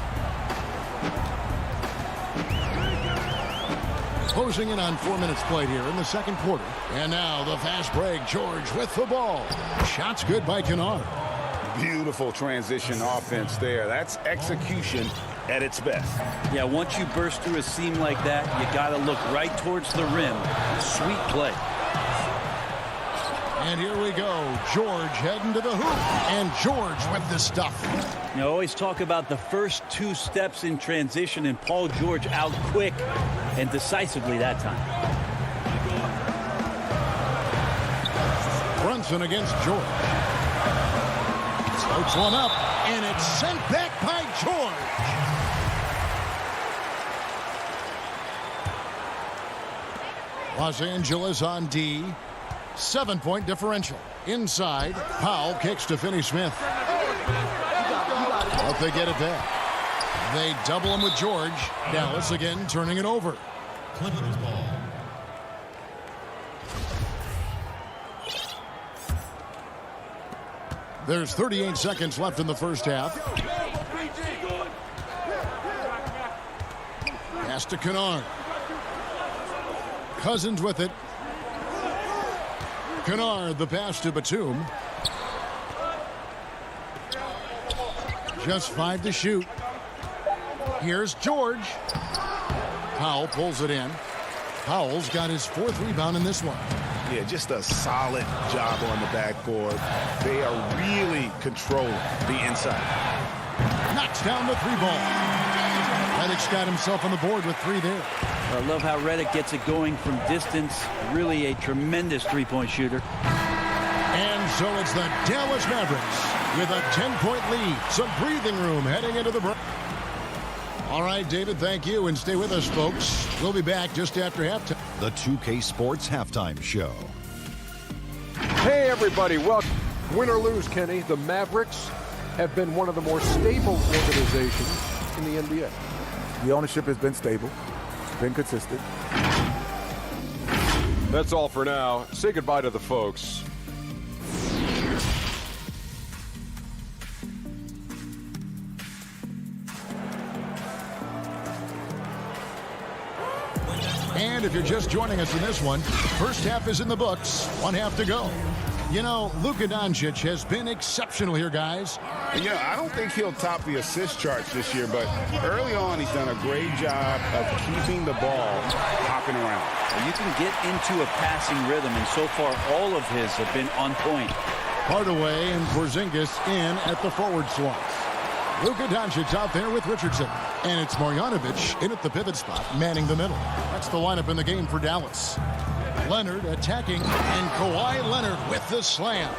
Closing in on 4 minutes played here in the second quarter. And now the fast break. George with the ball. Shots good by Kennard. Beautiful transition offense there. That's execution at its best. Yeah, once you burst through a seam like that, you got to look right towards the rim. Sweet play. And here we go. George heading to the hoop. And George with the stuff. You always talk about the first 2 steps in transition, and Paul George out quick and decisively that time. Brunson against George. Floats one up, and it's sent back by George. Los Angeles on D. 7-point differential. Inside, Powell kicks to Finney-Smith. But they get it back. They double him with George. Dallas again turning it over. Clippers ball. There's 38 seconds left in the first half. Pass to Kennard. Cousins with it. Kennard, the pass to Batum. Just 5 to shoot. Here's George. Powell pulls it in. Powell's got his 4th rebound in this one. Yeah, just a solid job on the backboard. They are really controlling the inside. Knocks down the 3 ball. Reddick's got himself on the board with 3 there. I love how Reddick gets it going from distance. Really a tremendous 3-point shooter. And so it's the Dallas Mavericks with a 10-point lead. Some breathing room heading into the break. All right, David, thank you. And stay with us, folks. We'll be back just after halftime. The 2K Sports Halftime Show. Hey, everybody. Well, win or lose, Kenny, the Mavericks have been one of the more stable organizations in the NBA. The ownership has been stable. It's been consistent. That's all for now. Say goodbye to the folks. And if you're just joining us in this one, first half is in the books. 1 half to go. You know, Luka Doncic has been exceptional here, guys. You know, I don't think he'll top the assist charts this year, but early on he's done a great job of keeping the ball hopping around. You can get into a passing rhythm, and so far all of his have been on point. Hardaway and Porzingis in at the forward slots. Luka Doncic out there with Richardson. And it's Marjanovic in at the pivot spot, manning the middle. That's the lineup in the game for Dallas. Leonard attacking, and Kawhi Leonard with the slam.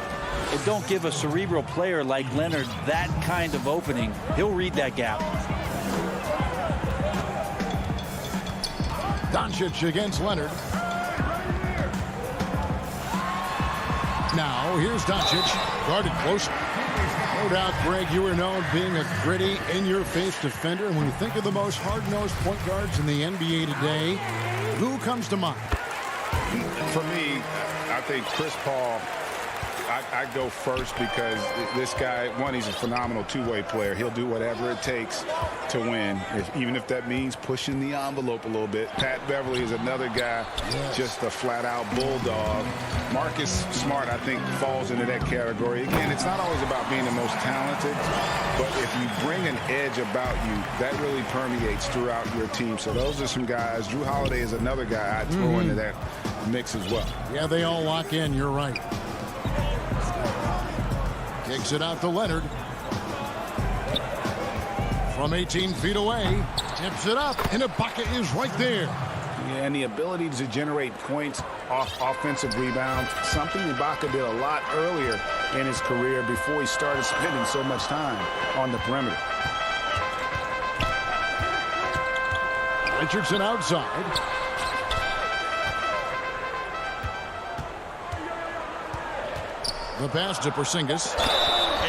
And don't give a cerebral player like Leonard that kind of opening. He'll read that gap. Doncic against Leonard. Now, here's Doncic, guarded close. No doubt, Greg, you were known being a gritty, in-your-face defender. And when you think of the most hard-nosed point guards in the NBA today, who comes to mind? For me, I think Chris Paul. I go first because this guy, one, he's a phenomenal two-way player. He'll do whatever it takes to win, even if that means pushing the envelope a little bit. Pat Beverly is another guy, just a flat-out bulldog. Marcus Smart, I think, falls into that category. Again, it's not always about being the most talented, but if you bring an edge about you, that really permeates throughout your team. So those are some guys. Drew Holiday is another guy I'd throw into that mix as well. Yeah, they all lock in. You're right. Kicks it out to Leonard. From 18 feet away. Tips it up. And Ibaka is right there. Yeah, and the ability to generate points off offensive rebounds, something Ibaka did a lot earlier in his career before he started spending so much time on the perimeter. Richardson outside. The pass to Porzingis.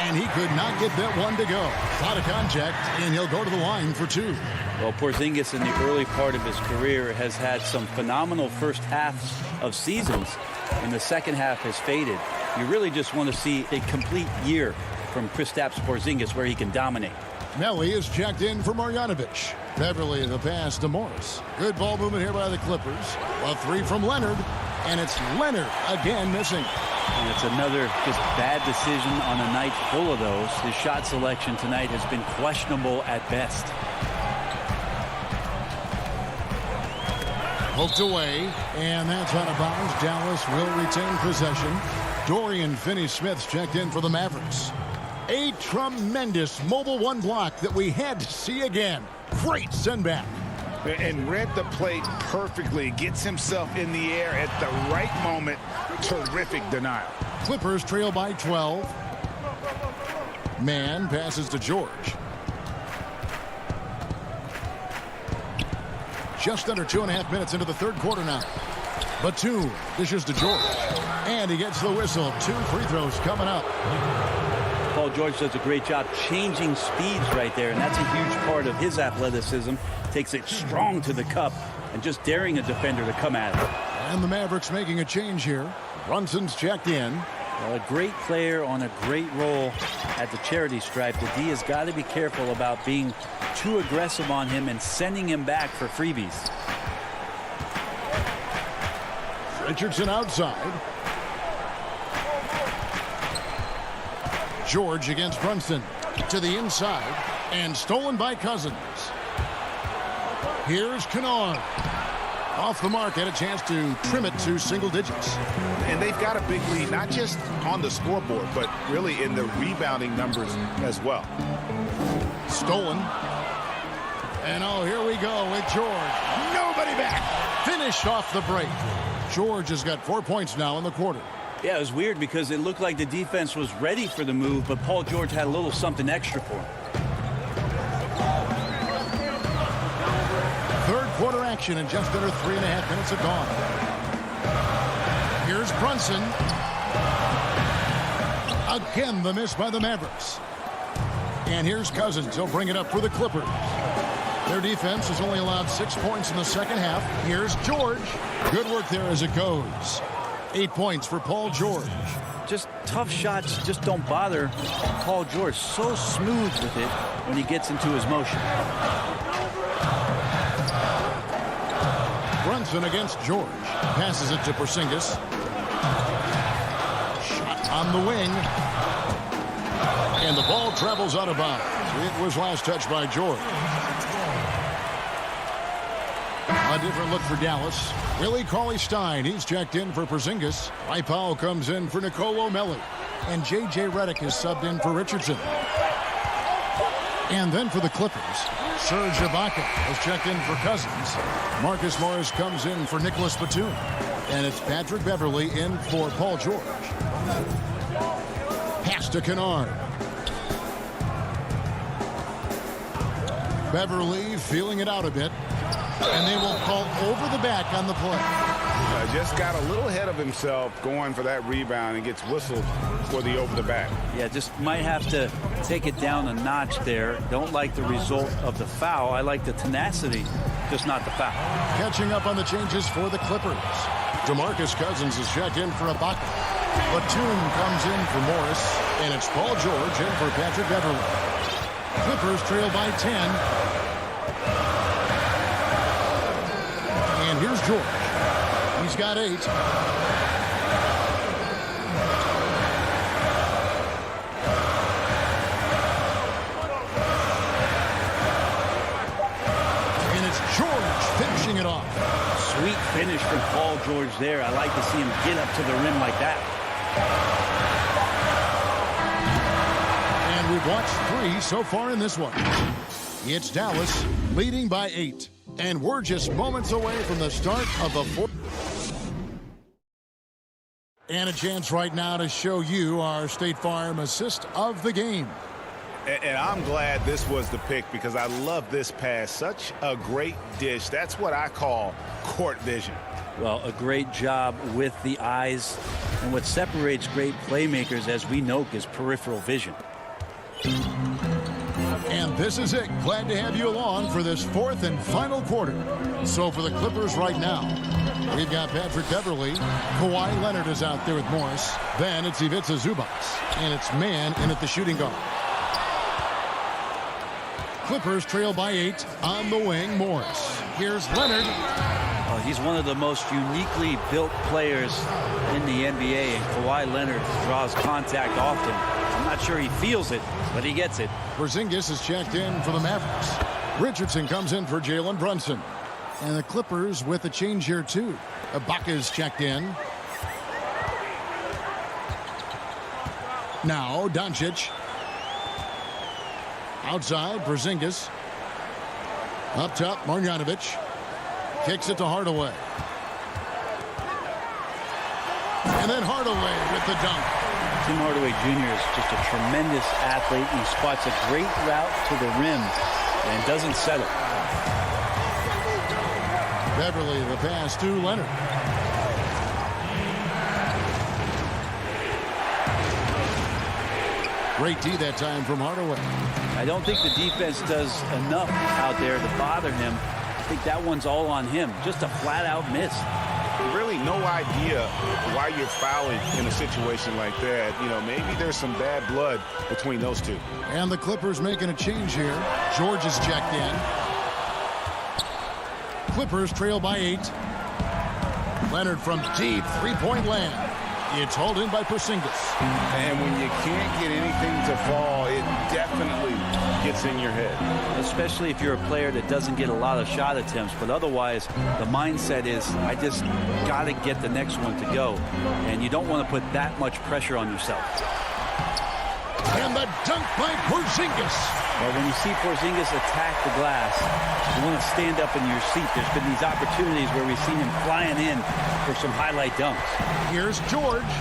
And he could not get that one to go. Out of contact, and he'll go to the line for two. Well, Porzingis in the early part of his career has had some phenomenal first halves of seasons. In the second half has faded. You really just want to see a complete year from Kristaps Porzingis where he can dominate. Melly is checked in for Marjanovic. Beverly the pass to Morris. Good ball movement here by the Clippers. A three from Leonard. And it's Leonard again missing. And it's another just bad decision on a night full of those. His shot selection tonight has been questionable at best. Poked away, and that's out of bounds. Dallas will retain possession. Dorian Finney-Smith's checked in for the Mavericks. A tremendous mobile one block that we had to see again. Great send back. And read the play perfectly. Gets himself in the air at the right moment. Terrific denial. Clippers trail by 12. Man passes to George. Just under 2.5 minutes into the third quarter now. Batum dishes to George. And he gets the whistle. 2 free throws coming up. Paul George does a great job changing speeds right there, and that's a huge part of his athleticism. Takes it strong to the cup and just daring a defender to come at it. And the Mavericks making a change here. Brunson's checked in. Well, a great player on a great role at the charity stripe. The D has got to be careful about being too aggressive on him and sending him back for freebies. Richardson outside. George against Brunson. To the inside. And stolen by Cousins. Here's Kennard. Off the mark, had a chance to trim it to single digits. And they've got a big lead, not just on the scoreboard, but really in the rebounding numbers as well. Stolen. And oh, here we go with George. Nobody back. Finished off the break. George has got 4 points now in the quarter. Yeah, it was weird because it looked like the defense was ready for the move, but Paul George had a little something extra for him. Third quarter action in just under 3.5 minutes have gone. Here's Brunson. Again, the miss by the Mavericks. And here's Cousins. He'll bring it up for the Clippers. Their defense has only allowed 6 points in the second half. Here's George. Good work there as it goes. 8 points for Paul George. Just tough shots just don't bother Paul George. So smooth with it when he gets into his motion. Brunson against George. Passes it to Porzingis. Shot on the wing. And the ball travels out of bounds. It was last touched by George. A different look for Dallas. Willie Cauley-Stein, he's checked in for Porzingis. Rai Powell comes in for Nicolo Melli. And J.J. Redick is subbed in for Richardson. And then for the Clippers, Serge Ibaka has checked in for Cousins. Marcus Morris comes in for Nicholas Batum. And it's Patrick Beverly in for Paul George. Pass to Kennard. Beverly feeling it out a bit. And they will call over the back on the play. Just got a little ahead of himself going for that rebound and gets whistled for the over the back. Yeah, just might have to take it down a notch there. Don't like the result of the foul. I like the tenacity, just not the foul. Catching up on the changes for the Clippers. DeMarcus Cousins is checked in for Ibaka. Batum comes in for Morris, and it's Paul George in for Patrick Beverley. Clippers trail by 10. And here's George. He's got 8. And it's George finishing it off. Sweet finish from Paul George there. I like to see him get up to the rim like that. And we've watched 3 so far in this one. It's Dallas leading by 8. And we're just moments away from the start of the 4th. And a chance right now to show you our State Farm assist of the game. And I'm glad this was the pick because I love this pass. Such a great dish. That's what I call court vision. Well, a great job with the eyes. And what separates great playmakers, as we know, is peripheral vision. And this is it. Glad to have you along for this 4th and final quarter. So for the Clippers right now, we've got Patrick Beverley. Kawhi Leonard is out there with Morris. Then it's Ivica Zubac. And it's man in at the shooting guard. Clippers trail by 8 on the wing. Morris. Here's Leonard. Oh, he's one of the most uniquely built players in the NBA, and Kawhi Leonard draws contact often. I'm not sure he feels it, but he gets it. Porzingis is checked in for the Mavericks. Richardson comes in for Jalen Brunson. And the Clippers with a change here, too. Ibaka is checked in. Now, Doncic. Outside, Porzingis. Up top, Marjanovic. Kicks it to Hardaway. And then Hardaway with the dunk. Tim Hardaway Jr. is just a tremendous athlete. He spots a great route to the rim and doesn't settle. Beverley, the pass to Leonard. Great D that time from Hardaway. I don't think the defense does enough out there to bother him. I think that one's all on him. Just a flat-out miss. Really no idea why you're fouling in a situation like that. You know, maybe there's some bad blood between those two. And the Clippers making a change here. George is checked in. Clippers trail by 8. Leonard from deep three-point land. It's hauled in by Porzingis. And when you can't get anything to fall, it definitely gets in your head. Especially if you're a player that doesn't get a lot of shot attempts. But otherwise, the mindset is, I just got to get the next one to go. And you don't want to put that much pressure on yourself. And the dunk by Porzingis. Well, when you see Porzingis attack the glass, you want to stand up in your seat. There's been these opportunities where we've seen him flying in for some highlight dunks. Here's George.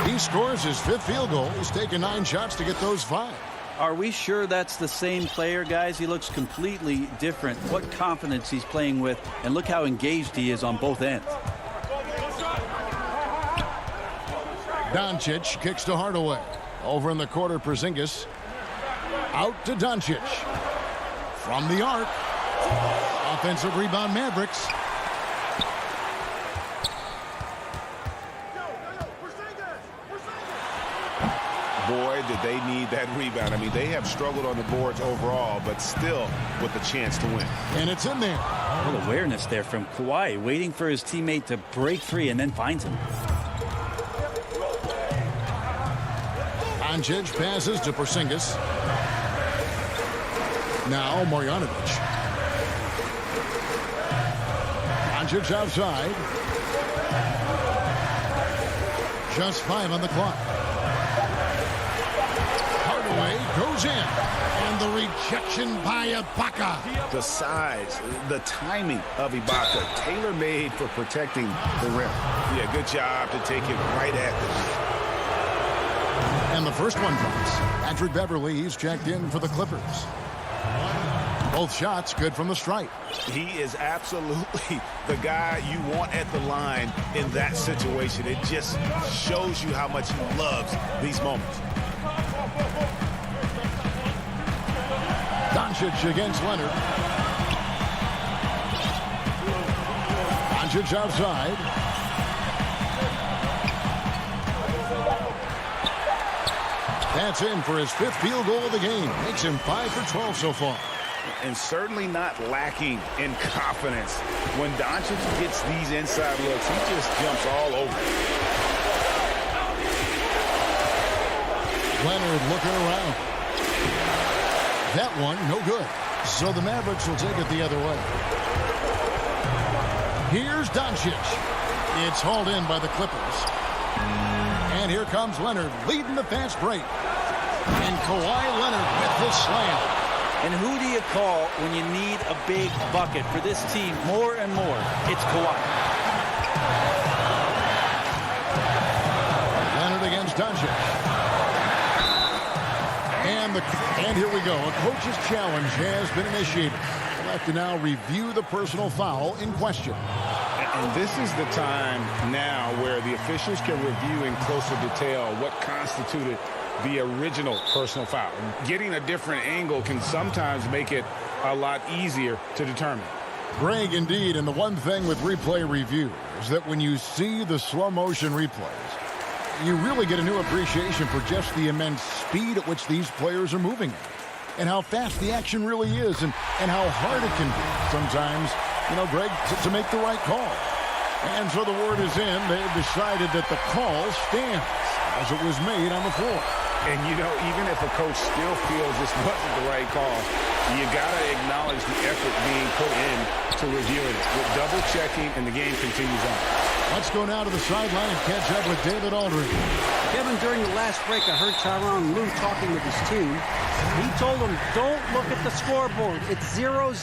He scores his 5th field goal. He's taken 9 shots to get those 5. Are we sure that's the same player, guys? He looks completely different. What confidence he's playing with, and look how engaged he is on both ends. Doncic kicks to Hardaway. Over in the quarter, Porzingis. Out to Doncic. From the arc. Offensive rebound, Mavericks. Boy, did they need that rebound. I mean, they have struggled on the boards overall, but still with a chance to win. And it's in there. What awareness there from Kawhi, waiting for his teammate to break free and then finds him. Doncic passes to Porzingis. Now Marjanovic. Doncic outside. Just 5 on the clock. Hardaway goes in. And the rejection by Ibaka. The size, the timing of Ibaka, tailor-made for protecting the rim. Yeah, good job to take it right at this. And the first one drops. Patrick Beverley, he's checked in for the Clippers. Both shots good from the stripe. He is absolutely the guy you want at the line in that situation. It just shows you how much he loves these moments. Doncic against Leonard. Doncic outside. That's in for his 5th field goal of the game. Makes him 5 for 12 so far. And certainly not lacking in confidence. When Doncic gets these inside looks, he just jumps all over. Leonard looking around. That one, no good. So the Mavericks will take it the other way. Here's Doncic. It's hauled in by the Clippers. And here comes Leonard leading the fast break. And Kawhi Leonard with the slam. And who do you call when you need a big bucket for this team more and more? It's Kawhi. Leonard against Doncic. And here we go. A coach's challenge has been initiated. We'll have to now review the personal foul in question. And this is the time now where the officials can review in closer detail what constituted the original personal foul. Getting a different angle can sometimes make it a lot easier to determine. Greg, indeed, and the one thing with replay review is that when you see the slow motion replays, you really get a new appreciation for just the immense speed at which these players are moving at, and how fast the action really is, and how hard it can be sometimes, Greg, to make the right call. And so the word is in. They've decided that the call stands as it was made on the floor. And, even if a coach still feels this wasn't the right call, you got to acknowledge the effort being put in to reviewing it. With double-checking, and the game continues on. Let's go now to the sideline and catch up with David Aldridge. Kevin, during the last break, I heard Tyronn Lue talking with his team. He told them, don't look at the scoreboard. It's 0-0.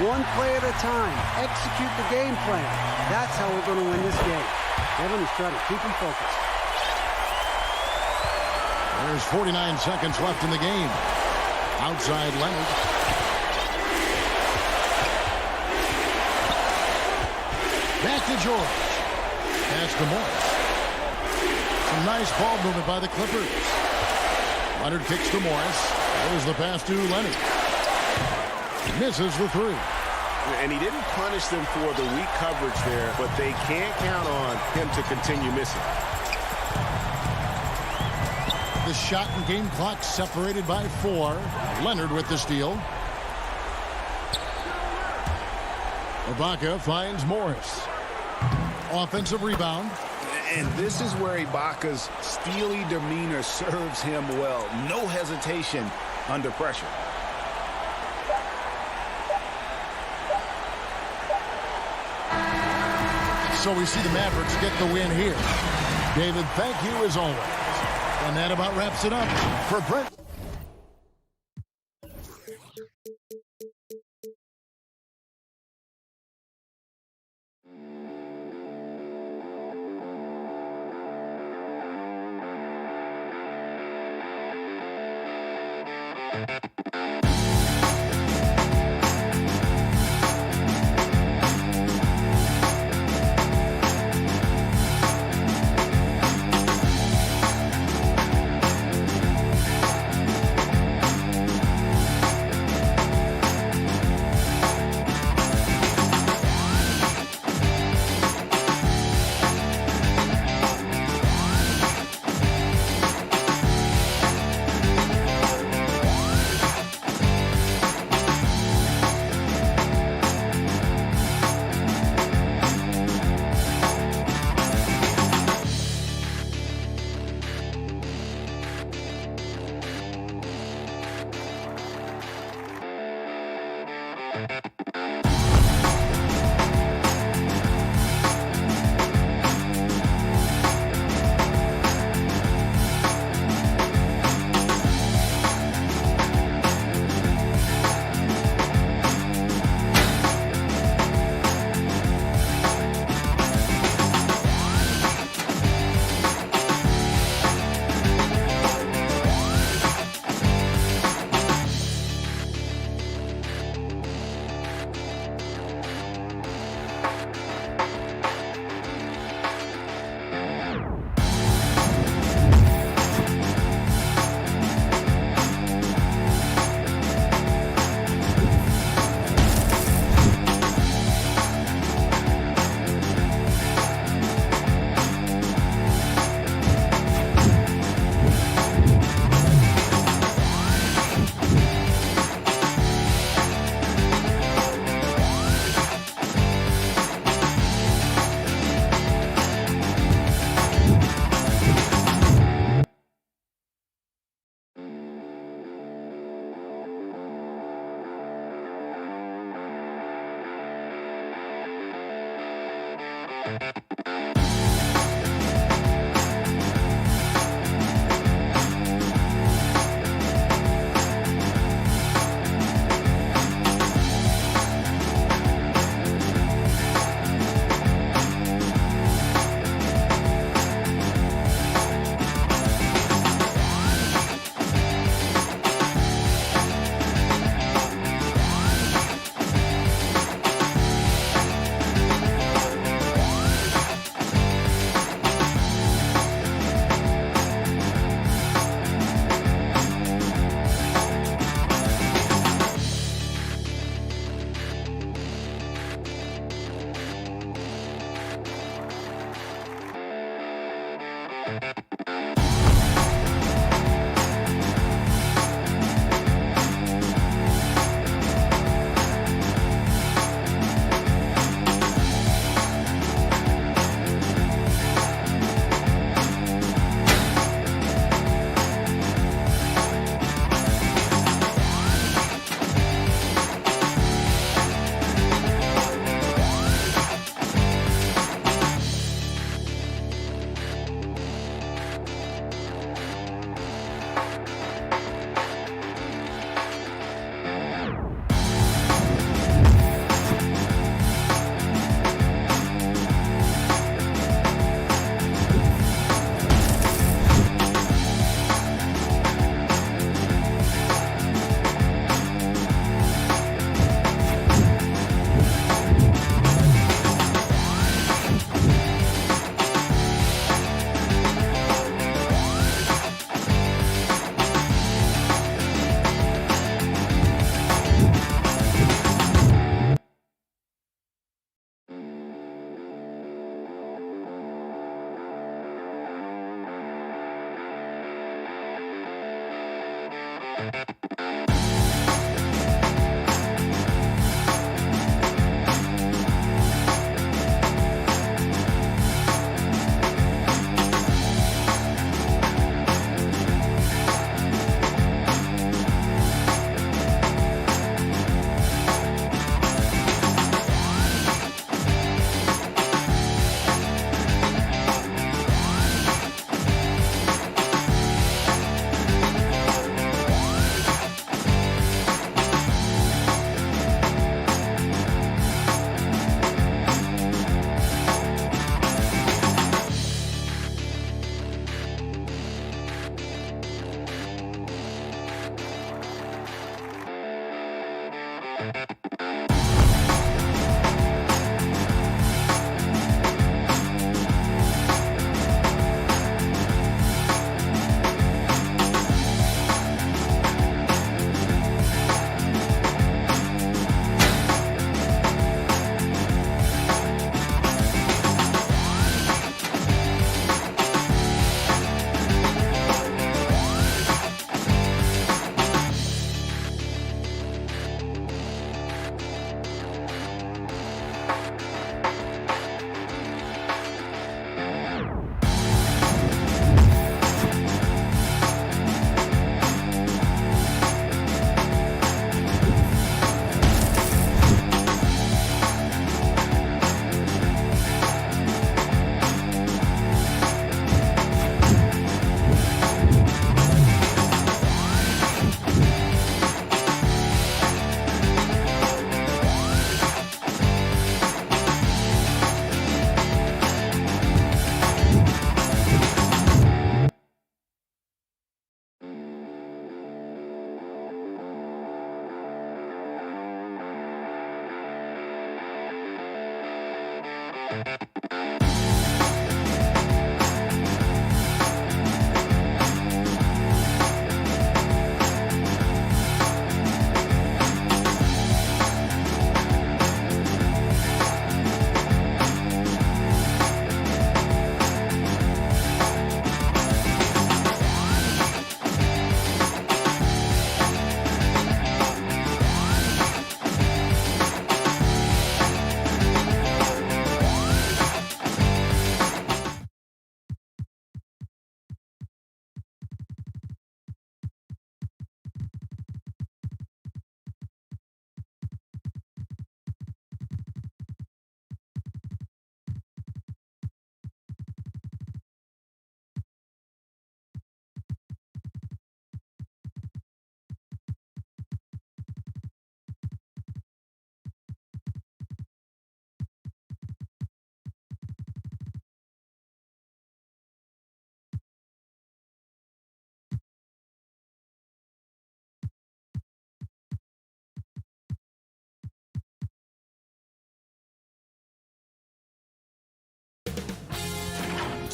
One play at a time. Execute the game plan. That's how we're going to win this game. Kevin is trying to keep them focused. There's 49 seconds left in the game. Outside Leonard. Back to George. Pass to Morris. Some nice ball movement by the Clippers. Leonard kicks to Morris. There's the pass to Leonard. Misses the 3. And he didn't punish them for the weak coverage there, but they can't count on him to continue missing. The shot and game clock separated by 4. Leonard with the steal. Ibaka finds Morris. Offensive rebound. And this is where Ibaka's steely demeanor serves him well. No hesitation under pressure. So we see the Mavericks get the win here. David, thank you as always. And that about wraps it up for Brent.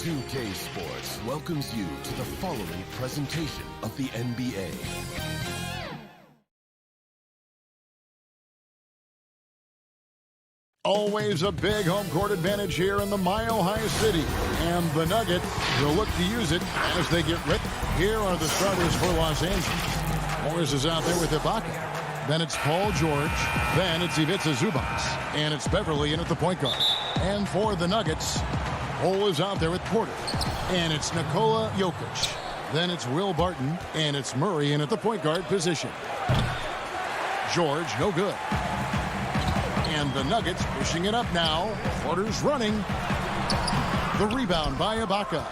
2K Sports welcomes you to the following presentation of the NBA. Always a big home court advantage here in the Mile High City. And the Nuggets will look to use it as they get ready. Here are the starters for Los Angeles. Morris is out there with Ibaka. Then it's Paul George. Then it's Ivica Zubac. And it's Beverly in at the point guard. And for the Nuggets, Cole is out there with Porter. And it's Nikola Jokic. Then it's Will Barton. And it's Murray in at the point guard position. George, no good. And the Nuggets pushing it up now. Porter's running. The rebound by Ibaka.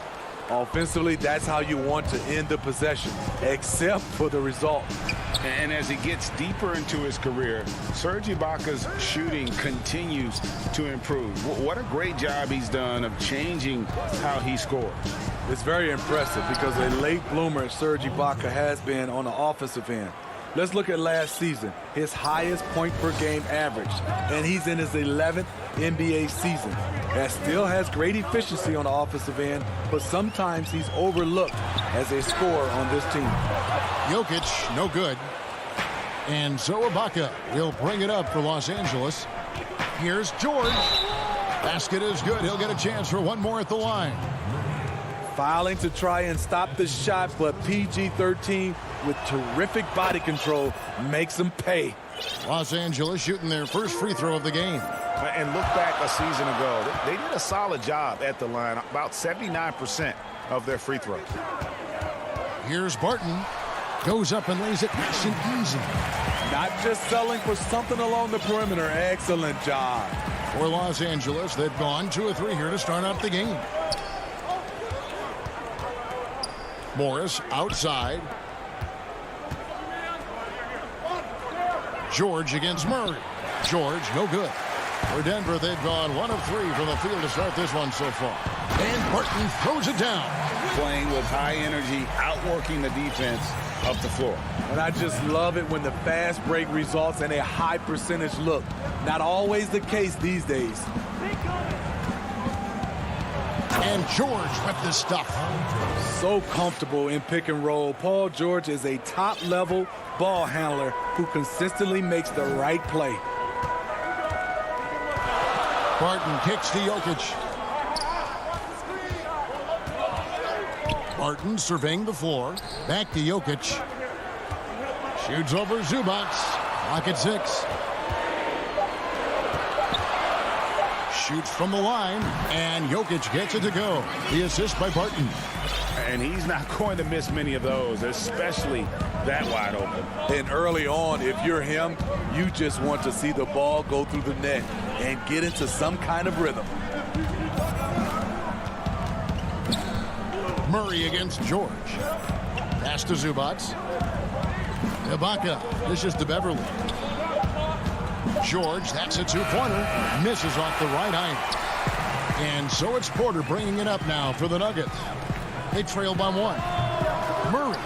Offensively, that's how you want to end the possession, except for the result. And as he gets deeper into his career, Serge Ibaka's shooting continues to improve. What a great job he's done of changing how he scores. It's very impressive because a late bloomer Serge Ibaka has been on the offensive end. Let's look at last season, his highest point per game average, and he's in his 11th NBA season. That still has great efficiency on the offensive end, but sometimes he's overlooked as a scorer on this team. Jokic, no good. And so Ibaka will bring it up for Los Angeles. Here's George. Basket is good. He'll get a chance for one more at the line. Fouling to try and stop the shot, but PG-13 with terrific body control makes him pay. Los Angeles shooting their first free throw of the game. And look back a season ago. They did a solid job at the line, about 79% of their free throws. Here's Barton. Goes up and lays it nice and easy. Not just selling for something along the perimeter. Excellent job. For Los Angeles, they've gone 2 of 3 here to start out the game. Morris outside. George against Murray. George, no good. For Denver, they've gone 1 of 3 from the field to start this one so far. And Barton throws it down. Playing with high energy, outworking the defense up the floor. And I just love it when the fast break results in a high percentage look. Not always the case these days. And George with the stuff. So comfortable in pick and roll. Paul George is a top-level ball handler who consistently makes the right play. Barton kicks to Jokic. Barton surveying the floor. Back to Jokic. Shoots over Zubac. Clock at 6. Shoots from the line, and Jokic gets it to go. The assist by Barton. And he's not going to miss many of those, especially that wide open. And early on, if you're him, you just want to see the ball go through the net and get into some kind of rhythm. Murray against George. Pass to Zubac. Ibaka. This is to Beverly. George, that's a 2-pointer. Misses off the right iron. And so it's Porter bringing it up now for the Nuggets. They trail by 1. Murray.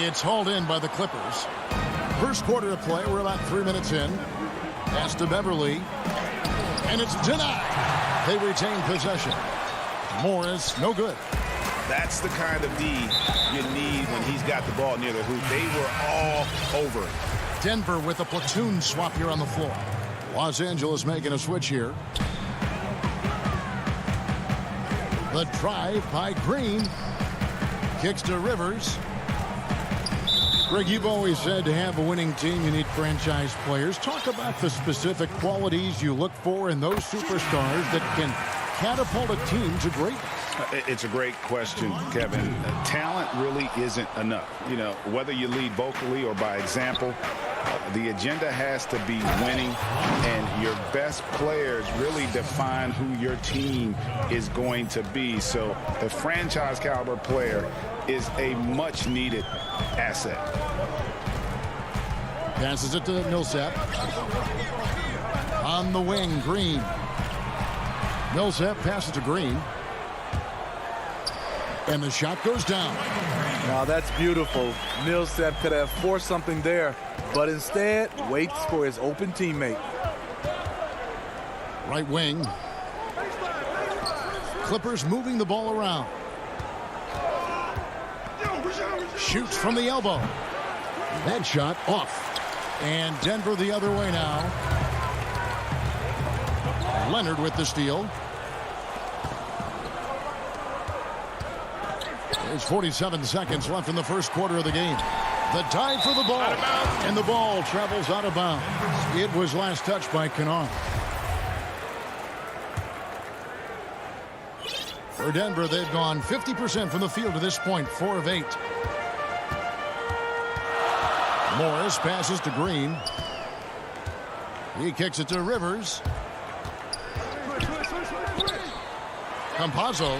It's hauled in by the Clippers. First quarter of play. We're about 3 minutes in. Pass to Beverly. And it's denied. They retain possession. Morris, no good. That's the kind of D you need when he's got the ball near the hoop. They were all over it. Denver with a platoon swap here on the floor. Los Angeles making a switch here. The drive by Green. Kicks to Rivers. Greg, you've always said to have a winning team, you need franchise players. Talk about the specific qualities you look for in those superstars that can catapult a team to greatness. It's a great question, Kevin. Talent really isn't enough. You know, whether you lead vocally or by example, the agenda has to be winning, and your best players really define who your team is going to be. So the franchise caliber player is a much needed asset. Passes it to Millsap. On the wing, Green. Millsap passes to Green. And the shot goes down. Now that's beautiful. Millsap could have forced something there, but instead waits for his open teammate. Right wing. Clippers moving the ball around. Shoots from the elbow. That shot off. And Denver the other way now. Leonard with the steal. There's 47 seconds left in the first quarter of the game. The dive for the ball. And the ball travels out of bounds. It was last touched by Kennard. For Denver, they've gone 50% from the field to this point, 4 of 8. Morris passes to Green. He kicks it to Rivers. Campazzo.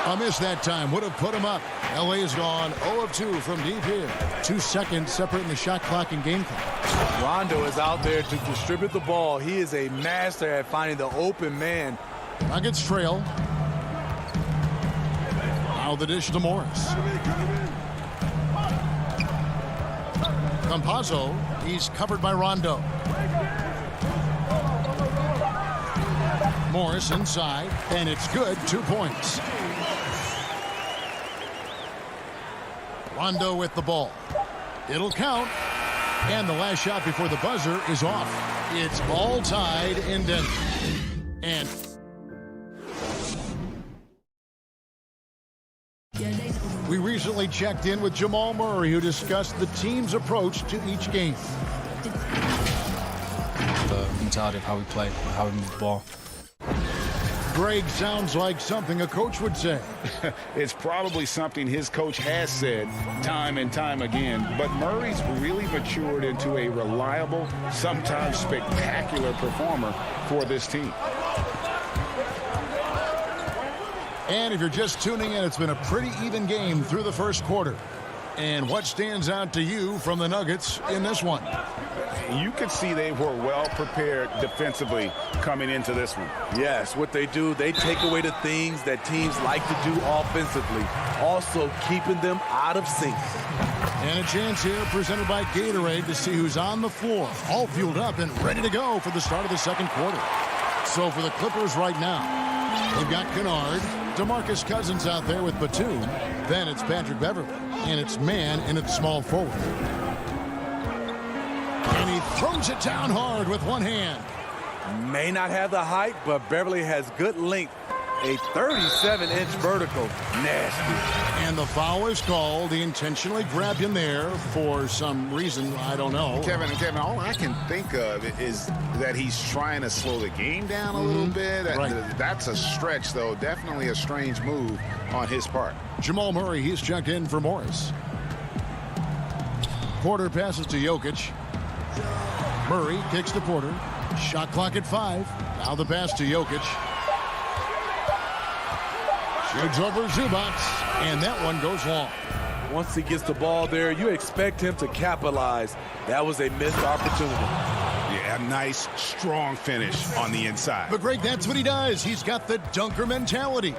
A miss that time. Would have put him up. LA is gone 0 of 2 from deep here. 2 seconds separating the shot clock and game clock. Rondo is out there to distribute the ball. He is a master at finding the open man. Nuggets trail. Now the dish to Morris. Campazzo. He's covered by Rondo. Morris inside, and it's good. 2 points. Rondo with the ball. It'll count. And the last shot before the buzzer is off. It's all tied in Denver. And we recently checked in with Jamal Murray, who discussed the team's approach to each game. The mentality of how we play, how we move the ball. Greg sounds like something a coach would say. It's probably something his coach has said time and time again, but Murray's really matured into a reliable, sometimes spectacular performer for this team. And if you're just tuning in, it's been a pretty even game through the first quarter. And what stands out to you from the Nuggets in this one? You could see they were well prepared defensively coming into this one. Yes, what they do, they take away the things that teams like to do offensively, also keeping them out of sync. And a chance here presented by Gatorade to see who's on the floor, all fueled up and ready to go for the start of the second quarter. So for the Clippers right now, they've got Kennard, DeMarcus Cousins out there with Batum. Then it's Patrick Beverly, and it's man in at small forward. And he throws it down hard with one hand. May not have the height, but Beverly has good length. A 37-inch vertical. Nasty. And the foul is called. He intentionally grabbed him there for some reason. I don't know. Kevin, all I can think of is that he's trying to slow the game down a little bit. Right. That's a stretch, though. Definitely a strange move on his part. Jamal Murray, he's checked in for Morris. Porter passes to Jokic. Murray kicks to Porter. Shot clock at 5. Now the pass to Jokic. Shoots over Zubac, and that one goes long. Once he gets the ball there, you expect him to capitalize. That was a missed opportunity. Yeah, a nice, strong finish on the inside. But Greg, that's what he does. He's got the dunker mentality.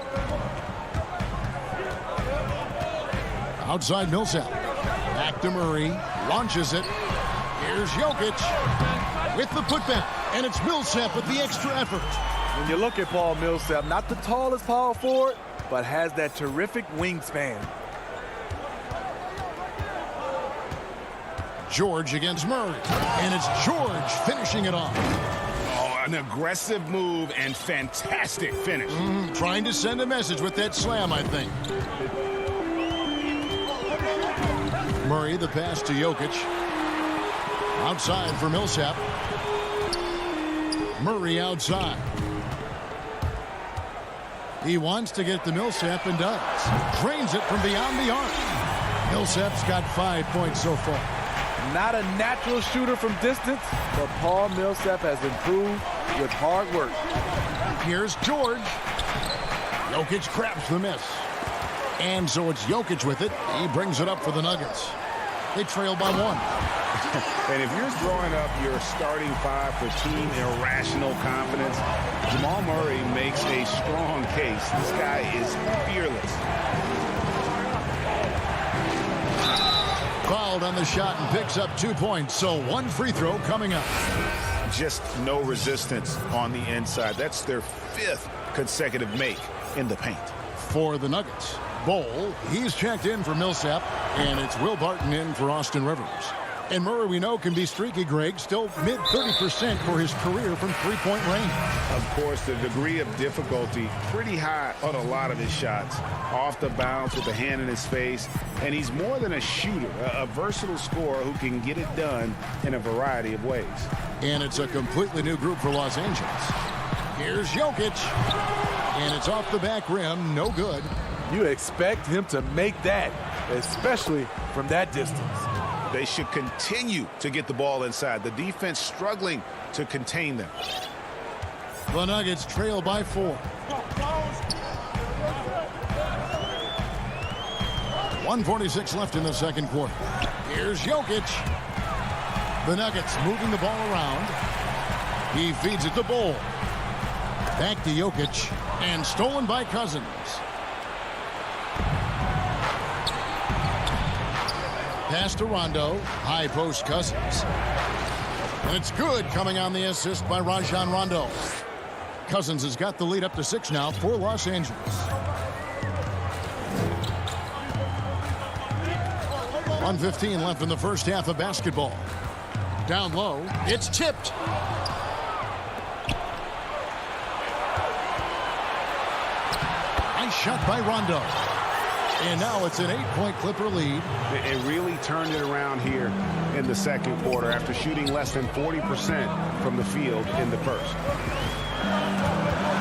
Outside Millsap. Back to Murray. Launches it. Here's Jokic with the putback. And it's Millsap with the extra effort. When you look at Paul Millsap, not the tallest power forward, but has that terrific wingspan. George against Murray. And it's George finishing it off. Oh, an aggressive move and fantastic finish. Trying to send a message with that slam, I think. Murray, the pass to Jokic. Outside for Millsap. Murray outside. He wants to get to Millsap and does. Drains it from beyond the arc. Millsap's got 5 points so far. Not a natural shooter from distance, but Paul Millsap has improved with hard work. Here's George. Jokic crabs the miss. And so it's Jokic with it. He brings it up for the Nuggets. They trail by 1. And if you're throwing up your starting 5 for team irrational confidence, Jamal Murray makes a strong case. This guy is fearless. Fouled on the shot and picks up 2 points. So 1 free throw coming up. just no resistance on the inside. That's their 5th consecutive make in the paint. For the Nuggets, Bol, he's checked in for Millsap, and it's Will Barton in for Austin Rivers. And Murray, we know, can be streaky, Greg, still mid-30% for his career from three-point range. Of course, the degree of difficulty pretty high on a lot of his shots. Off the bounce with the hand in his face. And he's more than a shooter, a versatile scorer who can get it done in a variety of ways. And it's a completely new group for Los Angeles. Here's Jokic. And it's off the back rim, no good. You expect him to make that, especially from that distance. They should continue to get the ball inside. The defense struggling to contain them. The Nuggets trail by 4. 1:46 left in the second quarter. Here's Jokic. The Nuggets moving the ball around. He feeds it to Bol. Back to Jokic. And stolen by Cousins. Pass to Rondo. High post Cousins. And it's good, coming on the assist by Rajon Rondo. Cousins has got the lead up to 6 now for Los Angeles. 1:15 left in the first half of basketball. Down low. It's tipped. Nice shot by Rondo. And now it's an 8-point Clipper lead. It really turned it around here in the second quarter after shooting less than 40% from the field in the first.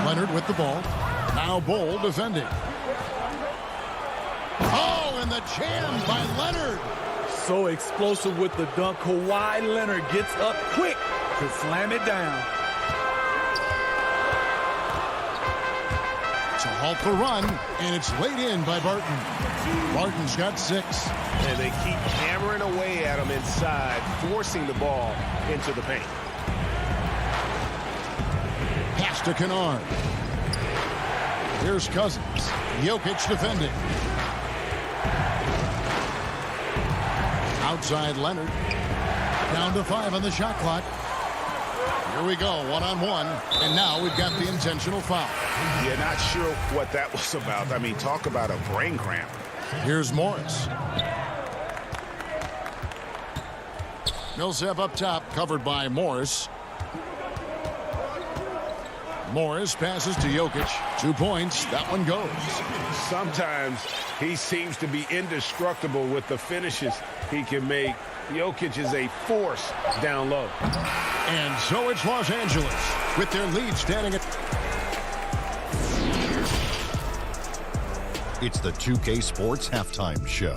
Leonard with the ball. Now Bol defending. Oh, and the jam by Leonard. So explosive with the dunk. Kawhi Leonard gets up quick to slam it down. To halt the run, and it's laid in by Barton. Barton's got 6. And they keep hammering away at him inside, forcing the ball into the paint. Pass to Kennard. Here's Cousins. Jokic defending. Outside Leonard. Down to 5 on the shot clock. Here we go, one-on-one. And now we've got the intentional foul. Yeah, not sure what that was about. I mean, talk about a brain cramp. Here's Morris. Millsap up top, covered by Morris. Morris passes to Jokic. 2 points. That one goes. Sometimes he seems to be indestructible with the finishes he can make. Jokic is a force down low. And so it's Los Angeles with their lead standing at... It's the 2K Sports Halftime Show.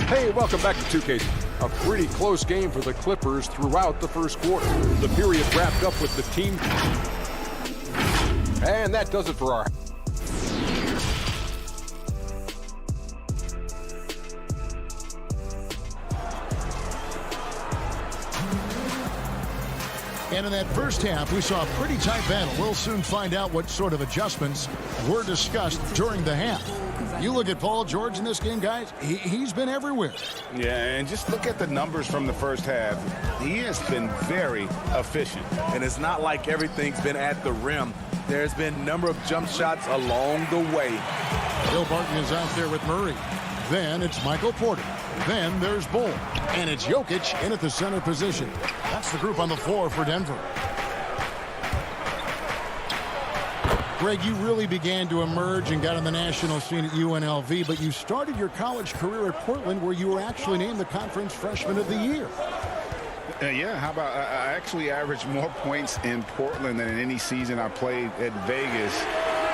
Hey, welcome back to 2K. A pretty close game for the Clippers throughout the first quarter. The period wrapped up with the team. And that does it for our... And in that first half, we saw a pretty tight battle. We'll soon find out what sort of adjustments were discussed during the half. You look at Paul George in this game, guys, he's been everywhere. Yeah, and just look at the numbers from the first half. He has been very efficient. And it's not like everything's been at the rim. There's been a number of jump shots along the way. Will Barton is out there with Murray. Then it's Michael Porter. Then there's Bol. And it's Jokic in at the center position. That's the group on the floor for Denver. Greg, you really began to emerge and got on the national scene at UNLV, but you started your college career at Portland, where you were actually named the Conference Freshman of the Year. Yeah, how about I actually averaged more points in Portland than in any season I played at Vegas.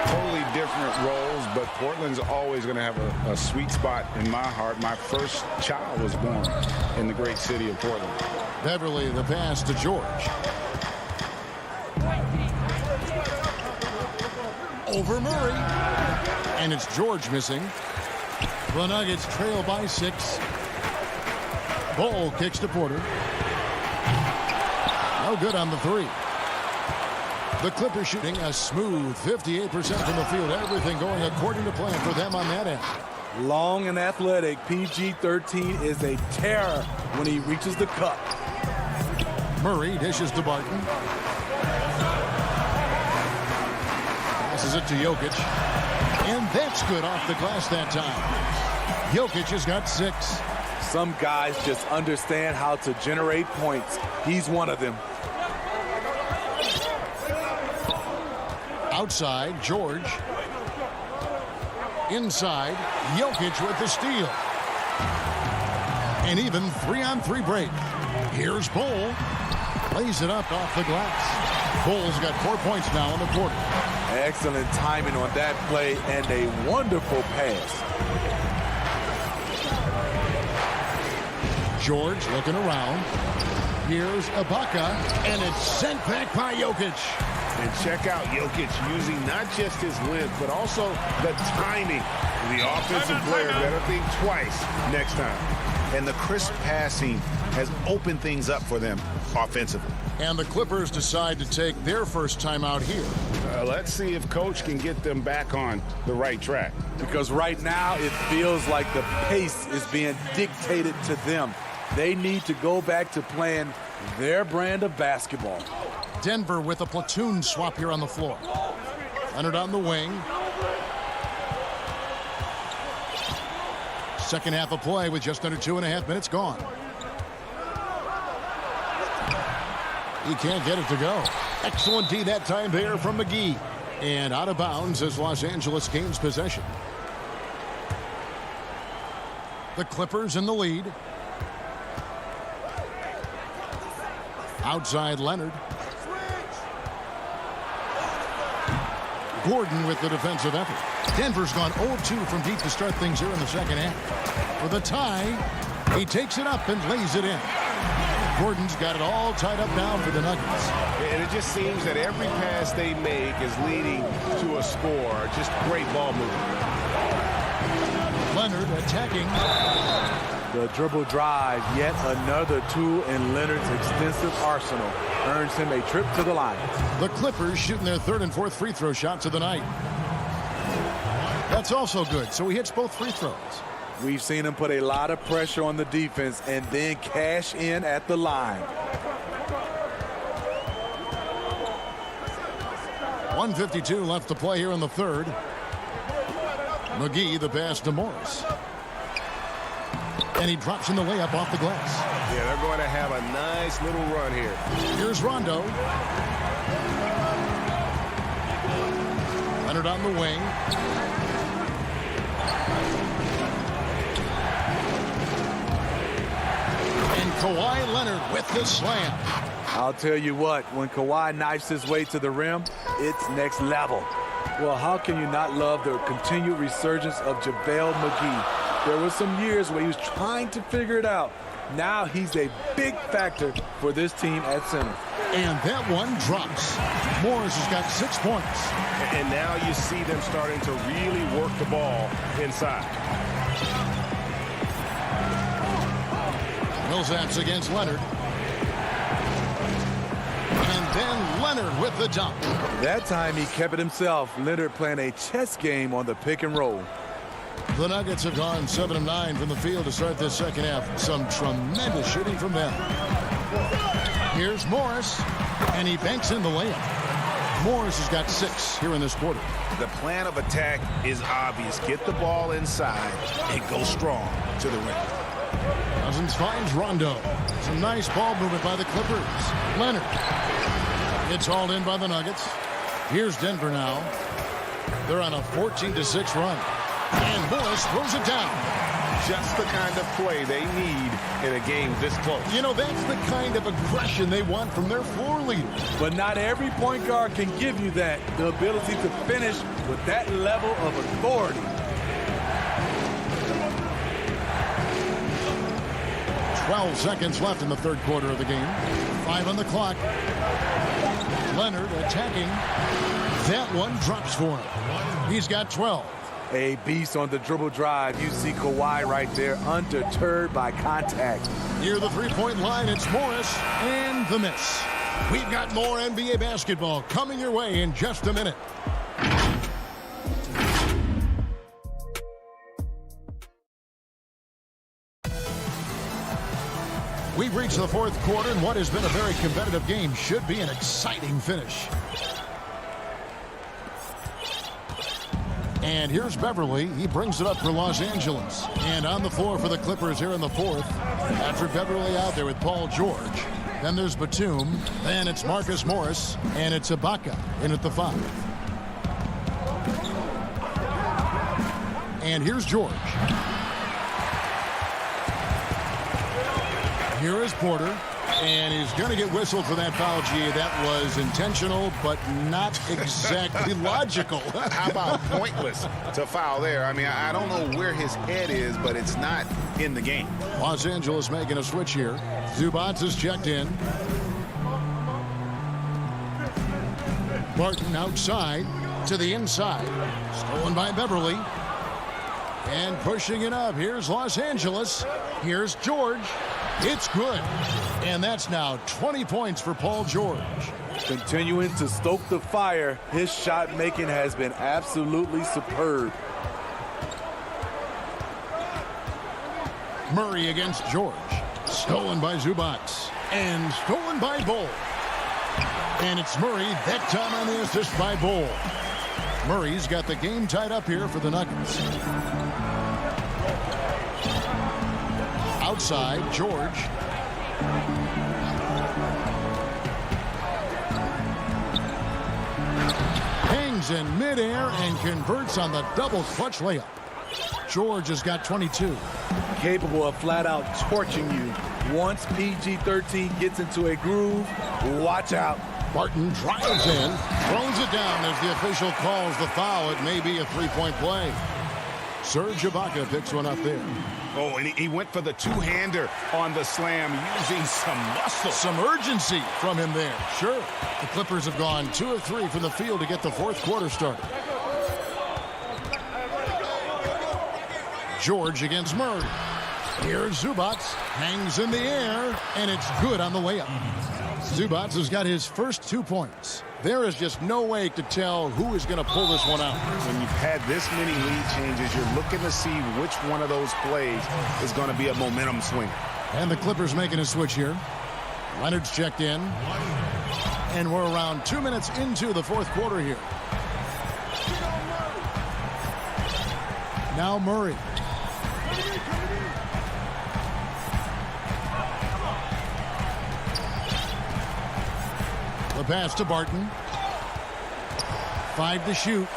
Totally different roles, but Portland's always going to have a sweet spot in my heart. My first child was born in the great city of Portland. Beverly, the pass to George. Over Murray. And it's George missing. The Nuggets trail by 6. Bol kicks to Porter. No good on the 3. The Clippers shooting a smooth 58% from the field. Everything going according to plan for them on that end. Long and athletic, PG-13 is a terror when he reaches the cup. Murray dishes to Barton. Passes it to Jokic. And that's good off the glass that time. Jokic has got 6. Some guys just understand how to generate points. He's one of them. Outside, George. Inside, Jokic with the steal. An even 3-on-3 break. Here's Bull. Lays it up off the glass. Bull's got 4 points now in the quarter. Excellent timing on that play and a wonderful pass. George looking around. Here's Ibaka, and it's sent back by Jokic. And check out Jokic using not just his length, but also the timing. The offensive player better think twice next time. And the crisp passing has opened things up for them offensively. And the Clippers decide to take their first time out here. Let's see if Coach can get them back on the right track. Because right now it feels like the pace is being dictated to them. They need to go back to playing their brand of basketball. Denver with a platoon swap here on the floor. Leonard on the wing. Second half of play with just under 2.5 minutes gone. He can't get it to go. Excellent D that time there from McGee. And out of bounds as Los Angeles gains possession. The Clippers in the lead. Outside Leonard. Gordon with the defensive effort. Denver's gone 0-2 from deep to start things here in the second half. For the tie, he takes it up and lays it in. Gordon's got it all tied up now for the Nuggets. And it just seems that every pass they make is leading to a score. Just great ball movement. Leonard attacking. The dribble drive, yet another tool in Leonard's extensive arsenal, earns him a trip to the line. The Clippers shooting their 3rd and 4th free throw shots of the night. That's also good, so he hits both free throws. We've seen him put a lot of pressure on the defense and then cash in at the line. 1:52 left to play here in the 3rd. McGee the pass to Morris. And he drops in the layup off the glass. Yeah, they're going to have a nice little run here. Here's Rondo. Leonard on the wing. And Kawhi Leonard with the slam. I'll tell you what, when Kawhi knifes his way to the rim, it's next level. Well, how can you not love the continued resurgence of JaVale McGee? There were some years where he was trying to figure it out. Now he's a big factor for this team at center. And that one drops. Morris has got 6 points. And now you see them starting to really work the ball inside. Millsap's against Leonard. And then Leonard with the dunk. That time he kept it himself. Leonard playing a chess game on the pick and roll. The Nuggets have gone 7 of 9 from the field to start this second half. Some tremendous shooting from them. Here's Morris, and he banks in the layup. Morris has got 6 here in this quarter. The plan of attack is obvious. Get the ball inside and go strong to the rim. Cousins finds Rondo. Some nice ball movement by the Clippers. Leonard. It's hauled in by the Nuggets. Here's Denver now. They're on a 14-6 run. And Morris throws it down. Just the kind of play they need in a game this close. You know, that's the kind of aggression they want from their floor leader. But not every point guard can give you that. The ability to finish with that level of authority. 12 seconds left in the 3rd quarter of the game. 5 on the clock. Leonard attacking. That one drops for him. He's got 12. A beast on the dribble drive. You see Kawhi right there, undeterred by contact. Near the 3-point line, it's Morris, and the miss. We've got more NBA basketball coming your way in just a minute. We've reached the fourth quarter, and what has been a very competitive game should be an exciting finish. And here's Beverly. He brings it up for Los Angeles. And on the floor for the Clippers here in the fourth. Patrick Beverly out there with Paul George. Then there's Batum. Then it's Marcus Morris. And it's Ibaka in at the 5. And here's George. Here is Porter. And he's going to get whistled for that foul, G. That was intentional, but not exactly logical. How about pointless to foul there? I mean, I don't know where his head is, but it's not in the game. Los Angeles making a switch here. Zubac is checked in. Barton outside to the inside. Stolen by Beverly. And pushing it up. Here's Los Angeles. Here's George. It's good. And that's now 20 points for Paul George. Continuing to stoke the fire, his shot making has been absolutely superb. Murray against George. Stolen by Zubac. And stolen by Bull. And it's Murray, that time on the assist by Bull. Murray's got the game tied up here for the Nuggets. Outside, George. Hangs in midair and converts on the double clutch layup. George has got 22. Capable of flat out torching you. Once PG-13 gets into a groove, watch out. Barton drives in, throws it down as the official calls the foul. It may be a three-point play. Serge Ibaka picks one up there. Oh, and he went for the two-hander on the slam, using some muscle. Some urgency from him there. Sure. The Clippers have gone 2 of 3 from the field to get the fourth quarter started. George against Murray. Here's Zubac. Hangs in the air, and it's good on the layup. Zubac has got his first 2 points. There is just no way to tell who is going to pull this one out. When you've had this many lead changes, you're looking to see which one of those plays is going to be a momentum swinger. And the Clippers making a switch here. Leonard's checked in. And we're around 2 minutes into the fourth quarter here. Now Murray. The pass to Barton. 5 to shoot.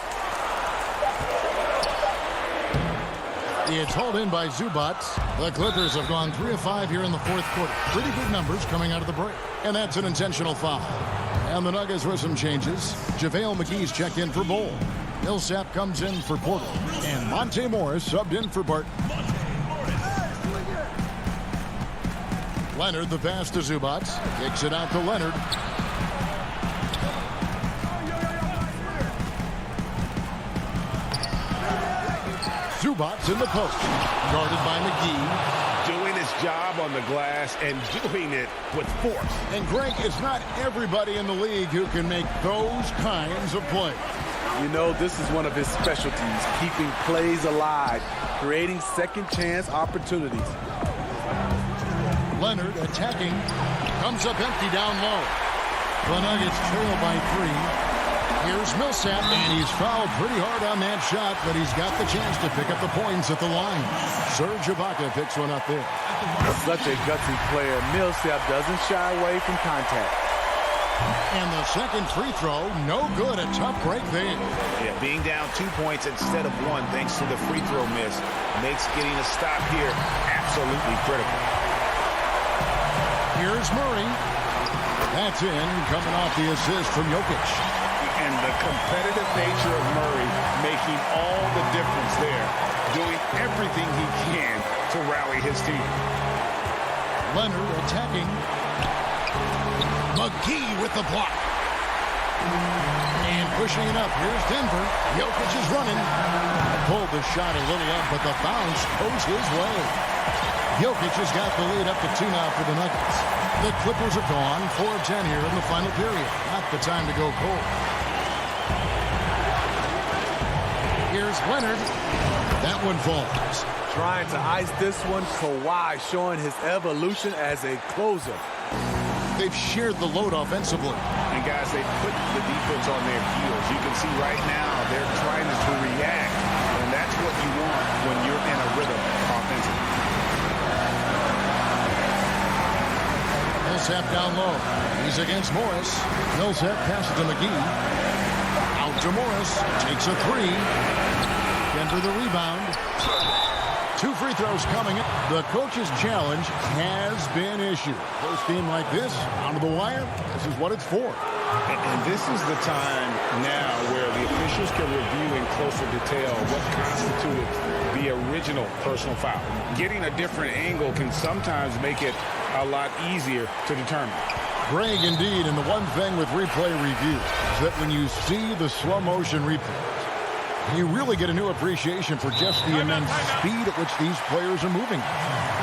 It's hauled in by Zubac. The Clippers have gone 3 of 5 here in the fourth quarter. Pretty good numbers coming out of the break. And that's an intentional foul. And the Nuggets with some changes. JaVale McGee's checked in for Bull. Millsap comes in for Porter. And Monte Morris subbed in for Barton. Leonard, the pass to Zubac. Kicks it out to Leonard. Zubac in the post. Guarded by McGee. Doing his job on the glass and doing it with force. And Greg, it's not everybody in the league who can make those kinds of plays. You know, this is one of his specialties, keeping plays alive, creating second chance opportunities. Leonard attacking. Comes up empty down low. The Nuggets trail by 3. Here's Millsap, and he's fouled pretty hard on that shot, but he's got the chance to pick up the points at the line. Serge Ibaka picks one up there. Such a gutsy player. Millsap doesn't shy away from contact. And the second free throw, no good. A tough break there. Yeah, being down 2 points instead of 1 thanks to the free throw miss makes getting a stop here absolutely critical. Here's Murray. That's in, coming off the assist from Jokic. And the competitive nature of Murray making all the difference there, doing everything he can to rally his team. Leonard attacking. McGee with the block. And pushing it up. Here's Denver. Jokic is running. Pulled the shot a little up, but the bounce goes his way. Jokic has got the lead up to 2 now for the Nuggets. The Clippers have gone 4 of 10 here in the final period. Not the time to go cold. Here's Leonard. That one falls. Trying to ice this one. Kawhi showing his evolution as a closer. They've shared the load offensively. And guys, they put the defense on their heels. You can see right now they're trying to react, and that's what you want when you're in a rhythm offensively. Millsap down low. He's against Morris. Millsap passes to McGee. Out to Morris. Takes a three. Denver the rebound. 2 free throws coming in. The coach's challenge has been issued. First game like this, onto the wire, this is what it's for. And this is the time now where the officials can review in closer detail what constituted the original personal foul. Getting a different angle can sometimes make it a lot easier to determine. Greg, indeed, and the one thing with replay review is that when you see the slow motion replay, you really get a new appreciation for just the immense speed at which these players are moving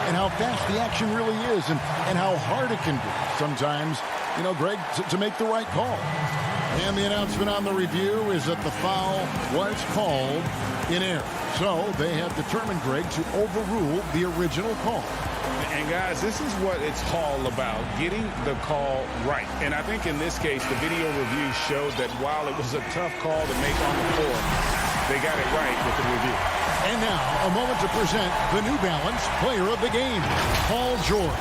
and how fast the action really is and how hard it can be sometimes, you know, Greg, to make the right call. And the announcement on the review is that the foul was called in error. So they have determined, Greg, to overrule the original call. And guys, this is what it's all about, getting the call right. And I think in this case, the video review showed that while it was a tough call to make on the court, they got it right with the review. And now, a moment to present the New Balance Player of the Game, Paul George.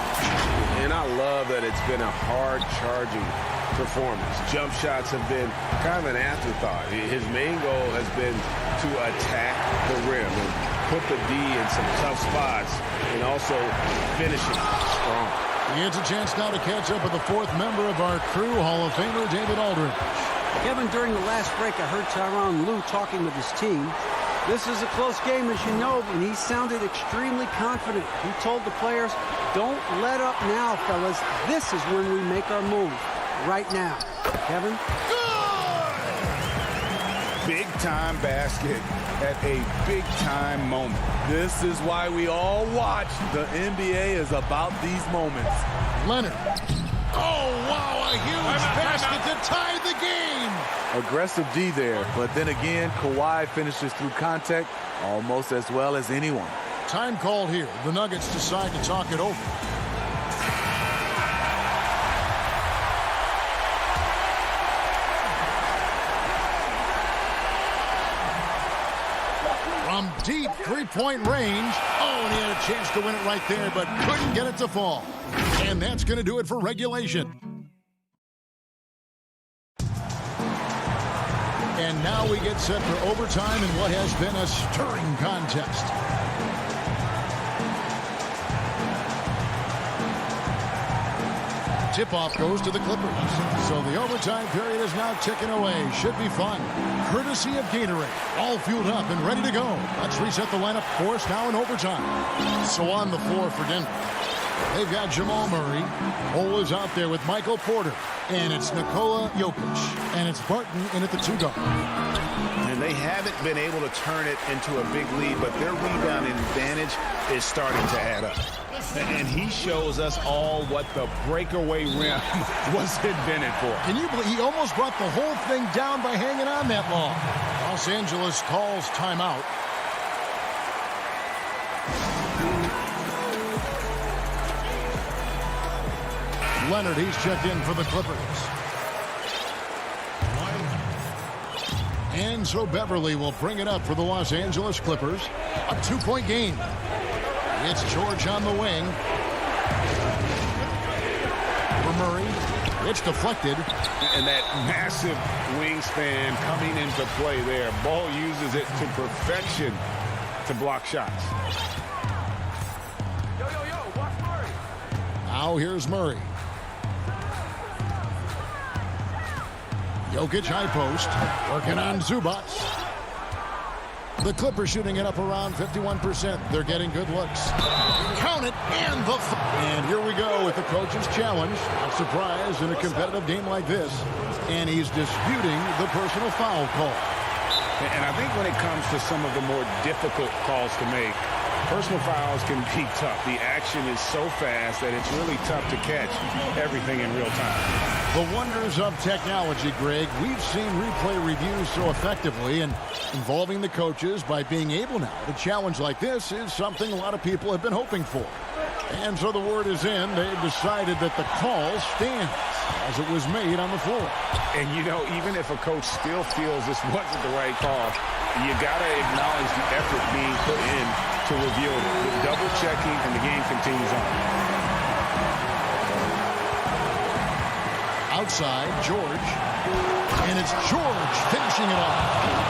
And I love that it's been a hard-charging performance. Jump shots have been kind of an afterthought. His main goal has been to attack the rim and put the D in some tough spots and also finishing strong. He gets a chance now to catch up with the fourth member of our crew, Hall of Famer David Aldridge. Kevin, during the last break, I heard Tyronn Lue talking with his team. This is a close game, as you know, and he sounded extremely confident. He told the players, don't let up now, fellas. This is when we make our move. Right now. Kevin? Big-time basket at a big-time moment. This is why we all watch. The NBA is about these moments. Leonard. Oh, wow, a huge basket to tie the game. Aggressive D there, but then again, Kawhi finishes through contact almost as well as anyone. Time called here. The Nuggets decide to talk it over. From deep three-point range. Oh, and he had a chance to win it right there, but couldn't get it to fall. And that's going to do it for regulation. And now we get set for overtime in what has been a stirring contest. Tip-off goes to the Clippers. So the overtime period is now ticking away. Should be fun. Courtesy of Gatorade. All fueled up and ready to go. Let's reset the lineup for us now in overtime. So on the floor for Denver, they've got Jamal Murray. Cole is out there with Michael Porter. And it's Nikola Jokic. And it's Barton in at the 2-guard. And they haven't been able to turn it into a big lead, but their rebounding advantage is starting to add up. And he shows us all what the breakaway rim was invented for. Can you believe he almost brought the whole thing down by hanging on that long? Los Angeles calls timeout. Leonard, he's checked in for the Clippers. And so Beverly will bring it up for the Los Angeles Clippers. A 2-point game. It's George on the wing. For Murray. It's deflected. And that massive wingspan coming into play there. Ball uses it to perfection to block shots. Watch Murray. Now here's Murray. Jokic high post. Working on Zubac. The Clippers shooting it up around 51%. They're getting good looks. Count it, and here we go with the coach's challenge. Not surprised in a competitive game like this. And he's disputing the personal foul call. And I think when it comes to some of the more difficult calls to make, Personal fouls can be tough. The action is so fast that it's really tough to catch everything in real time. The wonders of technology, Greg. We've seen replay reviews so effectively, and involving the coaches by being able now to challenge like this is something a lot of people have been hoping for. And so the word is in. They've decided that the call stands as it was made on the floor. And, you know, even if a coach still feels this wasn't the right call, you got to acknowledge the effort being put in to reveal it. The double checking, and the game continues on. Outside, George. And it's George finishing it off.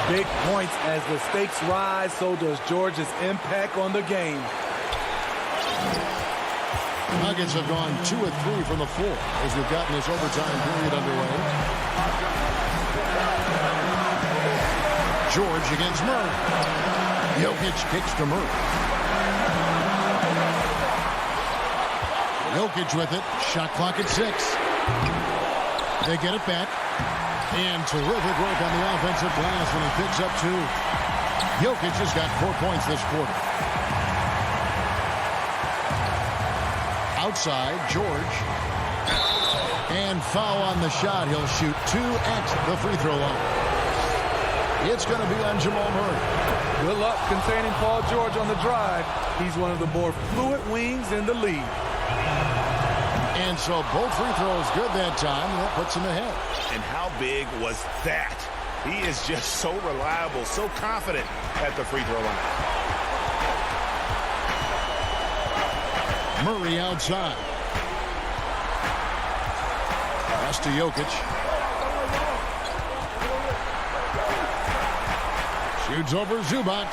Big points as the stakes rise, so does George's impact on the game. Nuggets have gone 2 of 3 from the floor as we've gotten this overtime period underway. George against Murray. Jokic kicks to Murray. Jokic with it. Shot clock at 6. They get it back. And terrific work on the offensive glass when he picks up 2. Jokic has got 4 points this quarter. Outside, George. And foul on the shot. He'll shoot 2 at the free throw line. It's going to be on Jamal Murray. Good luck containing Paul George on the drive. He's one of the more fluid wings in the league. And so both free throws good that time, and that puts him ahead. And how big was that? He is just so reliable, so confident at the free throw line. Murray outside. Pass to Jokic. Shoots over Zubac.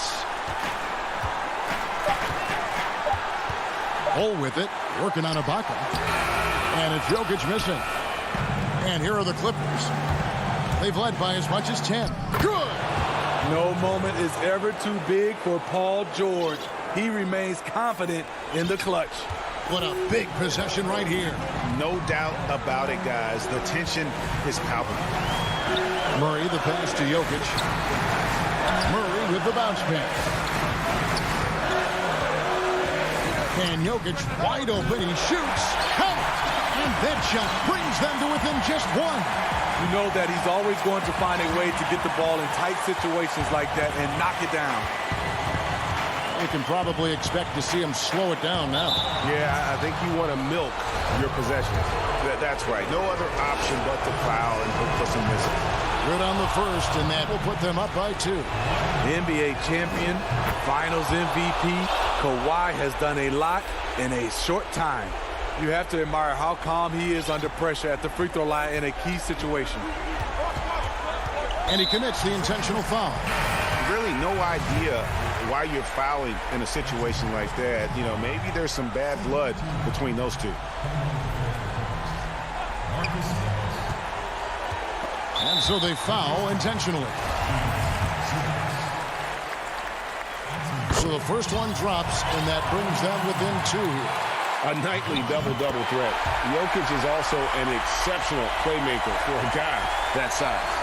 Hole with it. Working on Ibaka. And it's Jokic missing. And here are the Clippers. They've led by as much as 10. Good! No moment is ever too big for Paul George. He remains confident in the clutch. What a big possession right here. No doubt about it, guys. The tension is palpable. Murray, the pass to Jokic. Murray with the bounce pass. And Jokic wide open. He shoots. Count! And that shot brings them to within just 1. You know that he's always going to find a way to get the ball in tight situations like that and knock it down. You can probably expect to see him slow it down now. Yeah, I think you want to milk your possession. That's right. No other option but to foul and put some missing. Good on the first, and that will put them up by 2. NBA champion, Finals MVP, Kawhi has done a lot in a short time. You have to admire how calm he is under pressure at the free throw line in a key situation. And he commits the intentional foul. Really no idea why you're fouling in a situation like that. You know, maybe there's some bad blood between those two. And so they foul intentionally. So the first one drops, and that brings them within 2 here. A nightly double-double threat. Jokic is also an exceptional playmaker for a guy that size.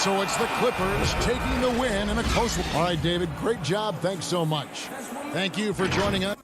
So it's the Clippers taking the win in a close one. All right, David, great job. Thanks so much. Thank you for joining us.